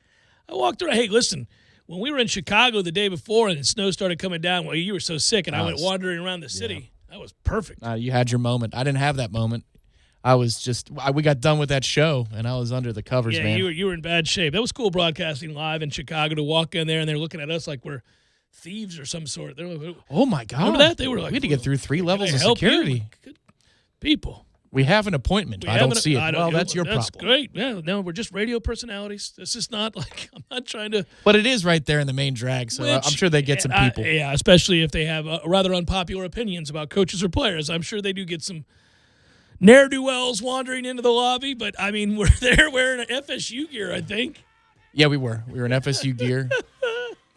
I walked around. Hey, listen, when we were in Chicago the day before and the snow started coming down, well, you were so sick, and I went wandering around the city. Yeah. That was perfect. You had your moment. I didn't have that moment. I was we got done with that show, and I was under the covers, man. Yeah, you were in bad shape. That was cool broadcasting live in Chicago to walk in there, and they're looking at us like we're thieves or some sort. They're like, oh, my God. Remember that? They were like, we had to get through 3 levels of help security. Good people. We have an appointment. I don't see it. Well, that's your problem. That's great. Yeah, no, we're just radio personalities. This is not like I'm not trying to. But it is right there in the main drag, so I'm sure they get some people. Yeah, especially if they have rather unpopular opinions about coaches or players. I'm sure they do get some ne'er-do-wells wandering into the lobby. But I mean, we're there wearing an FSU gear, I think. Yeah, we were. We were in FSU gear.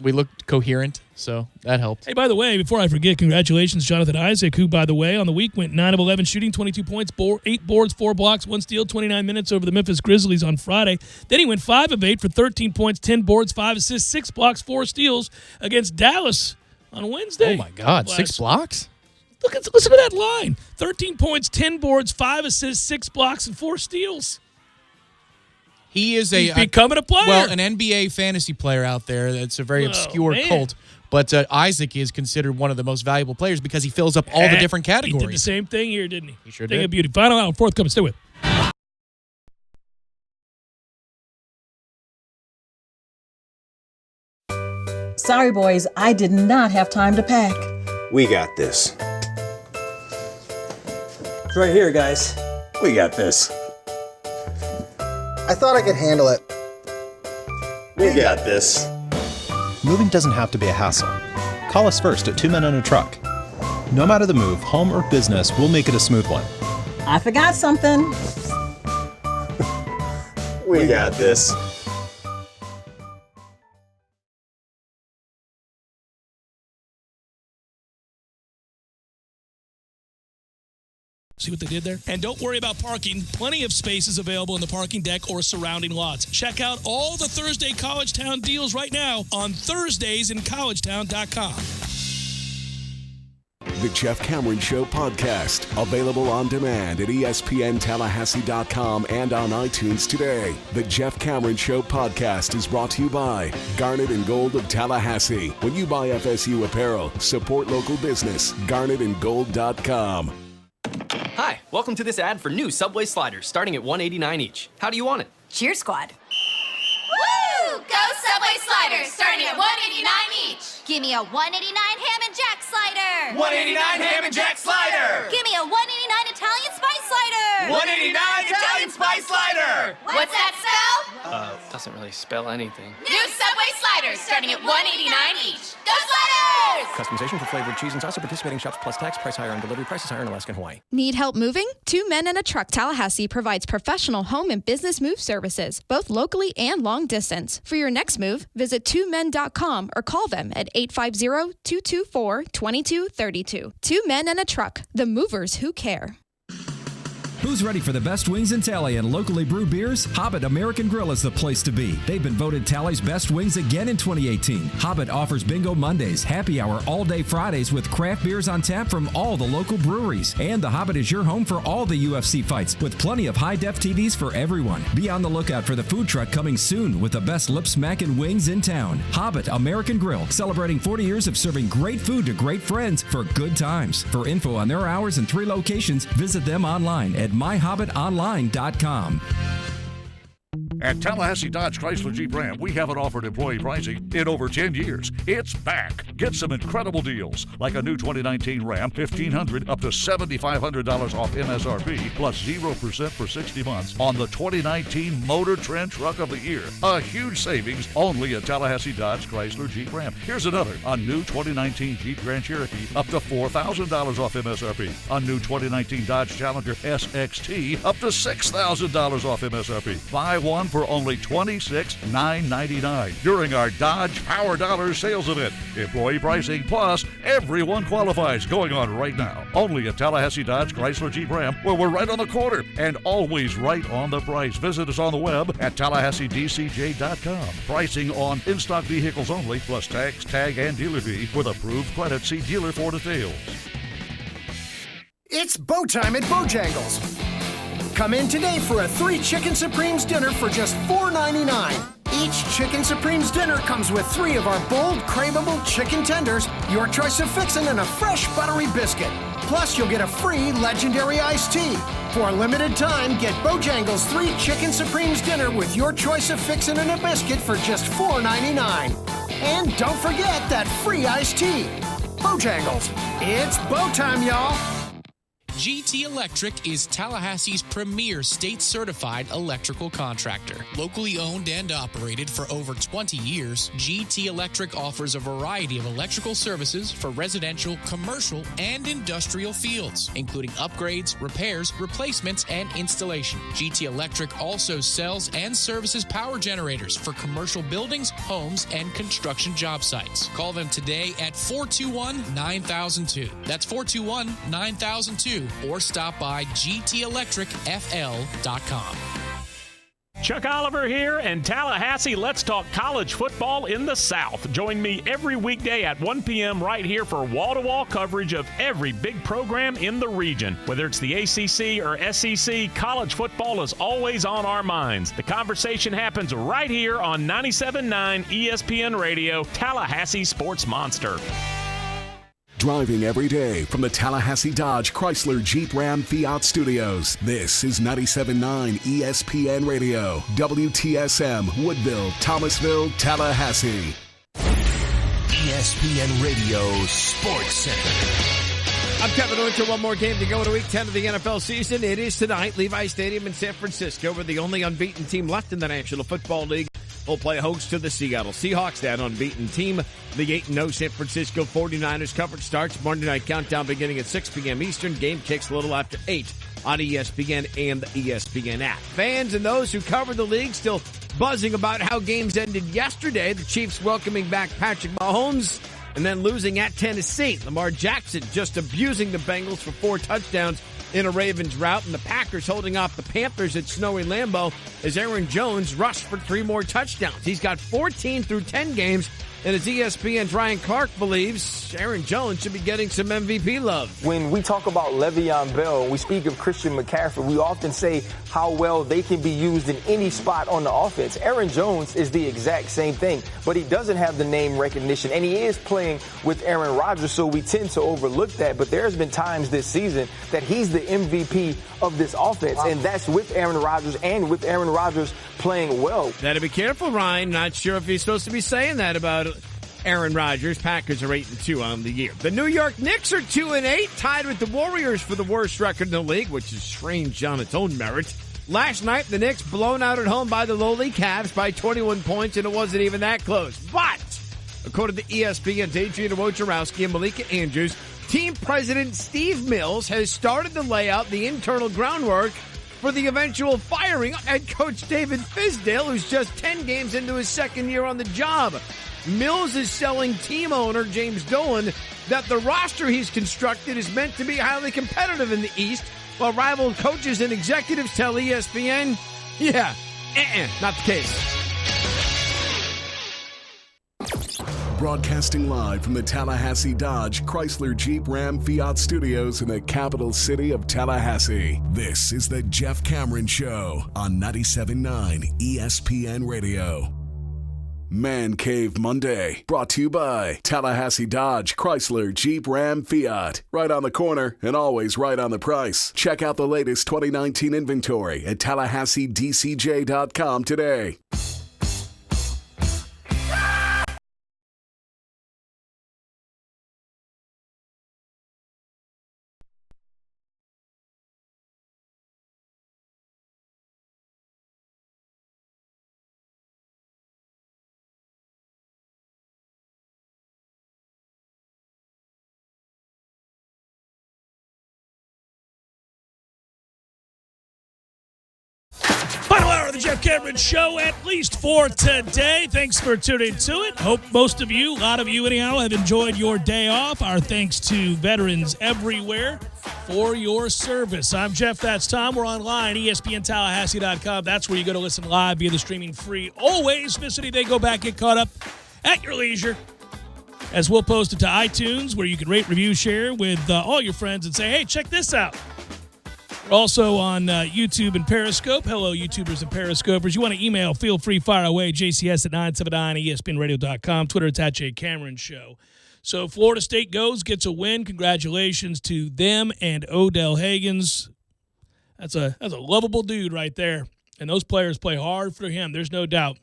We looked coherent, so that helped. Hey, by the way, before I forget, congratulations, Jonathan Isaac, who, by the way, on the week went 9 of 11 shooting, 22 points, 8 boards, 4 blocks, 1 steal, 29 minutes over the Memphis Grizzlies on Friday. Then he went 5 of 8 for 13 points, 10 boards, 5 assists, 6 blocks, 4 steals against Dallas on Wednesday. Oh, my God, 6 blocks? Listen to that line. 13 points, 10 boards, 5 assists, 6 blocks, and 4 steals. He's becoming a player. Well, an NBA fantasy player out there. That's a very obscure cult. But Isaac is considered one of the most valuable players because he fills up all the different categories. He did the same thing here, didn't he? He sure Thing did. of beauty. Final hour, forthcoming. Stay with. Sorry, boys, I did not have time to pack. We got this. It's right here, guys. We got this. I thought I could handle it. We got this. Moving doesn't have to be a hassle. Call us first at 2 Men and a Truck. No matter the move, home or business, we'll make it a smooth one. I forgot something. We got this. See what they did there? And don't worry about parking. Plenty of spaces available in the parking deck or surrounding lots. Check out all the Thursday Collegetown deals right now on ThursdaysInCollegetown.com. The Jeff Cameron Show podcast, available on demand at ESPNTallahassee.com and on iTunes today. The Jeff Cameron Show podcast is brought to you by Garnet and Gold of Tallahassee. When you buy FSU apparel, support local business. GarnetandGold.com. Hi, welcome to this ad for new Subway sliders, starting at $1.89 each. How do you want it? Cheer Squad. Woo! Go Subway sliders, starting at $1.89 each. Give me a $1.89 ham and jack slider. $1.89 ham and jack slider. Give me a $1.89 Italian spice slider. $1.89 Italian spice slider. What's that spell? Doesn't really spell anything. New Subway sliders, starting at $1.89 each. Go sliders! Customization for flavored cheese and sauce at participating shops plus tax. Price higher on delivery. Prices higher in Alaska and Hawaii. Need help moving? 2 Men and a Truck Tallahassee provides professional home and business move services, both locally and long distance. For your next move, visit 2men.com or call them at 850-224-2232. 2 Men and a Truck, the movers who care. Who's ready for the best wings in Tally and locally brewed beers? Hobbit American Grill is the place to be. They've been voted Tally's best wings again in 2018. Hobbit offers Bingo Mondays, happy hour all-day Fridays with craft beers on tap from all the local breweries. And the Hobbit is your home for all the UFC fights with plenty of high-def TVs for everyone. Be on the lookout for the food truck coming soon with the best lip-smacking wings in town. Hobbit American Grill, celebrating 40 years of serving great food to great friends for good times. For info on their hours and 3 locations, visit them online at myhobbitonline.com. At Tallahassee Dodge Chrysler Jeep Ram, we haven't offered employee pricing in over 10 years. It's back. Get some incredible deals, like a new 2019 Ram, $1,500 up to $7,500 off MSRP, plus 0% for 60 months on the 2019 Motor Trend Truck of the Year. A huge savings only at Tallahassee Dodge Chrysler Jeep Ram. Here's another. A new 2019 Jeep Grand Cherokee, up to $4,000 off MSRP. A new 2019 Dodge Challenger SXT, up to $6,000 off MSRP. Buy one for only $26,999 during our Dodge Power Dollars sales event. Employee pricing plus everyone qualifies going on right now. Only at Tallahassee Dodge Chrysler Jeep Ram, where we're right on the corner and always right on the price. Visit us on the web at TallahasseeDCJ.com. Pricing on in-stock vehicles only, plus tax, tag, and dealer fee with approved credit. See dealer for details. It's bow time at Bojangles. Come in today for a 3 Chicken Supremes dinner for just $4.99. Each Chicken Supremes dinner comes with 3 of our bold, craveable chicken tenders, your choice of fixin', and a fresh buttery biscuit. Plus, you'll get a free legendary iced tea. For a limited time, get Bojangles 3 Chicken Supremes dinner with your choice of fixin' and a biscuit for just $4.99. And don't forget that free iced tea. Bojangles, it's bow time, y'all. GT Electric is Tallahassee's premier state-certified electrical contractor. Locally owned and operated for over 20 years, GT Electric offers a variety of electrical services for residential, commercial, and industrial fields, including upgrades, repairs, replacements, and installation. GT Electric also sells and services power generators for commercial buildings, homes, and construction job sites. Call them today at 421-9002. That's 421-9002. Or stop by gtelectricfl.com. Chuck Oliver here, and Tallahassee, let's talk college football in the South. Join me every weekday at 1 p.m. right here for wall-to-wall coverage of every big program in the region. Whether it's the ACC or SEC, college football is always on our minds. The conversation happens right here on 97.9 ESPN Radio, Tallahassee Sports Monster. Driving every day from the Tallahassee Dodge Chrysler Jeep Ram Fiat Studios. This is 97.9 ESPN Radio, WTSM, Woodville, Thomasville, Tallahassee. ESPN Radio Sports Center. I'm Kevin Winter. One more game to go in week 10 of the NFL season. It is tonight, Levi Stadium in San Francisco. We're the only unbeaten team left in the National Football League. We'll play host to the Seattle Seahawks, that unbeaten team. The 8-0 San Francisco 49ers coverage starts Monday Night Countdown beginning at 6 p.m. Eastern. Game kicks a little after 8 on ESPN and the ESPN app. Fans and those who cover the league still buzzing about how games ended yesterday. The Chiefs welcoming back Patrick Mahomes and then losing at Tennessee. Lamar Jackson just abusing the Bengals for 4 touchdowns in a Ravens rout, and the Packers holding off the Panthers at snowy Lambeau as Aaron Jones rushed for 3 more touchdowns. He's got 14 through 10 games, and as ESPN's Ryan Clark believes, Aaron Jones should be getting some MVP love. When we talk about Le'Veon Bell and we speak of Christian McCaffrey, we often say how well they can be used in any spot on the offense. Aaron Jones is the exact same thing, but he doesn't have the name recognition, and he is playing with Aaron Rodgers, so we tend to overlook that. But there's been times this season that he's the MVP of this offense, and that's with Aaron Rodgers and with Aaron Rodgers playing well. Gotta be careful, Ryan. Not sure if he's supposed to be saying that about Aaron Rodgers. Packers are 8-2 on the year. The New York Knicks are 2-8, tied with the Warriors for the worst record in the league, which is strange on its own merit. Last night, the Knicks blown out at home by the lowly Cavs by 21 points, and it wasn't even that close. But according to ESPN's Adrian Wojnarowski and Malika Andrews, team president Steve Mills has started to lay out the internal groundwork for the eventual firing of head coach David Fizdale, who's just 10 games into his second year on the job. Mills is selling team owner James Dolan that the roster he's constructed is meant to be highly competitive in the East, while rival coaches and executives tell ESPN, yeah, not the case. Broadcasting live from the Tallahassee Dodge Chrysler Jeep Ram Fiat Studios in the capital city of Tallahassee. This is the Jeff Cameron Show on 97.9 ESPN Radio. Man Cave Monday, brought to you by Tallahassee Dodge Chrysler Jeep Ram Fiat. Right on the corner and always right on the price. Check out the latest 2019 inventory at TallahasseeDCJ.com today. Final hour of the Jeff Cameron Show, at least for today. Thanks for tuning to it. Hope most of you, a lot of you anyhow, have enjoyed your day off. Our thanks to veterans everywhere for your service. I'm Jeff, that's Tom. We're online, ESPNTallahassee.com. That's where you go to listen live via the streaming free. Always vicinity. They go back, get caught up at your leisure. As we'll post it to iTunes, where you can rate, review, share with all your friends and say, hey, check this out. We're also on YouTube and Periscope. Hello, YouTubers and Periscopers. You want to email, feel free, fire away, JCS at 979ESPNradio.com. Twitter, it's at J Cameron Show. So Florida State gets a win. Congratulations to them and Odell Hagens. That's a lovable dude right there. And those players play hard for him. There's no doubt.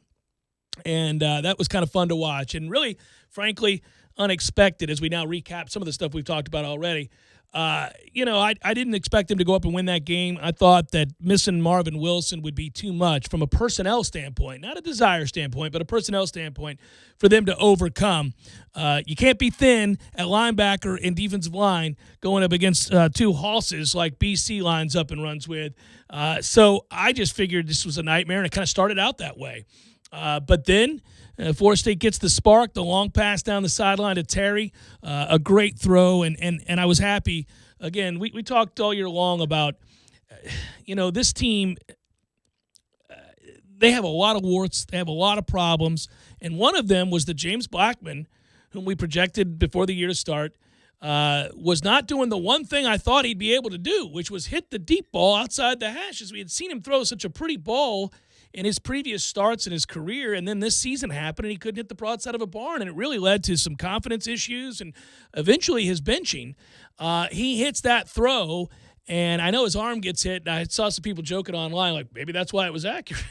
And that was kind of fun to watch. And really, frankly, unexpected as we now recap some of the stuff we've talked about already. I didn't expect them to go up and win that game. I thought that missing Marvin Wilson would be too much from a personnel standpoint, not a desire standpoint, but a personnel standpoint for them to overcome. You can't be thin at linebacker and defensive line going up against two hosses like BC lines up and runs with. So I just figured this was a nightmare, and it kind of started out that way. But then Florida State gets the spark, the long pass down the sideline to Terry, a great throw, and I was happy. Again, we talked all year long about, this team, they have a lot of warts, they have a lot of problems, and one of them was that James Blackmon, whom we projected before the year to start, was not doing the one thing I thought he'd be able to do, which was hit the deep ball outside the hashes. We had seen him throw such a pretty ball in his previous starts in his career, and then this season happened, and he couldn't hit the broadside of a barn, and it really led to some confidence issues and eventually his benching. He hits that throw, and I know his arm gets hit, and I saw some people joking online, like, maybe that's why it was accurate.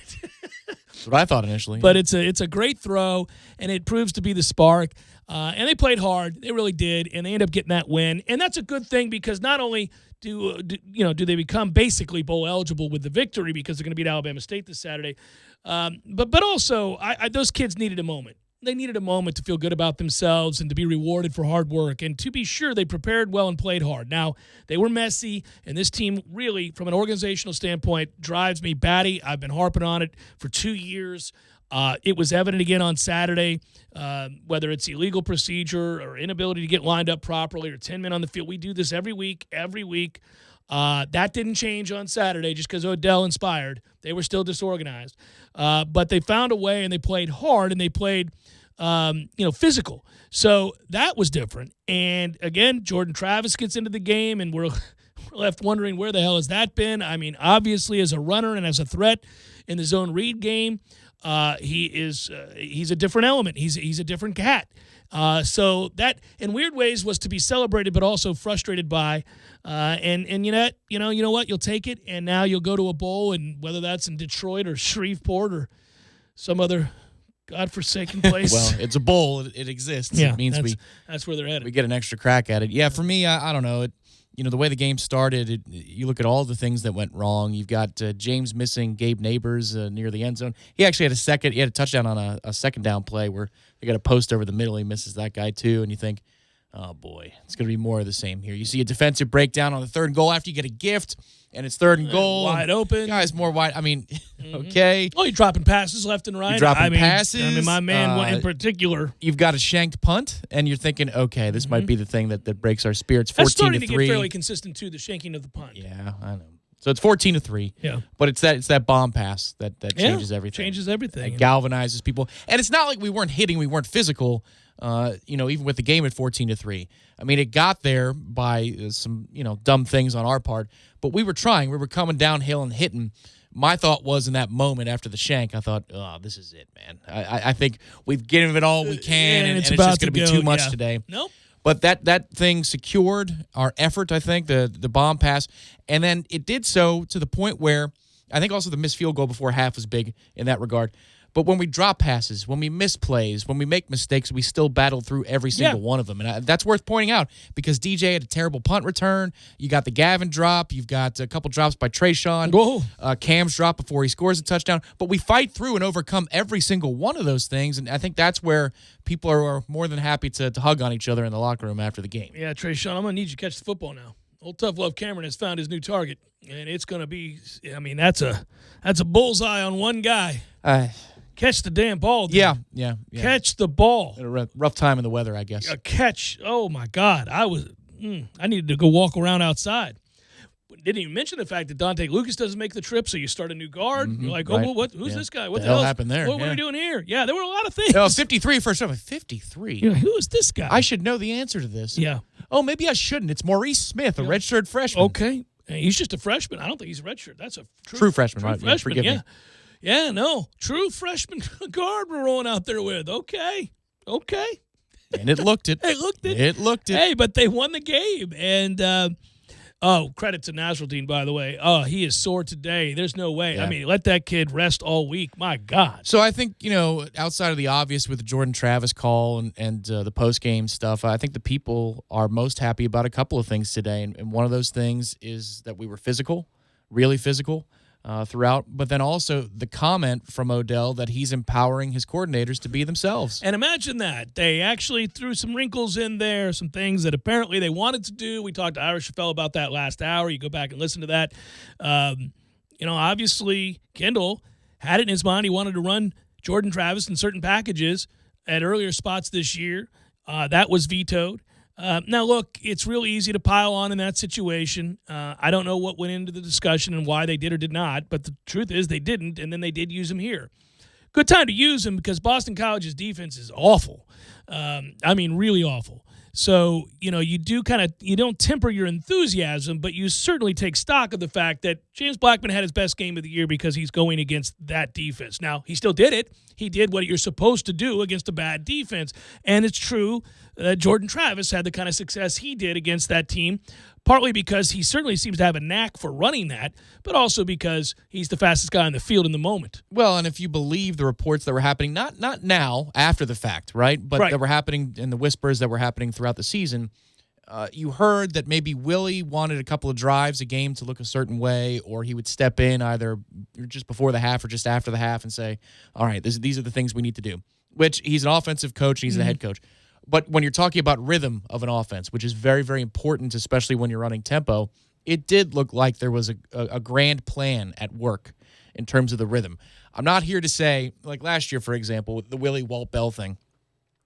That's what I thought initially. But it's a great throw, and it proves to be the spark. And they played hard. They really did, and they end up getting that win. And that's a good thing because not only do they become basically bowl eligible with the victory because they're going to beat Alabama State this Saturday, but also those kids needed a moment. They needed a moment to feel good about themselves and to be rewarded for hard work. And to be sure, they prepared well and played hard. Now, they were messy, and this team really, from an organizational standpoint, drives me batty. I've been harping on it for 2 years. It was evident again on Saturday, whether it's illegal procedure or inability to get lined up properly or 10 men on the field. We do this every week. That didn't change on Saturday just because Odell inspired. They were still disorganized. But they found a way, and they played hard, and they played physical. So that was different. And, again, Jordan Travis gets into the game, and we're left wondering where the hell has that been. I mean, obviously as a runner and as a threat in the zone read game, he's a different element. He's a different cat. So that, in weird ways, was to be celebrated, but also frustrated by. And you know what? You'll take it, and now you'll go to a bowl, and whether that's in Detroit or Shreveport or some other godforsaken place. Well, it's a bowl. It exists. Yeah, it means that's where they're headed. We get an extra crack at it. Yeah, for me, I don't know. The way the game started, you look at all the things that went wrong. You've got James missing Gabe Neighbors near the end zone. He actually had a touchdown on a second down play where they got a post over the middle. He misses that guy too, and you think, Oh, boy. It's going to be more of the same here. You see a defensive breakdown on the third and goal after you get a gift, and it's third and goal. Wide open. Guys, more wide. I mean, okay. Oh, you're dropping passes left and right. You're dropping passes. I mean, my man in particular. You've got a shanked punt, and you're thinking, okay, this might be the thing that breaks our spirits. 14-3. That's starting to get fairly consistent, too, the shanking of the punt. Yeah, I know. So it's 14-3. Yeah. But it's that bomb pass that changes everything. Changes everything. It galvanizes people. And it's not like we weren't hitting, we weren't physical, even with the game at 14-3. I mean, it got there by some, dumb things on our part, but we were trying. We were coming downhill and hitting. My thought was in that moment after the shank, I thought, oh, this is it, man. I think we've given it all we can, and it's just going to be too much today. Nope. But that thing secured our effort, I think, the bomb pass. And then it did so to the point where I think also the missed field goal before half was big in that regard. But when we drop passes, when we miss plays, when we make mistakes, we still battled through every single one of them. And that's worth pointing out because DJ had a terrible punt return. You got the Gavin drop. You've got a couple drops by Trayshawn. Cam's drop before he scores a touchdown. But we fight through and overcome every single one of those things. And I think that's where people are more than happy to hug on each other in the locker room after the game. Yeah, Trayshawn, I'm going to need you to catch the football now. Old Tough Love Cameron has found his new target. And it's going to be, that's a bullseye on one guy. Catch the damn ball, dude. Yeah. Catch the ball. Had a rough time in the weather, I guess. A catch. Oh, my God. I needed to go walk around outside. Didn't even mention the fact that Dante Lucas doesn't make the trip, so you start a new guard. You're like, right. Who's this guy? What the hell happened there? What are we doing here? Yeah, there were a lot of things. Oh, 53 first time. 53? Yeah, who is this guy? I should know the answer to this. Yeah. Oh, maybe I shouldn't. It's Maurice Smith, a redshirt freshman. Okay. He's just a freshman. I don't think he's a redshirt. That's a true freshman, right? Freshman, forgive me. Yeah, no. True freshman guard we're rolling out there with. Okay. And it looked it. It looked it. Hey, but they won the game. And, credit to Nasruddin, by the way. Oh, he is sore today. There's no way. Yeah. I mean, let that kid rest all week. My God. So I think, outside of the obvious with the Jordan Travis call and the post-game stuff, I think the people are most happy about a couple of things today. And one of those things is that we were physical, really physical. Throughout, but then also the comment from Odell that he's empowering his coordinators to be themselves. And imagine that. They actually threw some wrinkles in there, some things that apparently they wanted to do. We talked to Irish Chappelle about that last hour. You go back and listen to that. Obviously, Kendall had it in his mind. He wanted to run Jordan Travis in certain packages at earlier spots this year. That was vetoed. Now, look, it's really easy to pile on in that situation. I don't know what went into the discussion and why they did or did not, but the truth is they didn't, and then they did use him here. Good time to use him because Boston College's defense is awful. Really awful. So, you don't temper your enthusiasm, but you certainly take stock of the fact that James Blackmon had his best game of the year because he's going against that defense. Now, he still did it. He did what you're supposed to do against a bad defense. And it's true that Jordan Travis had the kind of success he did against that team, partly because he certainly seems to have a knack for running that, but also because he's the fastest guy on the field in the moment. Well, and if you believe the reports that were happening, not now, after the fact, right? But that were happening and the whispers that were happening throughout the season, you heard that maybe Willie wanted a couple of drives a game to look a certain way, or he would step in either just before the half or just after the half and say, all right, these are the things we need to do, which he's an offensive coach and he's the head coach. But when you're talking about rhythm of an offense, which is very, very important, especially when you're running tempo, it did look like there was a grand plan at work in terms of the rhythm. I'm not here to say, like last year, for example, with the Willie Walt Bell thing,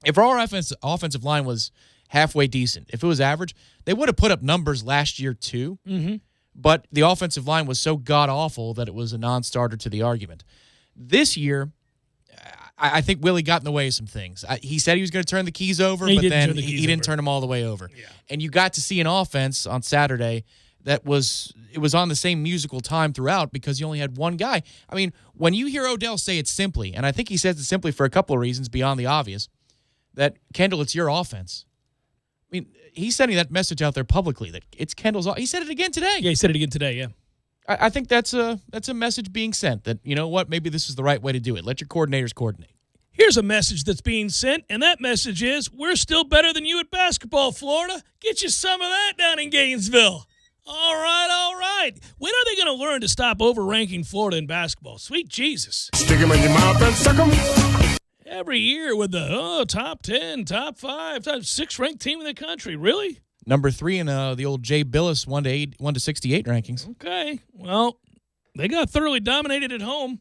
if our offensive line was halfway decent, if it was average, they would have put up numbers last year too. Mm-hmm. But the offensive line was so god-awful that it was a non-starter to the argument. This year, I think Willie got in the way of some things. He said he was going to turn the keys over, but then he didn't turn them all the way over. Yeah. And you got to see an offense on Saturday that was on the same musical time throughout because you only had one guy. I mean, when you hear Odell say it simply, and I think he says it simply for a couple of reasons beyond the obvious, that, Kendall, it's your offense. I mean, he's sending that message out there publicly that it's Kendall's. He said it again today. Yeah, he said it again today, yeah. I think that's a message being sent that, you know what, maybe this is the right way to do it. Let your coordinators coordinate. Here's a message that's being sent, and that message is, we're still better than you at basketball, Florida. Get you some of that down in Gainesville. All right. When are they going to learn to stop overranking Florida in basketball? Sweet Jesus. Stick 'em in your mouth and suck 'em. Every year with the top 10, top 5, top 6 ranked team in the country. Really? Number 3 in the old Jay Billis 1 to 68 rankings. Okay. Well, they got thoroughly dominated at home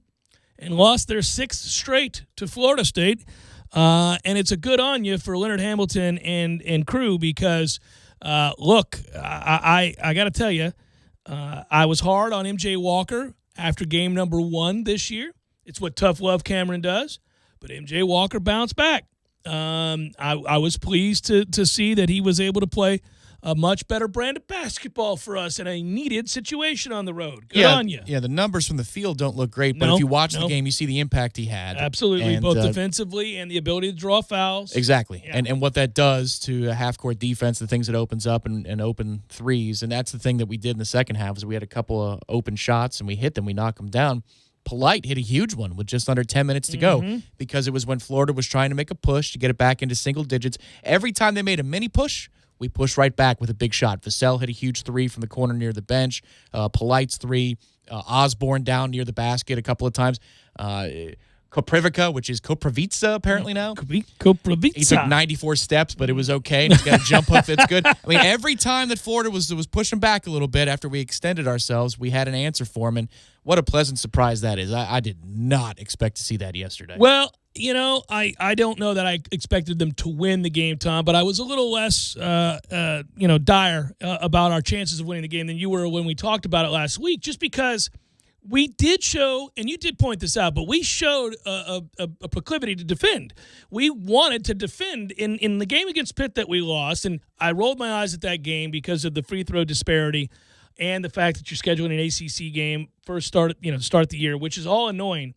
and lost their 6th straight to Florida State. And it's a good on you for Leonard Hamilton and crew because, look, I got to tell you, I was hard on MJ Walker after game number 1 this year. It's what tough love Cameron does. But MJ Walker bounced back. I was pleased to see that he was able to play a much better brand of basketball for us in a needed situation on the road. Good on you. Yeah, the numbers from the field don't look great, but if you watch the game, you see the impact he had. Absolutely, both defensively and the ability to draw fouls. Exactly, yeah. and what that does to a half-court defense, the things it opens up and open threes, and that's the thing that we did in the second half is we had a couple of open shots, and we hit them, we knocked them down. Polite hit a huge one with just under 10 minutes to go because it was when Florida was trying to make a push to get it back into single digits. Every time they made a mini push, we pushed right back with a big shot. Vassell hit a huge 3 from the corner near the bench. Polite's 3. Osborne down near the basket a couple of times. Koprivica, which is Koprivica apparently now. Koprivica. He took 94 steps, but it was okay. And he's got a jump hook that's good. I mean, every time that Florida was pushing back a little bit after we extended ourselves, we had an answer for him. And what a pleasant surprise that is. I did not expect to see that yesterday. Well, I don't know that I expected them to win the game, Tom, but I was a little less, dire about our chances of winning the game than you were when we talked about it last week, just because we did show, and you did point this out, but we showed a proclivity to defend. We wanted to defend in the game against Pitt that we lost, and I rolled my eyes at that game because of the free throw disparity and the fact that you're scheduling an ACC game start the year, which is all annoying.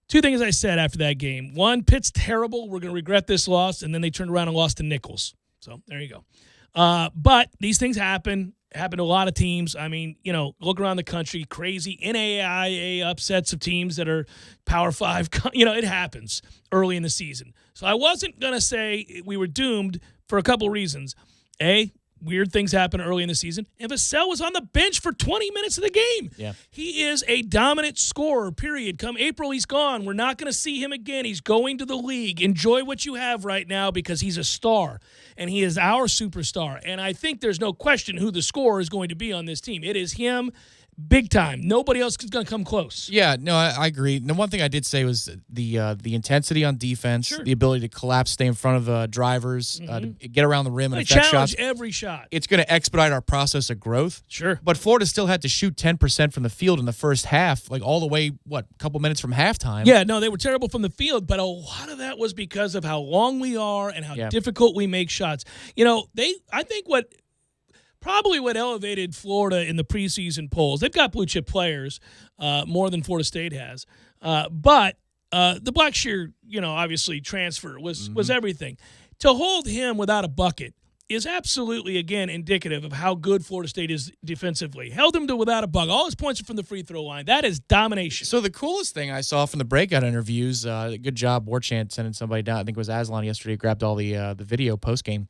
2 things I said after that game. 1, Pitt's terrible. We're going to regret this loss, and then they turned around and lost to Nichols. So there you go. But these things happen to a lot of teams. I mean, look around the country, crazy NAIA upsets of teams that are Power 5. It happens early in the season. So I wasn't going to say we were doomed for a couple reasons. A, weird things happen early in the season. And Vassell was on the bench for 20 minutes of the game. Yeah. He is a dominant scorer, period. Come April, he's gone. We're not going to see him again. He's going to the league. Enjoy what you have right now because he's a star, and he is our superstar. And I think there's no question who the scorer is going to be on this team. It is him. Big time. Nobody else is going to come close. Yeah, no, I agree. The one thing I did say was the intensity on defense, the ability to collapse, stay in front of drivers, to get around the rim and affect shots. Challenge every shot. It's going to expedite our process of growth. Sure. But Florida still had to shoot 10% from the field in the first half, like all the way, a couple minutes from halftime. Yeah, no, they were terrible from the field, but a lot of that was because of how long we are and how difficult we make shots. I think what elevated Florida in the preseason polls. They've got blue chip players, more than Florida State has. But the Blackshear, obviously transfer was everything. To hold him without a bucket is absolutely, again, indicative of how good Florida State is defensively. Held him to without a bucket. All his points are from the free throw line. That is domination. So the coolest thing I saw from the breakout interviews, good job, Warchant, sending somebody down. I think it was Aslan yesterday, grabbed all the video post-game.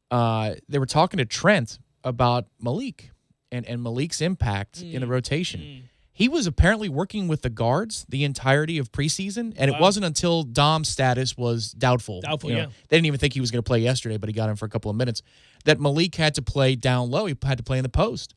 They were talking to Trent about Malik and Malik's impact in the rotation. He was apparently working with the guards the entirety of preseason, and it wasn't until Dom's status was doubtful. Yeah. They didn't even think he was going to play yesterday, but he got him for a couple of minutes, that Malik had to play down low. He had to play in the post.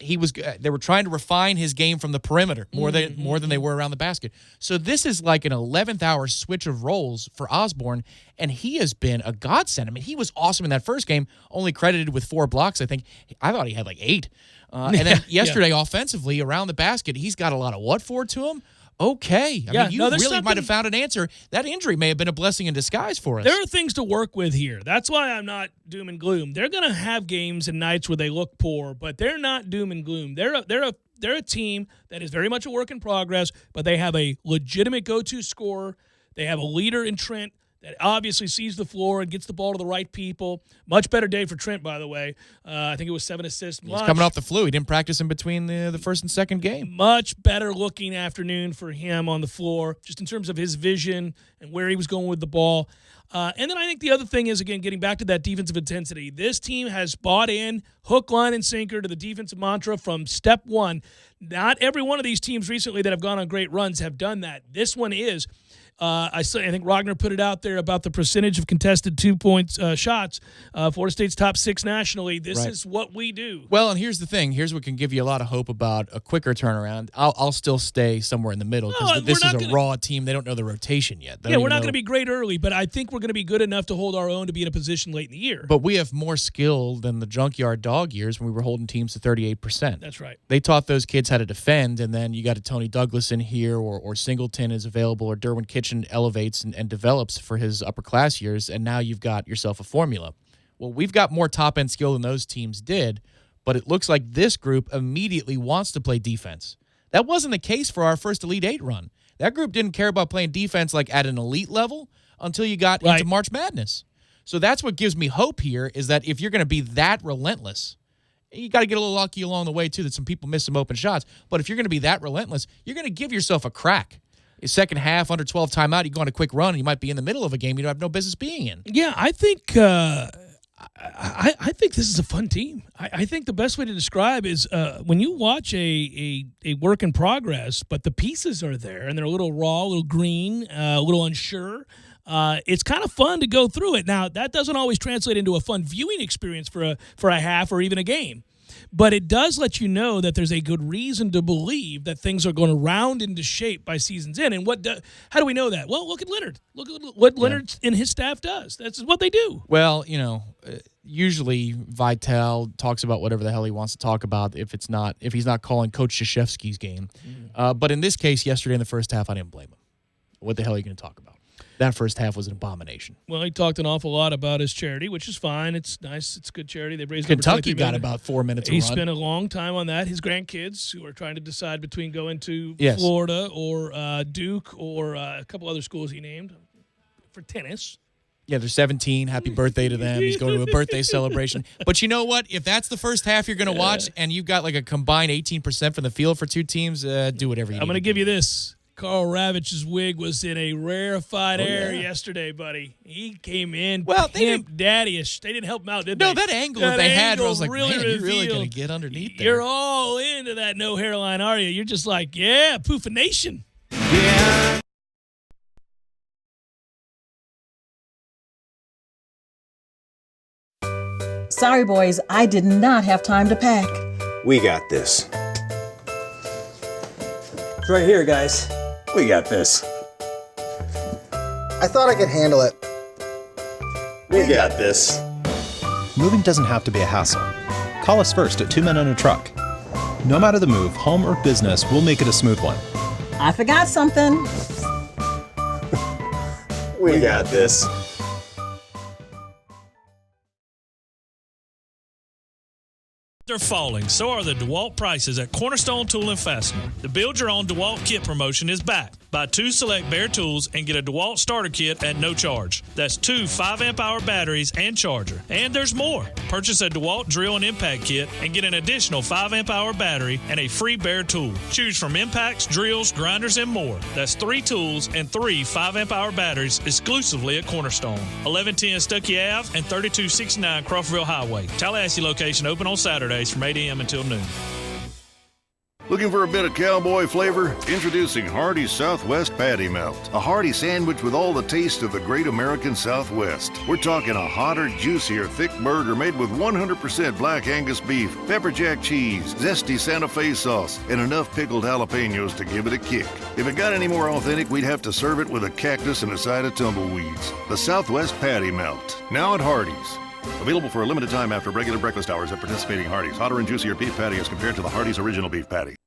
They were trying to refine his game from the perimeter more than they were around the basket. So this is like an 11th hour switch of roles for Osborne, and he has been a godsend. I mean, he was awesome in that first game, only credited with 4 blocks, I think. I thought he had like 8. And then yesterday, offensively, around the basket, he's got a lot of what for to him. Okay. I mean, you really might have found an answer. That injury may have been a blessing in disguise for us. There are things to work with here. That's why I'm not doom and gloom. They're going to have games and nights where they look poor, but they're not doom and gloom. They're a team that is very much a work in progress, but they have a legitimate go-to scorer. They have a leader in Trent that obviously sees the floor and gets the ball to the right people. Much better day for Trent, by the way. I think it was 7 assists. He's coming off the flu. He didn't practice in between the first and second game. Much better looking afternoon for him on the floor, just in terms of his vision and where he was going with the ball. And then I think the other thing is, again, getting back to that defensive intensity. This team has bought in hook, line, and sinker to the defensive mantra from step one. Not every one of these teams recently that have gone on great runs have done that. This one is. I think Rogner put it out there about the percentage of contested 2-point shots. Florida State's top 6 nationally. This is what we do. Well, and here's the thing. Here's what can give you a lot of hope about a quicker turnaround. I'll still stay somewhere in the middle because this is a raw team. They don't know the rotation yet. Yeah, we're not going to be great early, but I think we're going to be good enough to hold our own to be in a position late in the year. But we have more skill than the junkyard dog years when we were holding teams to 38%. That's right. They taught those kids how to defend, and then you got a Tony Douglas in here, or Singleton is available, or Derwin Kitchen elevates and develops for his upper class years, and now you've got yourself a formula. Well, we've got more top-end skill than those teams did, but it looks like this group immediately wants to play defense. That wasn't the case for our first Elite Eight run. That group didn't care about playing defense like at an elite level until you got into March Madness. So that's what gives me hope here, is that if you're going to be that relentless, you got to get a little lucky along the way, too, that some people miss some open shots. But if you're going to be that relentless, you're going to give yourself a crack. Second half, under 12 timeout, you go on a quick run, and you might be in the middle of a game you don't have no business being in. Yeah, I think I think this is a fun team. I think the best way to describe is when you watch a work in progress, but the pieces are there, and they're a little raw, a little green, a little unsure. It's kind of fun to go through it. Now, that doesn't always translate into a fun viewing experience for a half or even a game. But it does let you know that there's a good reason to believe that things are going to round into shape by season's end. And how do we know that? Well, look at Leonard. Look at what Leonard and his staff does. That's what they do. Well, usually Vitale talks about whatever the hell he wants to talk about if he's not calling Coach Krzyzewski's game. But in this case, yesterday in the first half, I didn't blame him. What the hell are you going to talk about? That first half was an abomination. Well, he talked an awful lot about his charity, which is fine. It's nice. It's good charity. They've raised Kentucky got about 4 minutes. He spent a long time on that. His grandkids, who are trying to decide between going to Florida or Duke or a couple other schools he named for tennis. Yeah, they're 17. Happy birthday to them. He's going to a birthday celebration. But you know what? If that's the first half you're going to watch and you've got like a combined 18% from the field for two teams, do whatever you need. I'm going to give you this. Carl Ravitch's wig was in a rarefied air yesterday, buddy. He came in daddy-ish. They didn't help him out, did they? No, that angle that they had, I was like, man, you're really going to get underneath there. You're all into that no hairline, are you? You're just like, yeah, Poofa Nation. Yeah. Sorry, boys, I did not have time to pack. We got this. It's right here, guys. We got this. I thought I could handle it. We got this. Moving doesn't have to be a hassle. Call us first at 2 Men and a Truck. No matter the move, home or business, we'll make it a smooth one. I forgot something. We got this. They're falling. So are the DeWalt prices at Cornerstone Tool and Fastener. The Build Your Own DeWalt Kit promotion is back. Buy 2 select bare tools and get a DeWalt starter kit at no charge. That's 2 5-amp-hour batteries and charger. And there's more. Purchase a DeWalt drill and impact kit and get an additional 5-amp-hour battery and a free bare tool. Choose from impacts, drills, grinders, and more. That's 3 tools and 3 5-amp-hour batteries exclusively at Cornerstone. 1110 Stuckey Ave and 3269 Crawfordville Highway. Tallahassee location open on Saturdays from 8 a.m. until noon. Looking for a bit of cowboy flavor? Introducing Hardee's Southwest Patty Melt. A hearty sandwich with all the taste of the great American Southwest. We're talking a hotter, juicier, thick burger made with 100% black Angus beef, pepper jack cheese, zesty Santa Fe sauce, and enough pickled jalapenos to give it a kick. If it got any more authentic, we'd have to serve it with a cactus and a side of tumbleweeds. The Southwest Patty Melt. Now at Hardee's. Available for a limited time after regular breakfast hours at participating Hardee's. Hotter and juicier beef patty as compared to the Hardee's original beef patty.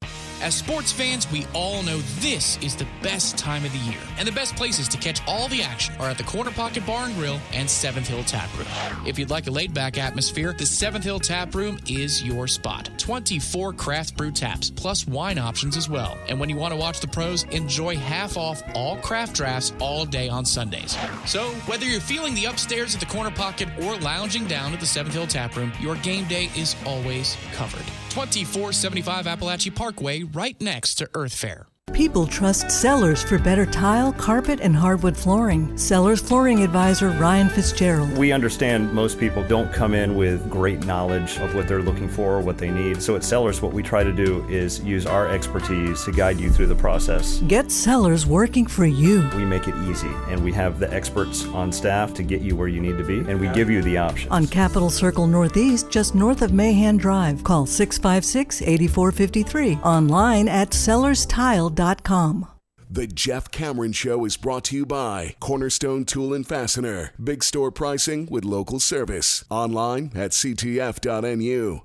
As sports fans, we all know this is the best time of the year. And the best places to catch all the action are at the Corner Pocket Bar and Grill and 7th Hill Tap Room. If you'd like a laid-back atmosphere, the 7th Hill Tap Room is your spot. 24 craft brew taps, plus wine options as well. And when you want to watch the pros, enjoy half off all craft drafts all day on Sundays. So, whether you're feeling the upstairs at the Corner Pocket or lounging down at the 7th Hill Tap Room, your game day is always covered. 2475 Appalachia Parkway, right next to Earth Fair. People trust Sellers for better tile, carpet, and hardwood flooring. Sellers Flooring Advisor Ryan Fitzgerald. We understand most people don't come in with great knowledge of what they're looking for or what they need. So at Sellers, what we try to do is use our expertise to guide you through the process. Get Sellers working for you. We make it easy, and we have the experts on staff to get you where you need to be, and we give you the options. On Capitol Circle Northeast, just north of Mahan Drive. Call 656-8453. Online at sellerstile.com. The Jeff Cameron Show is brought to you by Cornerstone Tool and Fastener. Big store pricing with local service. Online at ctf.nu.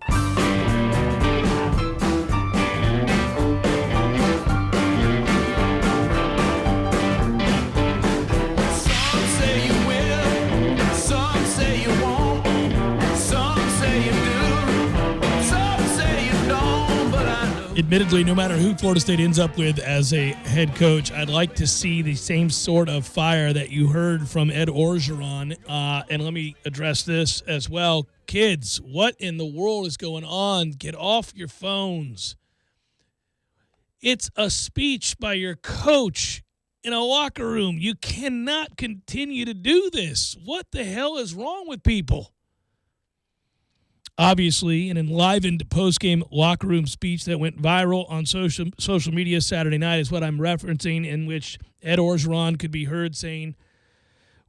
Admittedly, no matter who Florida State ends up with as a head coach, I'd like to see the same sort of fire that you heard from Ed Orgeron. And let me address this as well. Kids, what in the world is going on? Get off your phones. It's a speech by your coach in a locker room. You cannot continue to do this. What the hell is wrong with people? Obviously, an enlivened post-game locker room speech that went viral on social media Saturday night is what I'm referencing, in which Ed Orgeron could be heard saying,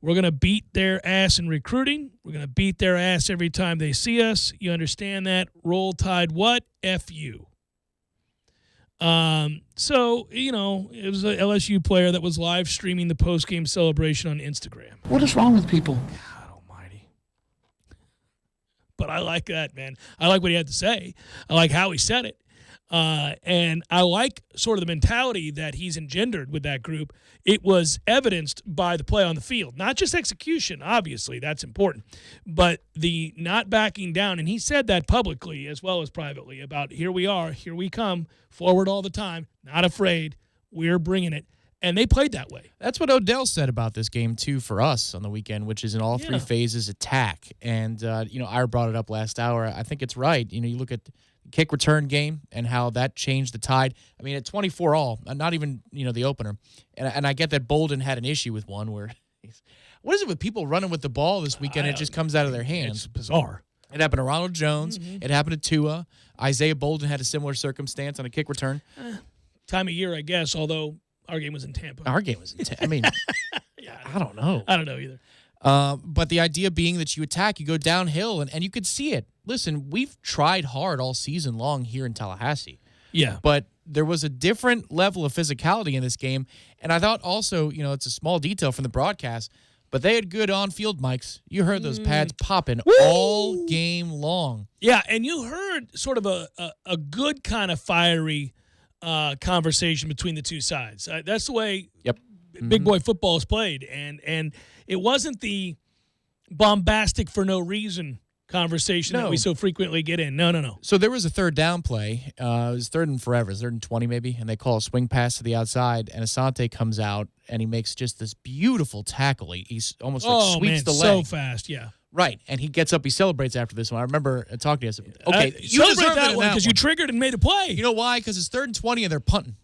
we're going to beat their ass in recruiting. We're going to beat their ass every time they see us. You understand that? Roll Tide what? F you. So, you know, it was an LSU player that was live streaming the post-game celebration on Instagram. What is wrong with people? But I like that, man. I like what he had to say. I like how he said it. And I like sort of the mentality that he's engendered with that group. It was evidenced by the play on the field. Not just execution, obviously. That's important. But the not backing down. And he said that publicly as well as privately about here we are, here we come, forward all the time, not afraid. We're bringing it. And they played that way. That's what Odell said about this game, too, for us on the weekend, which is in all three phases attack. And, Ira brought it up last hour. I think it's right. You know, you look at the kick return game and how that changed the tide. I mean, at 24-all, not even, the opener. And I get that Bolden had an issue with one where what is it with people running with the ball this weekend? It just comes out of their hands. It's bizarre. It happened to Ronald Jones. Mm-hmm. It happened to Tua. Isaiah Bolden had a similar circumstance on a kick return. Time of year, I guess, although our game was in Tampa. Our game was in Tampa. I mean, I don't know. I don't know either. But the idea being that you attack, you go downhill, and you could see it. Listen, we've tried hard all season long here in Tallahassee. Yeah. But there was a different level of physicality in this game. And I thought also, it's a small detail from the broadcast, but they had good on-field mics. You heard those pads popping all game long. Yeah, and you heard sort of a good kind of fiery conversation between the two sides. That's the way big boy football is played, and it wasn't the bombastic for no reason conversation that we so frequently get in. No. So there was a third down play. It was third and forever. It was 3rd and 20 maybe, and they call a swing pass to the outside, and Asante comes out, and he makes just this beautiful tackle. He's almost sweeps the leg. So fast, yeah. Right, and he gets up, he celebrates after this one. I remember talking to you. Okay, you celebrate that one because you triggered and made a play. You know why? Because it's 3rd and 20 and they're punting.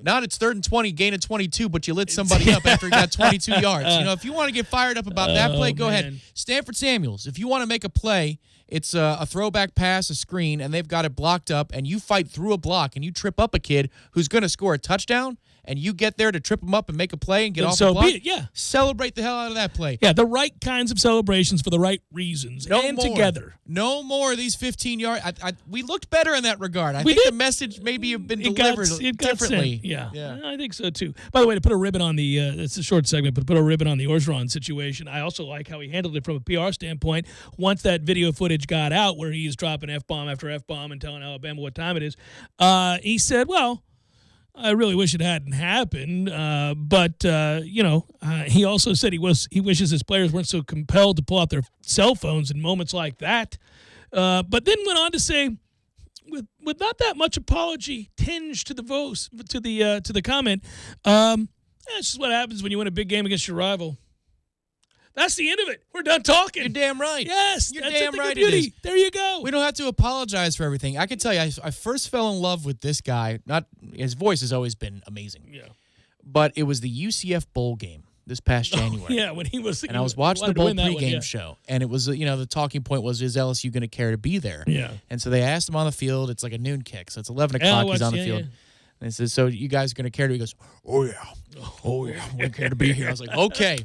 Not it's 3rd and 20, gain of 22, but you lit somebody up after he got 22 yards. If you want to get fired up about that play, go ahead. Stanford Samuels, if you want to make a play, it's a throwback pass, a screen, and they've got it blocked up, and you fight through a block, and you trip up a kid who's going to score a touchdown, and you get there to trip him up and make a play and get off the block. Be it, yeah. Celebrate the hell out of that play. Yeah, the right kinds of celebrations for the right reasons. Together. No more of these 15-yard. We looked better in that regard. I think the message maybe have been delivered differently. Yeah, I think so too. By the way, to put a ribbon on the it's a short segment, but to put a ribbon on the Orgeron situation, I also like how he handled it from a PR standpoint. Once that video footage got out where he is dropping F-bomb after F-bomb and telling Alabama what time it is, he said, well, I really wish it hadn't happened, but he also said he wishes his players weren't so compelled to pull out their cell phones in moments like that. But then went on to say, with not that much apology tinge to the comment, that's just what happens when you win a big game against your rival. That's the end of it. We're done talking. You're damn right. Yes, You're that's damn it, right. beauty. It is. There you go. We don't have to apologize for everything. I can tell you, I first fell in love with this guy. His voice has always been amazing. Yeah. But it was the UCF bowl game this past January. Oh, yeah, when he was. And I was watching the bowl pregame show, and it was, the talking point was, is LSU going to care to be there? Yeah. And so they asked him on the field. It's like a noon kick, so it's 11 o'clock. He's on the field. Yeah. And he says, so you guys are going to care to? He goes, oh, yeah. We care to be here. I was like, okay.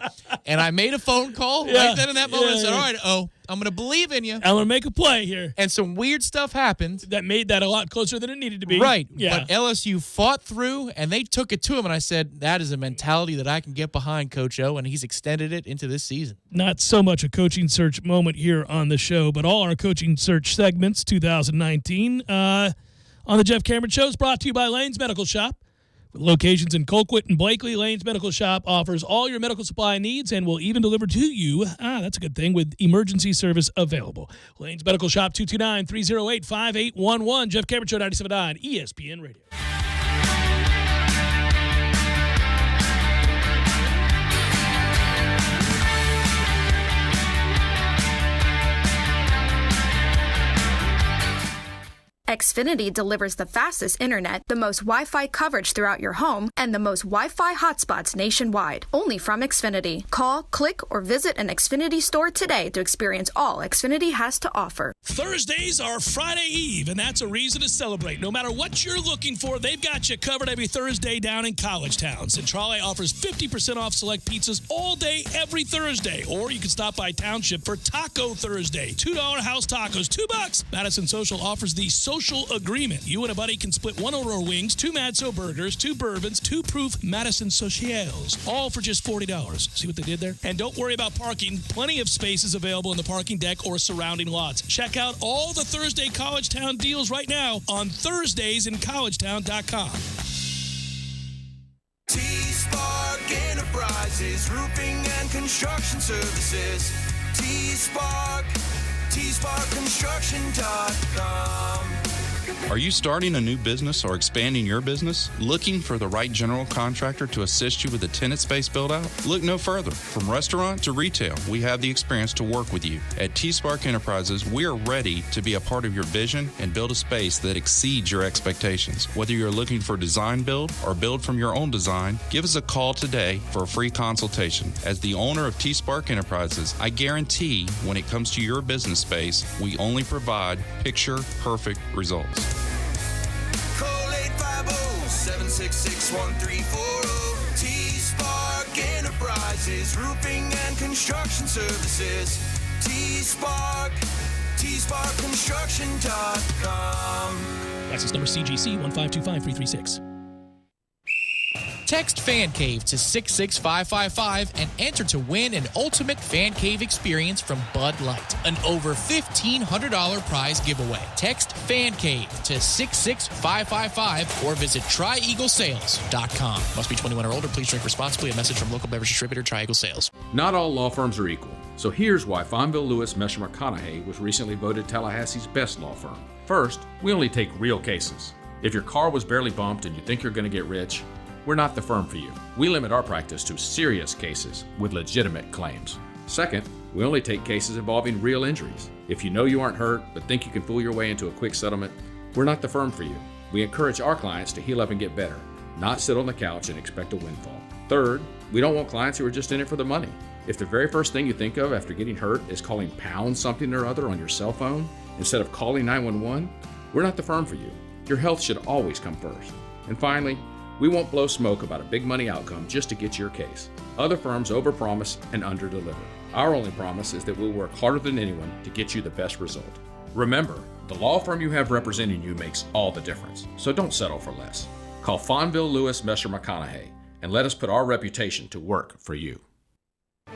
And I made a phone call right then in that moment. I said, all right, I'm going to believe in you. I'm going to make a play here. And some weird stuff happened. That made that a lot closer than it needed to be. Right. Yeah. But LSU fought through, and they took it to him. And I said, that is a mentality that I can get behind, Coach O, and he's extended it into this season. Not so much a coaching search moment here on the show, but all our coaching search segments 2019 on the Jeff Cameron Show is brought to you by Lane's Medical Shop. With locations in Colquitt and Blakely, Lane's Medical Shop offers all your medical supply needs and will even deliver to you. That's a good thing, with emergency service available. Lane's Medical Shop, 229-308-5811. Jeff Cameron Show, 97.9 ESPN Radio. Xfinity delivers the fastest internet, the most Wi-Fi coverage throughout your home, and the most Wi-Fi hotspots nationwide. Only from Xfinity. Call, click, or visit an Xfinity store today to experience all Xfinity has to offer. Thursdays are Friday Eve, and that's a reason to celebrate. No matter what you're looking for, they've got you covered every Thursday down in College Town. Centrale offers 50% off select pizzas all day, every Thursday. Or you can stop by Township for Taco Thursday. $2 house tacos, $2. Madison Social offers the Social Agreement. You and a buddy can split one order of wings, 2 Madso burgers, 2 bourbons, 2 proof Madison Socials, all for just $40. See what they did there? And don't worry about parking. Plenty of spaces available in the parking deck or surrounding lots. Check out all the Thursday College Town deals right now on ThursdaysInCollegetown.com. T-Spark Enterprises, roofing and construction services. T-Spark, TSparkConstruction.com. Are you starting a new business or expanding your business? Looking for the right general contractor to assist you with a tenant space build-out? Look no further. From restaurant to retail, we have the experience to work with you. At T-Spark Enterprises, we are ready to be a part of your vision and build a space that exceeds your expectations. Whether you're looking for design build or build from your own design, give us a call today for a free consultation. As the owner of T-Spark Enterprises, I guarantee when it comes to your business space, we only provide picture-perfect results. Call 850-766-1340. T-Spark Enterprises, roofing and construction services. T-Spark, TSparkConstruction.com. License number CGC 1525336. Text Fan Cave to 66555 and enter to win an ultimate Fan Cave experience from Bud Light, an over $1,500 prize giveaway. Text Fan Cave to 66555 or visit tryeaglesales.com. Must be 21 or older. Please drink responsibly. A message from local beverage distributor Tri-Eagle Sales. Not all law firms are equal, so here's why Fonville Lewis Mesher McConaughey was recently voted Tallahassee's best law firm. First, we only take real cases. If your car was barely bumped and you think you're going to get rich, we're not the firm for you. We limit our practice to serious cases with legitimate claims. Second, we only take cases involving real injuries. If you know you aren't hurt but think you can fool your way into a quick settlement, we're not the firm for you. We encourage our clients to heal up and get better, not sit on the couch and expect a windfall. Third, we don't want clients who are just in it for the money. If the very first thing you think of after getting hurt is calling pound something or other on your cell phone instead of calling 911, we're not the firm for you. Your health should always come first. And finally, we won't blow smoke about a big money outcome just to get your case. Other firms overpromise and underdeliver. Our only promise is that we'll work harder than anyone to get you the best result. Remember, the law firm you have representing you makes all the difference, so don't settle for less. Call Fonville Lewis Mesher McConaughey and let us put our reputation to work for you.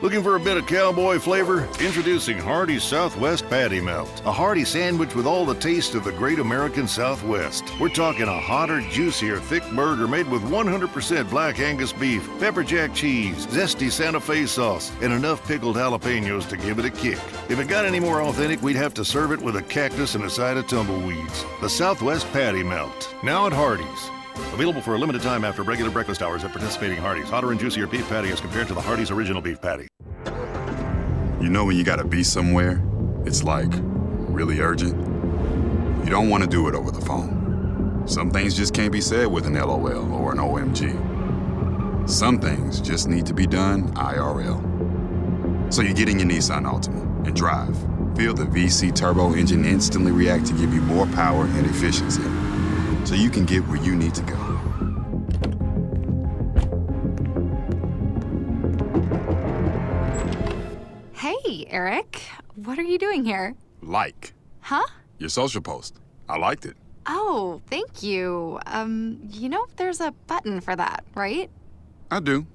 Looking for a bit of cowboy flavor? Introducing Hardee's Southwest Patty Melt. A hearty sandwich with all the taste of the great American Southwest. We're talking a hotter, juicier, thick burger made with 100% black Angus beef, pepper jack cheese, zesty Santa Fe sauce, and enough pickled jalapenos to give it a kick. If it got any more authentic, we'd have to serve it with a cactus and a side of tumbleweeds. The Southwest Patty Melt. Now at Hardee's. Available for a limited time after regular breakfast hours at participating Hardee's. Hotter and juicier beef patty as compared to the Hardee's original beef patty. You know when you gotta be somewhere, it's like really urgent. You don't want to do it over the phone. Some things just can't be said with an LOL or an OMG. Some things just need to be done IRL. So you get in your Nissan Altima and drive. Feel the VC turbo engine instantly react to give you more power and efficiency, so you can get where you need to go. Hey, Eric. What are you doing here? Like. Huh? Your social post. I liked it. Oh, thank you. There's a button for that, right? I do.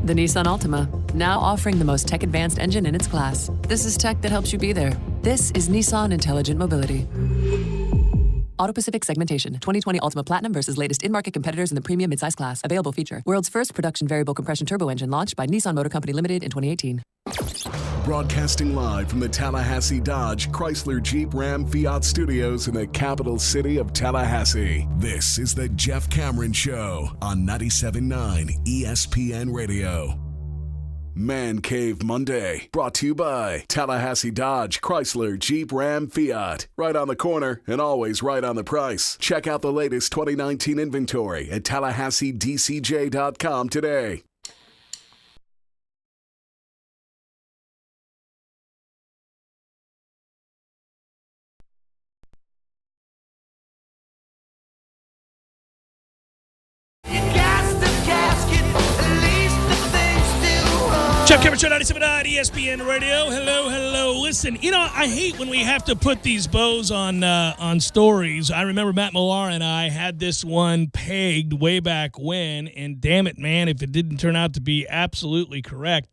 The Nissan Altima, now offering the most tech-advanced engine in its class. This is tech that helps you be there. This is Nissan Intelligent Mobility. Auto-Pacific segmentation. 2020 Altima Platinum versus latest in-market competitors in the premium midsize class. Available feature. World's first production variable compression turbo engine launched by Nissan Motor Company Limited in 2018. Broadcasting live from the Tallahassee Dodge, Chrysler, Jeep, Ram, Fiat studios in the capital city of Tallahassee. This is the Jeff Cameron Show on 97.9 ESPN Radio. Man Cave Monday, brought to you by Tallahassee Dodge, Chrysler, Jeep, Ram, Fiat. Right on the corner and always right on the price. Check out the latest 2019 inventory at TallahasseeDCJ.com today. Jeff Cameron Show, 97.9 ESPN Radio. Hello. Listen, I hate when we have to put these bows on stories. I remember Matt Millar and I had this one pegged way back when, and damn it, man, if it didn't turn out to be absolutely correct.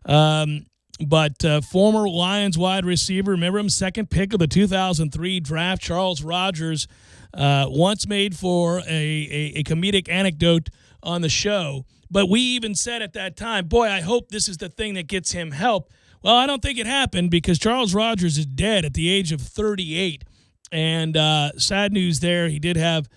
But former Lions wide receiver, remember him, second pick of the 2003 draft, Charles Rogers, once made for a comedic anecdote on the show. But we even said at that time, boy, I hope this is the thing that gets him help. Well, I don't think it happened because Charles Rogers is dead at the age of 38. And sad news there. He did have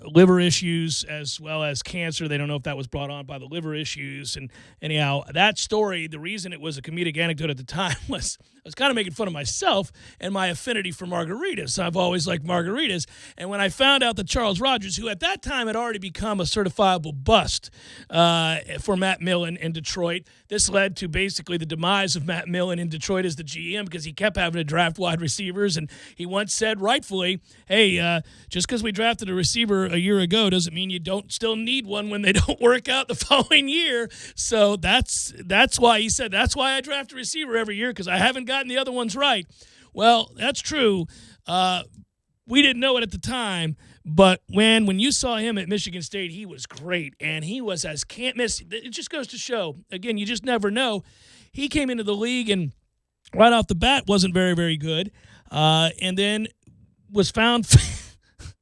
liver issues as well as cancer. They don't know if that was brought on by the liver issues. And anyhow, that story, the reason it was a comedic anecdote at the time was I was kind of making fun of myself and my affinity for margaritas. I've always liked margaritas. And when I found out that Charles Rogers, who at that time had already become a certifiable bust for Matt Millen in Detroit, this led to basically the demise of Matt Millen in Detroit as the GM because he kept having to draft wide receivers. And he once said rightfully, hey, just because we drafted a receiver a year ago doesn't mean you don't still need one when they don't work out the following year. So that's why he said, that's why I draft a receiver every year, because I haven't gotten the other ones right. Well, that's true. We didn't know it at the time, but when you saw him at Michigan State, he was great, and he was as can't miss. It just goes to show, again, you just never know. He came into the league and right off the bat wasn't very, very good, and then was found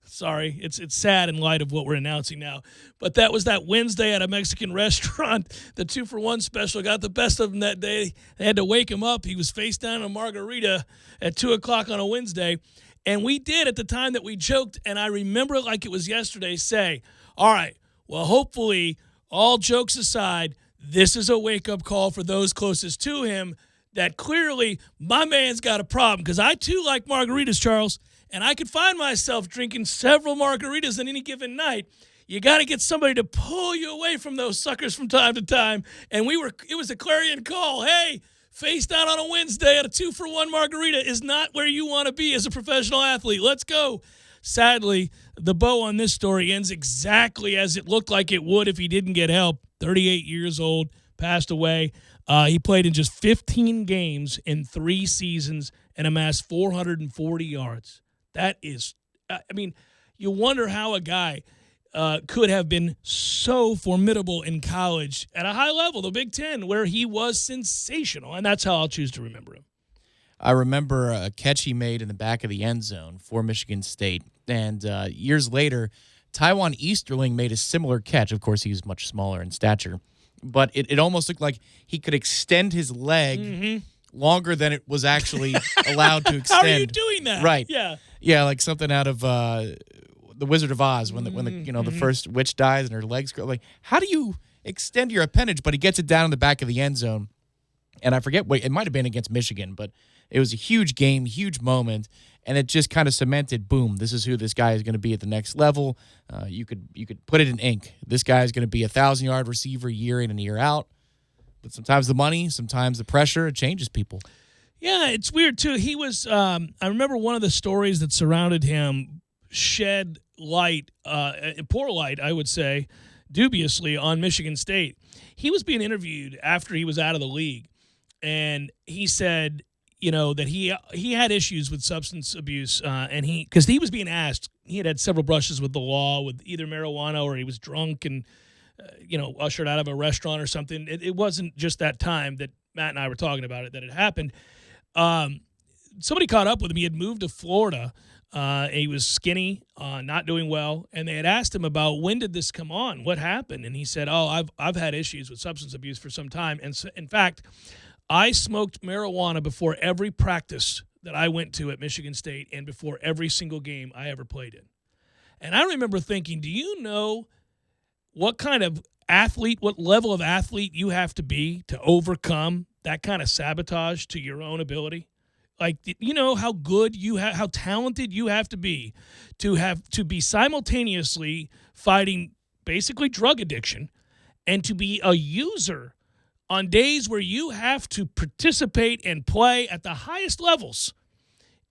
sorry, it's sad in light of what we're announcing now. But that was that Wednesday at a Mexican restaurant. The 2-for-1 special got the best of him that day. They had to wake him up. He was face down in a margarita at 2 o'clock on a Wednesday. And we did at the time that we joked, and I remember it like it was yesterday, say, all right, well, hopefully, all jokes aside, this is a wake-up call for those closest to him that clearly my man's got a problem. Because I, too, like margaritas, Charles. And I could find myself drinking several margaritas on any given night. You got to get somebody to pull you away from those suckers from time to time. And it was a clarion call. Hey, face down on a Wednesday at a 2-for-1 margarita is not where you want to be as a professional athlete. Let's go. Sadly, the bow on this story ends exactly as it looked like it would if he didn't get help. 38 years old, passed away. He played in just 15 games in 3 seasons and amassed 440 yards. That is, you wonder how a guy could have been so formidable in college at a high level, the Big Ten, where he was sensational, and that's how I'll choose to remember him. I remember a catch he made in the back of the end zone for Michigan State, and years later, Taiwan Easterling made a similar catch. Of course, he was much smaller in stature, but it almost looked like he could extend his leg longer than it was actually allowed to extend. How are you doing that? Right. Yeah, like something out of The Wizard of Oz when the first witch dies and her legs grow. Like, how do you extend your appendage? But he gets it down in the back of the end zone. And I forget what it might have been against Michigan, but it was a huge game, huge moment, and it just kind of cemented, boom, this is who this guy is going to be at the next level. You could put it in ink. This guy is going to be a 1,000-yard receiver year in and year out. But sometimes the money, sometimes the pressure, it changes people. Yeah, it's weird, too. He was I remember one of the stories that surrounded him shed light, poor light, I would say, dubiously, on Michigan State. He was being interviewed after he was out of the league, and he said, that he had issues with substance abuse, and because he was being asked, he had several brushes with the law with either marijuana or he was drunk and, ushered out of a restaurant or something. It wasn't just that time that Matt and I were talking about it that it happened. Somebody caught up with him. He had moved to Florida. He was skinny, not doing well, and they had asked him about when did this come on? What happened? And he said, I've had issues with substance abuse for some time. And so, in fact, I smoked marijuana before every practice that I went to at Michigan State and before every single game I ever played in. And I remember thinking, do you know what kind of athlete, what level of athlete you have to be to overcome that kind of sabotage to your own ability? Like, you know how good how talented you have to be to be simultaneously fighting basically drug addiction and to be a user on days where you have to participate and play at the highest levels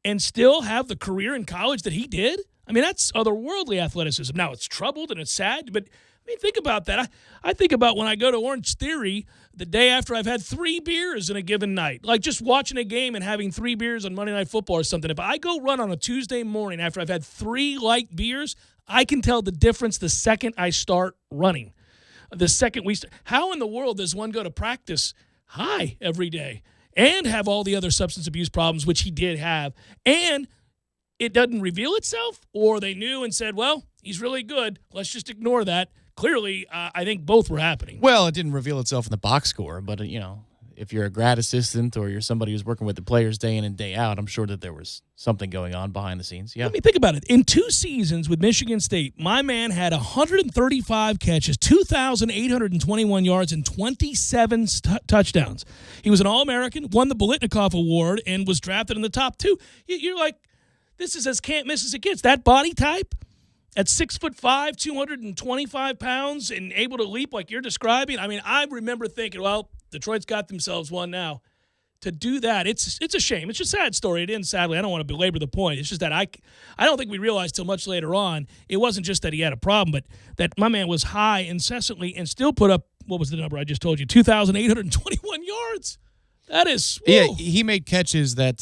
and still have the career in college that he did? I mean, that's otherworldly athleticism. Now, it's troubled and it's sad, but I mean, think about that. I think about when I go to Orange Theory the day after I've had 3 beers in a given night, like just watching a game and having 3 beers on Monday Night Football or something. If I go run on a Tuesday morning after I've had 3 light beers, I can tell the difference the second I start running. The second how in the world does one go to practice high every day and have all the other substance abuse problems, which he did have, and it doesn't reveal itself? Or they knew and said, well, he's really good, let's just ignore that. Clearly, I think both were happening. Well, it didn't reveal itself in the box score, but, if you're a grad assistant or you're somebody who's working with the players day in and day out, I'm sure that there was something going on behind the scenes. Yeah. Let me think about it. In 2 seasons with Michigan State, my man had 135 catches, 2,821 yards, and 27 touchdowns. He was an All-American, won the Biletnikoff Award, and was drafted in the top 2. You're like, this is as can't miss as it gets. That body type, at 6'5", 225 pounds, and able to leap like you're describing. I mean, I remember thinking, well, Detroit's got themselves one now. To do that, it's a shame. It's a sad story. It ends sadly. I don't want to belabor the point. It's just that I don't think we realized till much later on, it wasn't just that he had a problem, but that my man was high incessantly and still put up, what was the number I just told you, 2,821 yards. That is, woo. Yeah, he made catches that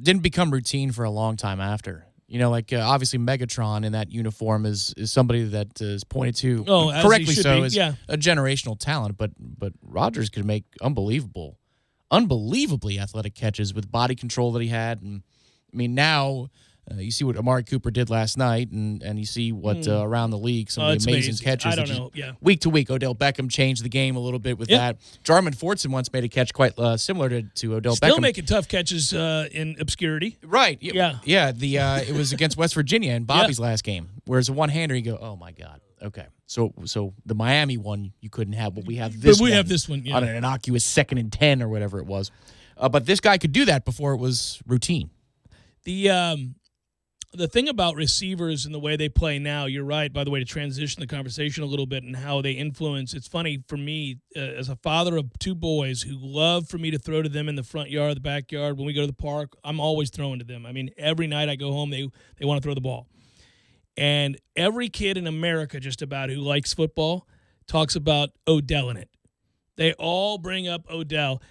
didn't become routine for a long time after. Obviously Megatron in that uniform is somebody that is pointed to correctly so as a generational talent, but Rodgers could make unbelievably athletic catches with body control that he had. And I mean, now you see what Amari Cooper did last night, and you see what around the league, some of the amazing catches. I don't know. Yeah. Week to week, Odell Beckham changed the game a little bit with that. Jarman Fortson once made a catch quite similar to Odell Beckham. Still making tough catches in obscurity. Right. Yeah. Yeah. It was against West Virginia in Bobby's last game. Whereas a one-hander, you go, oh my God. Okay. So the Miami one you couldn't have, but we have this one. Have this one, on an innocuous 2nd and 10 or whatever it was. But this guy could do that before it was routine. The thing about receivers and the way they play now, you're right, by the way, to transition the conversation a little bit and how they influence. It's funny for me, as a father of 2 boys who love for me to throw to them in the front yard, the backyard. When we go to the park, I'm always throwing to them. I mean, every night I go home, they want to throw the ball. And every kid in America just about who likes football talks about Odell in it. They all bring up Odell.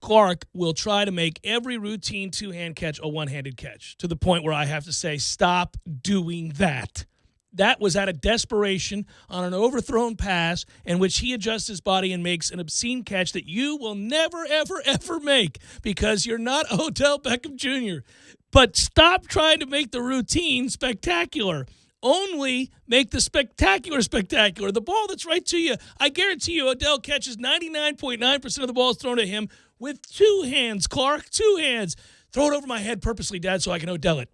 Clark will try to make every routine 2-hand catch a one-handed catch, to the point where I have to say, stop doing that. That was out of desperation on an overthrown pass in which he adjusts his body and makes an obscene catch that you will never, ever, ever make because you're not Odell Beckham Jr. But stop trying to make the routine spectacular. Only make the spectacular spectacular. The ball that's right to you. I guarantee you Odell catches 99.9% of the balls thrown at him with 2 hands, Clark, 2 hands. Throw it over my head purposely, Dad, so I can Odell it.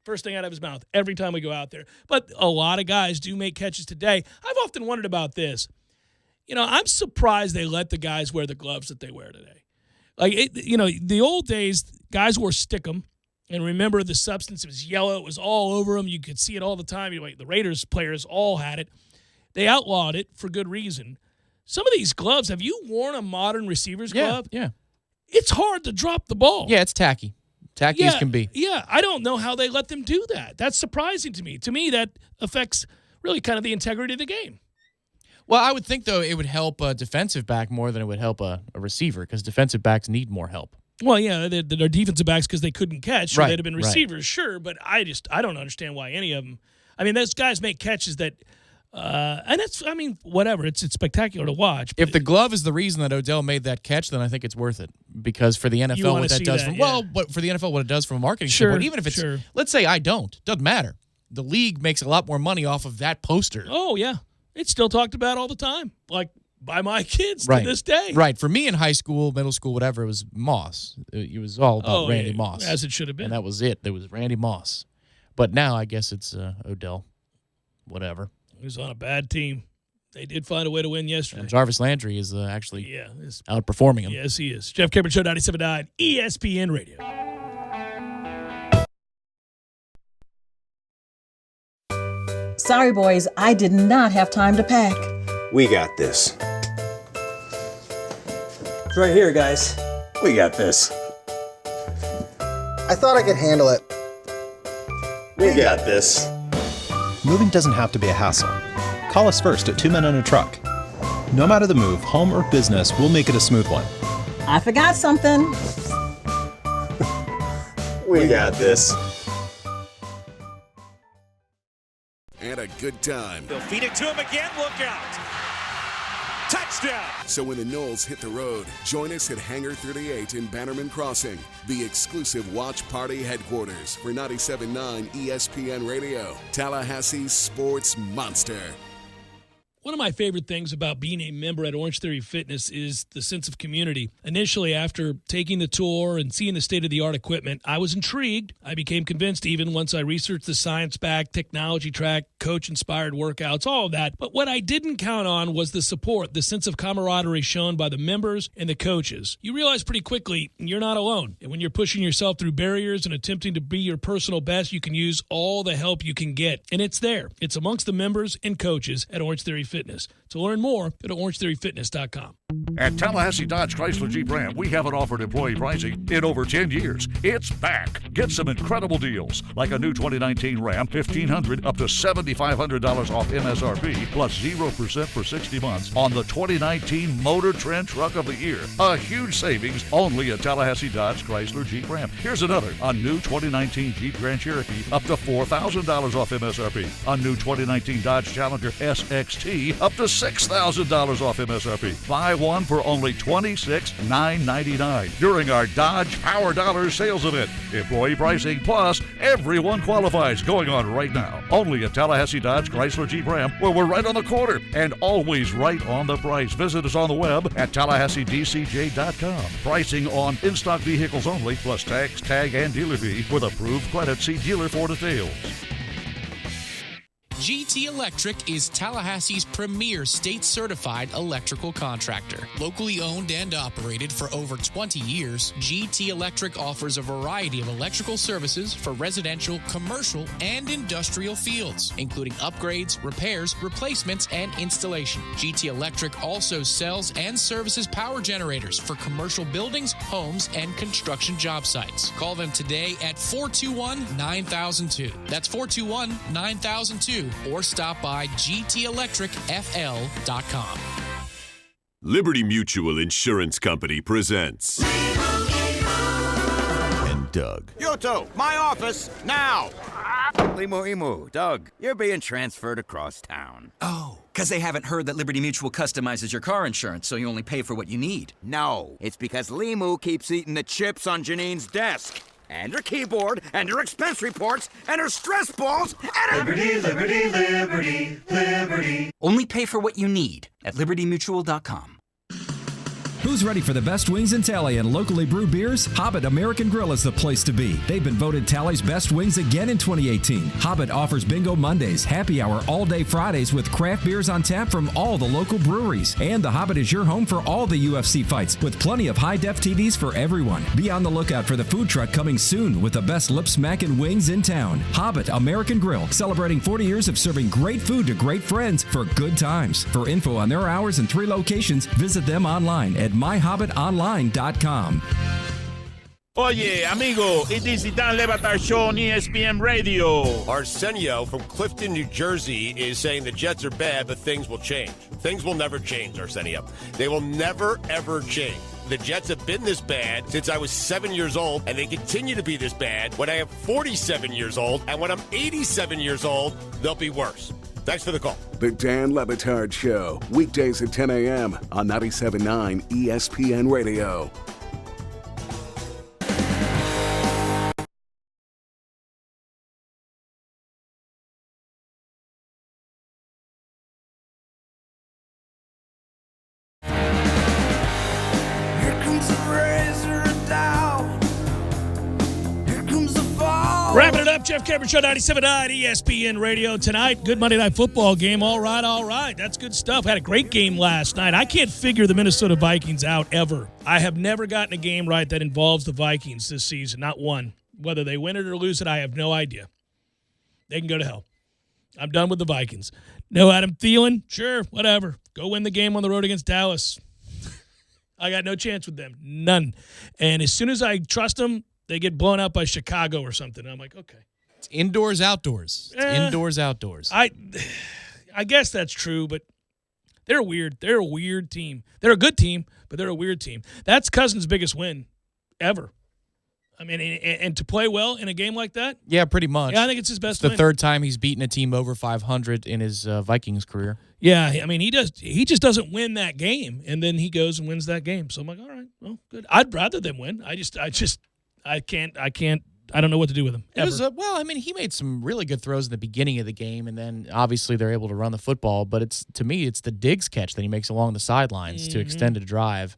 First thing out of his mouth every time we go out there. But a lot of guys do make catches today. I've often wondered about this. I'm surprised they let the guys wear the gloves that they wear today. Like, the old days, guys wore stickum. And remember, the substance was yellow. It was all over them. You could see it all the time. The Raiders players all had it. They outlawed it for good reason. Some of these gloves, have you worn a modern receiver's glove? Yeah. It's hard to drop the ball. Yeah, it's tacky. Tacky as can be. Yeah, I don't know how they let them do that. That's surprising to me. To me, that affects really kind of the integrity of the game. Well, I would think, though, it would help a defensive back more than it would help a receiver because defensive backs need more help. Well, yeah, they're defensive backs because they couldn't catch. So Right, they'd have been receivers, sure. But I don't understand why any of them. I mean, those guys make catches that, and that's, whatever. It's spectacular to watch. If the glove is the reason that Odell made that catch, then I think it's worth it because for the NFL, what that does but for the NFL, what it does from a marketing standpoint, even if it's, let's say I don't, doesn't matter. The league makes a lot more money off of that poster. Oh yeah, it's still talked about all the time. Like. By my kids to this day. Right. For me in high school, middle school, whatever, it was Moss. It was all about Randy Moss. As it should have been. And that was it. There was Randy Moss. But now I guess it's Odell. Whatever. He was on a bad team. They did find a way to win yesterday. And Jarvis Landry is actually outperforming him. Yes, he is. Jeff Cameron Show, 97.9 ESPN Radio. Sorry, boys, I did not have time to pack. We got this. It's right here, guys. We got this. I thought I could handle it. We got this. Moving doesn't have to be a hassle. Call us first at 2 Men and a Truck. No matter the move, home or business, we'll make it a smooth one. I forgot something. We got this. And a good time. They'll feed it to him again. Look out. Touchdown! So when the Knolls hit the road, join us at Hangar 38 in Bannerman Crossing, the exclusive watch party headquarters for 97.9 ESPN Radio, Tallahassee's sports monster. One of my favorite things about being a member at Orange Theory Fitness is the sense of community. Initially, after taking the tour and seeing the state-of-the-art equipment, I was intrigued. I became convinced even once I researched the science-backed, technology-track, coach-inspired workouts, all of that. But what I didn't count on was the support, the sense of camaraderie shown by the members and the coaches. You realize pretty quickly you're not alone. And when you're pushing yourself through barriers and attempting to be your personal best, you can use all the help you can get. And it's there. It's amongst the members and coaches at Orange Theory Fitness. To learn more, go to orangetheoryfitness.com. At Tallahassee Dodge Chrysler Jeep Ram, we haven't offered employee pricing in over 10 years. It's back. Get some incredible deals, like a new 2019 Ram, $1,500 up to $7,500 off MSRP, plus 0% for 60 months on the 2019 Motor Trend Truck of the Year. A huge savings only at Tallahassee Dodge Chrysler Jeep Ram. Here's another, a new 2019 Jeep Grand Cherokee, up to $4,000 off MSRP. A new 2019 Dodge Challenger SXT, up to $6,000 off MSRP. Buy one for only $26,999 during our Dodge Power Dollars sales event. Employee pricing plus everyone qualifies going on right now. Only at Tallahassee Dodge Chrysler Jeep Ram, where we're right on the corner and always right on the price. Visit us on the web at TallahasseeDCJ.com. Pricing on in-stock vehicles only, plus tax, tag, and dealer fee with approved credit. See dealer for details. GT Electric is Tallahassee's premier state-certified electrical contractor. Locally owned and operated for over 20 years, GT Electric offers a variety of electrical services for residential, commercial, and industrial fields, including upgrades, repairs, replacements, and installation. GT Electric also sells and services power generators for commercial buildings, homes, and construction job sites. Call them today at 421-9002. That's 421-9002. Or stop by gtelectricfl.com. Liberty Mutual Insurance Company presents and Doug. Yoto, my office, now! Limu, Doug, you're being transferred across town. Oh, because they haven't heard that Liberty Mutual customizes your car insurance, so you only pay for what you need. No, it's because Limu keeps eating the chips on Janine's desk. And her keyboard, and her expense reports, and her stress balls, and her... Liberty, liberty, liberty, liberty. Only pay for what you need at libertymutual.com. Who's ready for the best wings in Tally and locally brewed beers? Hobbit American Grill is the place to be. They've been voted Tally's best wings again in 2018. Hobbit offers Bingo Mondays, happy hour all-day Fridays with craft beers on tap from all the local breweries. And the Hobbit is your home for all the UFC fights with plenty of high-def TVs for everyone. Be on the lookout for the food truck coming soon with the best lip-smacking wings in town. Hobbit American Grill, celebrating 40 years of serving great food to great friends for good times. For info on their hours and 3 locations, visit them online at myhobbitonline.com. Oye, amigo, it is the Dan Le Batard Show on ESPN Radio. Arsenio from Clifton, New Jersey is saying the Jets are bad, but things will change. Things will never change, Arsenio. They will never, ever change. The Jets have been this bad since I was 7 years old, and they continue to be this bad when I am 47 years old, and when I'm 87 years old, they'll be worse. Thanks for the call. The Dan Le Batard Show, weekdays at 10 a.m. on 97.9 ESPN Radio. Wrapping it up, Jeff Cameron Show, 97.9 ESPN Radio tonight. Good Monday Night Football game. All right. That's good stuff. Had a great game last night. I can't figure the Minnesota Vikings out ever. I have never gotten a game right that involves the Vikings this season. Not one. Whether they win it or lose it, I have no idea. They can go to hell. I'm done with the Vikings. No Adam Thielen? Sure, whatever. Go win the game on the road against Dallas. I got no chance with them. None. And as soon as I trust them, they get blown out by Chicago or something. I'm like, okay. It's indoors, outdoors. It's indoors, outdoors. I guess that's true, but they're weird. They're a weird team. They're a good team, but they're a weird team. That's Cousins' biggest win ever. I mean, and to play well in a game like that? Yeah, pretty much. Yeah, I think it's his best win. It's the third time he's beaten a team over 500 in his Vikings career. Yeah, I mean, he just doesn't win that game, and then he goes and wins that game. So I'm like, all right, well, good. I'd rather them win. I don't know what to do with him. He made some really good throws in the beginning of the game, and then obviously they're able to run the football. But to me, it's the Diggs catch that he makes along the sidelines to extend a drive.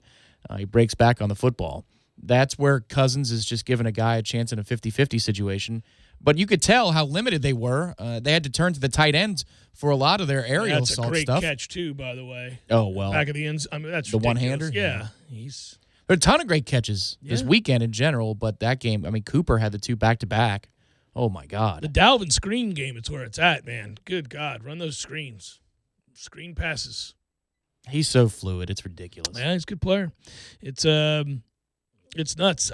He breaks back on the football. That's where Cousins is just giving a guy a chance in a 50-50 situation. But you could tell how limited they were. They had to turn to the tight ends for a lot of their aerial assault stuff. That's a great catch, too, by the way. Oh, well. Back of the ends. I mean, that's the ridiculous. one-hander? Yeah. There are a ton of great catches this weekend in general, but that game, I mean, Cooper had the 2 back-to-back. Oh, my God. The Dalvin screen game, it's where it's at, man. Good God. Run those screens. Screen passes. He's so fluid. It's ridiculous. Yeah, he's a good player. It's nuts.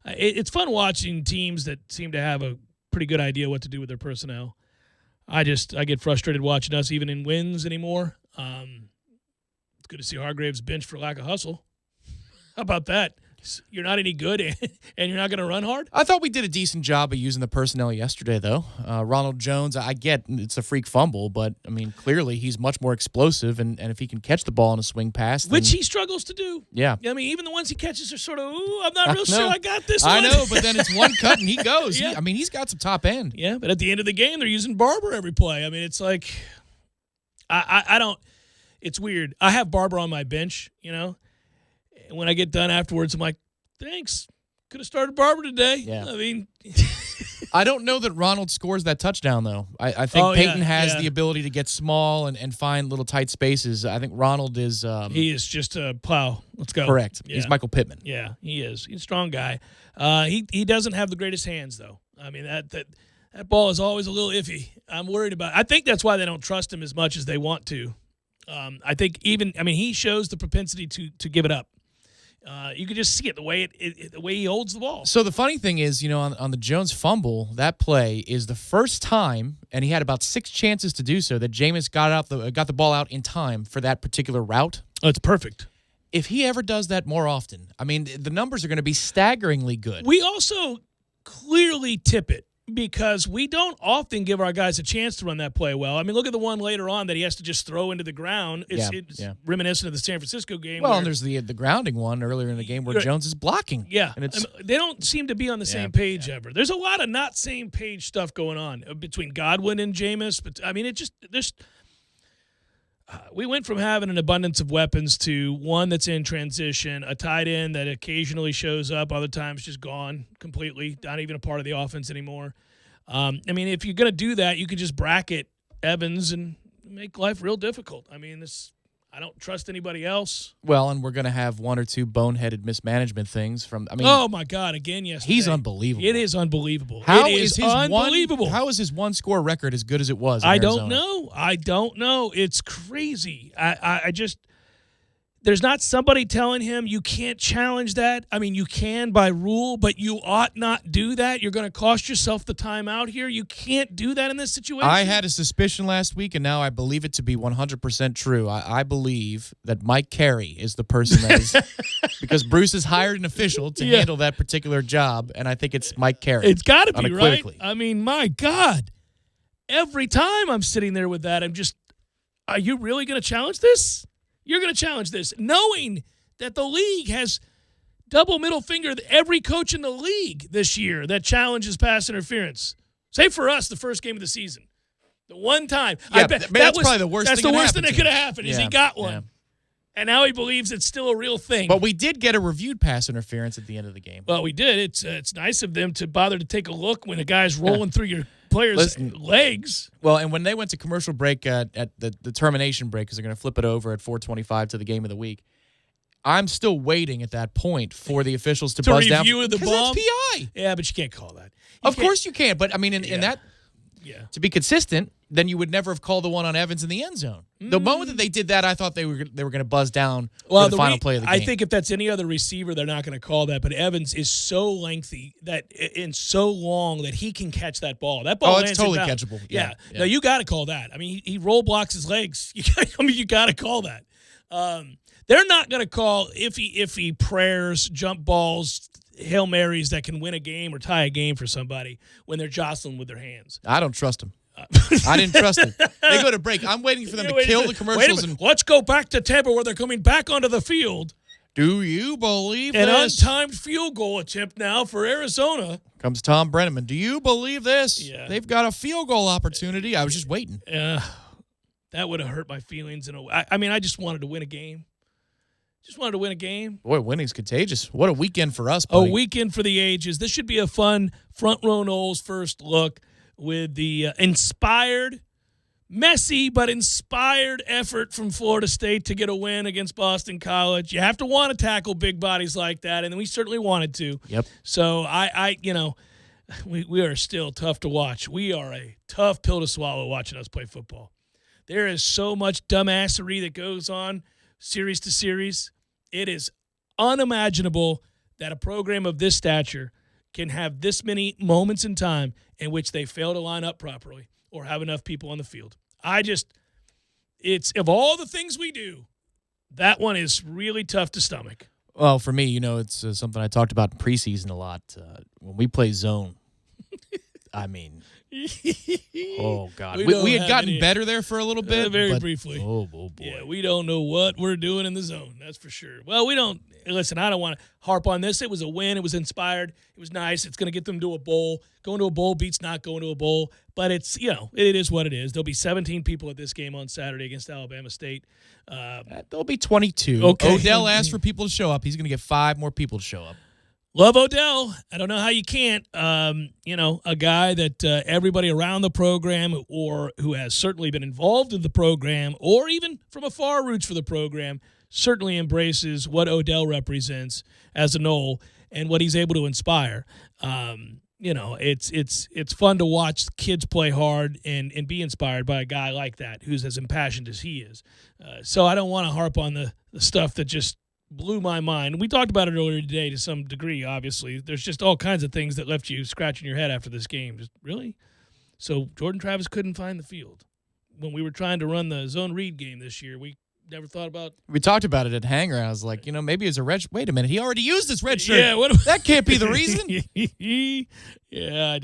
It's fun watching teams that seem to have a pretty good idea what to do with their personnel. I get frustrated watching us even in wins anymore. It's good to see Hargrave's bench for lack of hustle. How about that? You're not any good, and you're not going to run hard? I thought we did a decent job of using the personnel yesterday, though. Ronald Jones, I get it's a freak fumble, but, I mean, clearly he's much more explosive, and if he can catch the ball in a swing pass. Which he struggles to do. Yeah. I mean, even the ones he catches are sort of, I'm not real sure I got this one. I know, but then it's one cut, and he goes. Yeah. He's got some top end. Yeah, but at the end of the game, they're using Barber every play. I mean, it's like, I don't, it's weird. I have Barber on my bench, And when I get done afterwards, I'm like, thanks. Could have started Barber today. Yeah. I mean, I don't know that Ronald scores that touchdown, though. I think Peyton has the ability to get small and find little tight spaces. I think Ronald is... he is just a plow. Let's go. Correct. Yeah. He's Michael Pittman. Yeah, he is. He's a strong guy. He doesn't have the greatest hands, though. I mean, that ball is always a little iffy. I'm worried about it. I think that's why they don't trust him as much as they want to. I think he shows the propensity to give it up. You can just see it the way he holds the ball. So the funny thing is, on the Jones fumble, that play is the first time, and he had about 6 chances to do so, that Jameis got the ball out in time for that particular route. Oh, it's perfect. If he ever does that more often, I mean, the numbers are going to be staggeringly good. We also clearly tip it, because we don't often give our guys a chance to run that play well. I mean, look at the one later on that he has to just throw into the ground. It's reminiscent of the San Francisco game. Well, and there's the grounding one earlier in the game where Jones is blocking. Yeah, and they don't seem to be on the same page ever. There's a lot of not same page stuff going on between Godwin and Jameis. But I mean, we went from having an abundance of weapons to one that's in transition, a tight end that occasionally shows up, other times just gone completely, not even a part of the offense anymore. I mean, if you're going to do that, you could just bracket Evans and make life real difficult. I mean, I don't trust anybody else. Well, and we're going to have one or two boneheaded mismanagement things from. I mean, oh my God! Again, yesterday. He's unbelievable. It is unbelievable. How it is unbelievable. How is his one-score record as good as it was? In I Arizona? don't know. It's crazy. I just. There's not somebody telling him you can't challenge that. I mean, you can by rule, but you ought not do that. You're going to cost yourself the time out here. You can't do that in this situation. I had a suspicion last week, and now I believe it to be 100% true. I believe that Mike Carey is the person that is – because Bruce has hired an official to handle that particular job, and I think it's Mike Carey. It's got to be, right? I mean, my God. Every time I'm sitting there with that, I'm just – are you really going to challenge this? You're going to challenge this, knowing that the league has double middle fingered every coach in the league this year that challenges pass interference. Say for us, the first game of the season. The one time. Yeah, I bet that's probably the worst thing. That's the worst thing that could have happened is he got one. Yeah. And now he believes it's still a real thing. But we did get a reviewed pass interference at the end of the game. Well, we did. It's nice of them to bother to take a look when a guy's rolling through your players' legs. Well, and when they went to commercial break at the termination break, because they're going to flip it over at 4:25 to the game of the week, I'm still waiting at that point for the officials to buzz down. To review the bomb? That's PI. Yeah, but you can't call that. Of course you can. But, I mean, in that, to be consistent, then you would never have called the one on Evans in the end zone. The moment that they did that, I thought they were going to buzz down for the final play of the game. I think if that's any other receiver, they're not going to call that. But Evans is so lengthy and so long that he can catch that ball. That ball lands it's totally inbound. catchable. Yeah. No, you got to call that. I mean, he roll blocks his legs. You got to call that. They're not going to call if he prayers, jump balls, Hail Marys that can win a game or tie a game for somebody when they're jostling with their hands. I don't trust him. I didn't trust it. They go to break. I'm waiting for them to kill the commercials. And let's go back to Tampa where they're coming back onto the field. Do you believe An this? untimed field goal attempt now for Arizona. Comes Tom Brenneman. Do you believe this? Yeah. They've got a field goal opportunity. I was just waiting. That would have hurt my feelings in a way. I mean, I just wanted to win a game. Just wanted to win a game. Boy, winning's contagious. What a weekend for us, buddy. A weekend for the ages. This should be a fun front row Knowles first look with the inspired, messy but inspired effort from Florida State to get a win against Boston College. You have to want to tackle big bodies like that, and we certainly wanted to. Yep. So we are still tough to watch. We are a tough pill to swallow watching us play football. There is so much dumbassery that goes on series to series. It is unimaginable that a program of this stature can have this many moments in time in which they fail to line up properly or have enough people on the field. It's of all the things we do, that one is really tough to stomach. Well, for me, it's something I talked about in preseason a lot. When we play zone, I mean, oh, God. We had gotten better there for a little bit. Very briefly. Oh, boy. Yeah, we don't know what we're doing in the zone. That's for sure. Well, we don't. Listen, I don't want to harp on this. It was a win. It was inspired. It was nice. It's going to get them to a bowl. Going to a bowl beats not going to a bowl. But it's, it is what it is. There'll be 17 people at this game on Saturday against Alabama State. There'll be 22. Okay. Odell asked for people to show up. He's going to get 5 more people to show up. Love Odell. I don't know how you can't. A guy that everybody around the program or who has certainly been involved in the program or even from afar roots for the program certainly embraces what Odell represents as a Knoll and what he's able to inspire. It's fun to watch kids play hard and be inspired by a guy like that who's as impassioned as he is. So I don't want to harp on the stuff that just blew my mind. We talked about it earlier today to some degree, obviously. There's just all kinds of things that left you scratching your head after this game. Just, really? So Jordan Travis couldn't find the field. When we were trying to run the zone read game this year, we never thought about. We talked about it at Hangar. I was like, maybe it's a red. Wait a minute, he already used this red shirt. Yeah, that can't be the reason. Yeah,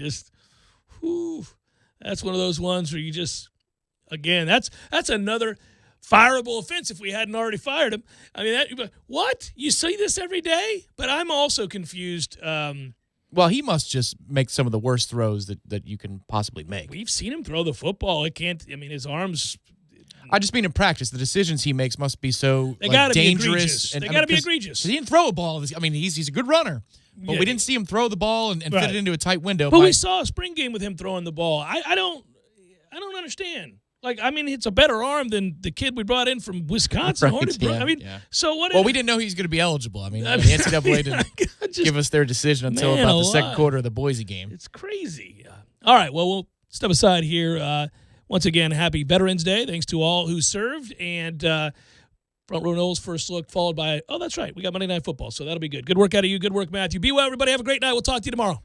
that's one of those ones where you just, again, that's another fireable offense if we hadn't already fired him. I mean, what? You see this every day? But I'm also confused. Well, he must just make some of the worst throws that you can possibly make. We've seen him throw the football. His arms I just mean in practice, the decisions he makes must be so They gotta dangerous. be egregious. They got to be egregious. He didn't throw a ball. I mean, he's a good runner, but we didn't see him throw the ball and fit it into a tight window. But we saw a spring game with him throwing the ball. I don't understand. Like, I mean, it's a better arm than the kid we brought in from Wisconsin. So what? Well, we didn't know he was going to be eligible. I mean, the NCAA didn't give us their decision until about the second quarter of the Boise game. It's crazy. All right, well, we'll step aside here. Once again, happy Veterans Day. Thanks to all who served. And Front Row Knowles first look, followed by, that's right, we got Monday Night Football, so that'll be good. Good work out of you. Good work, Matthew. Be well, everybody. Have a great night. We'll talk to you tomorrow.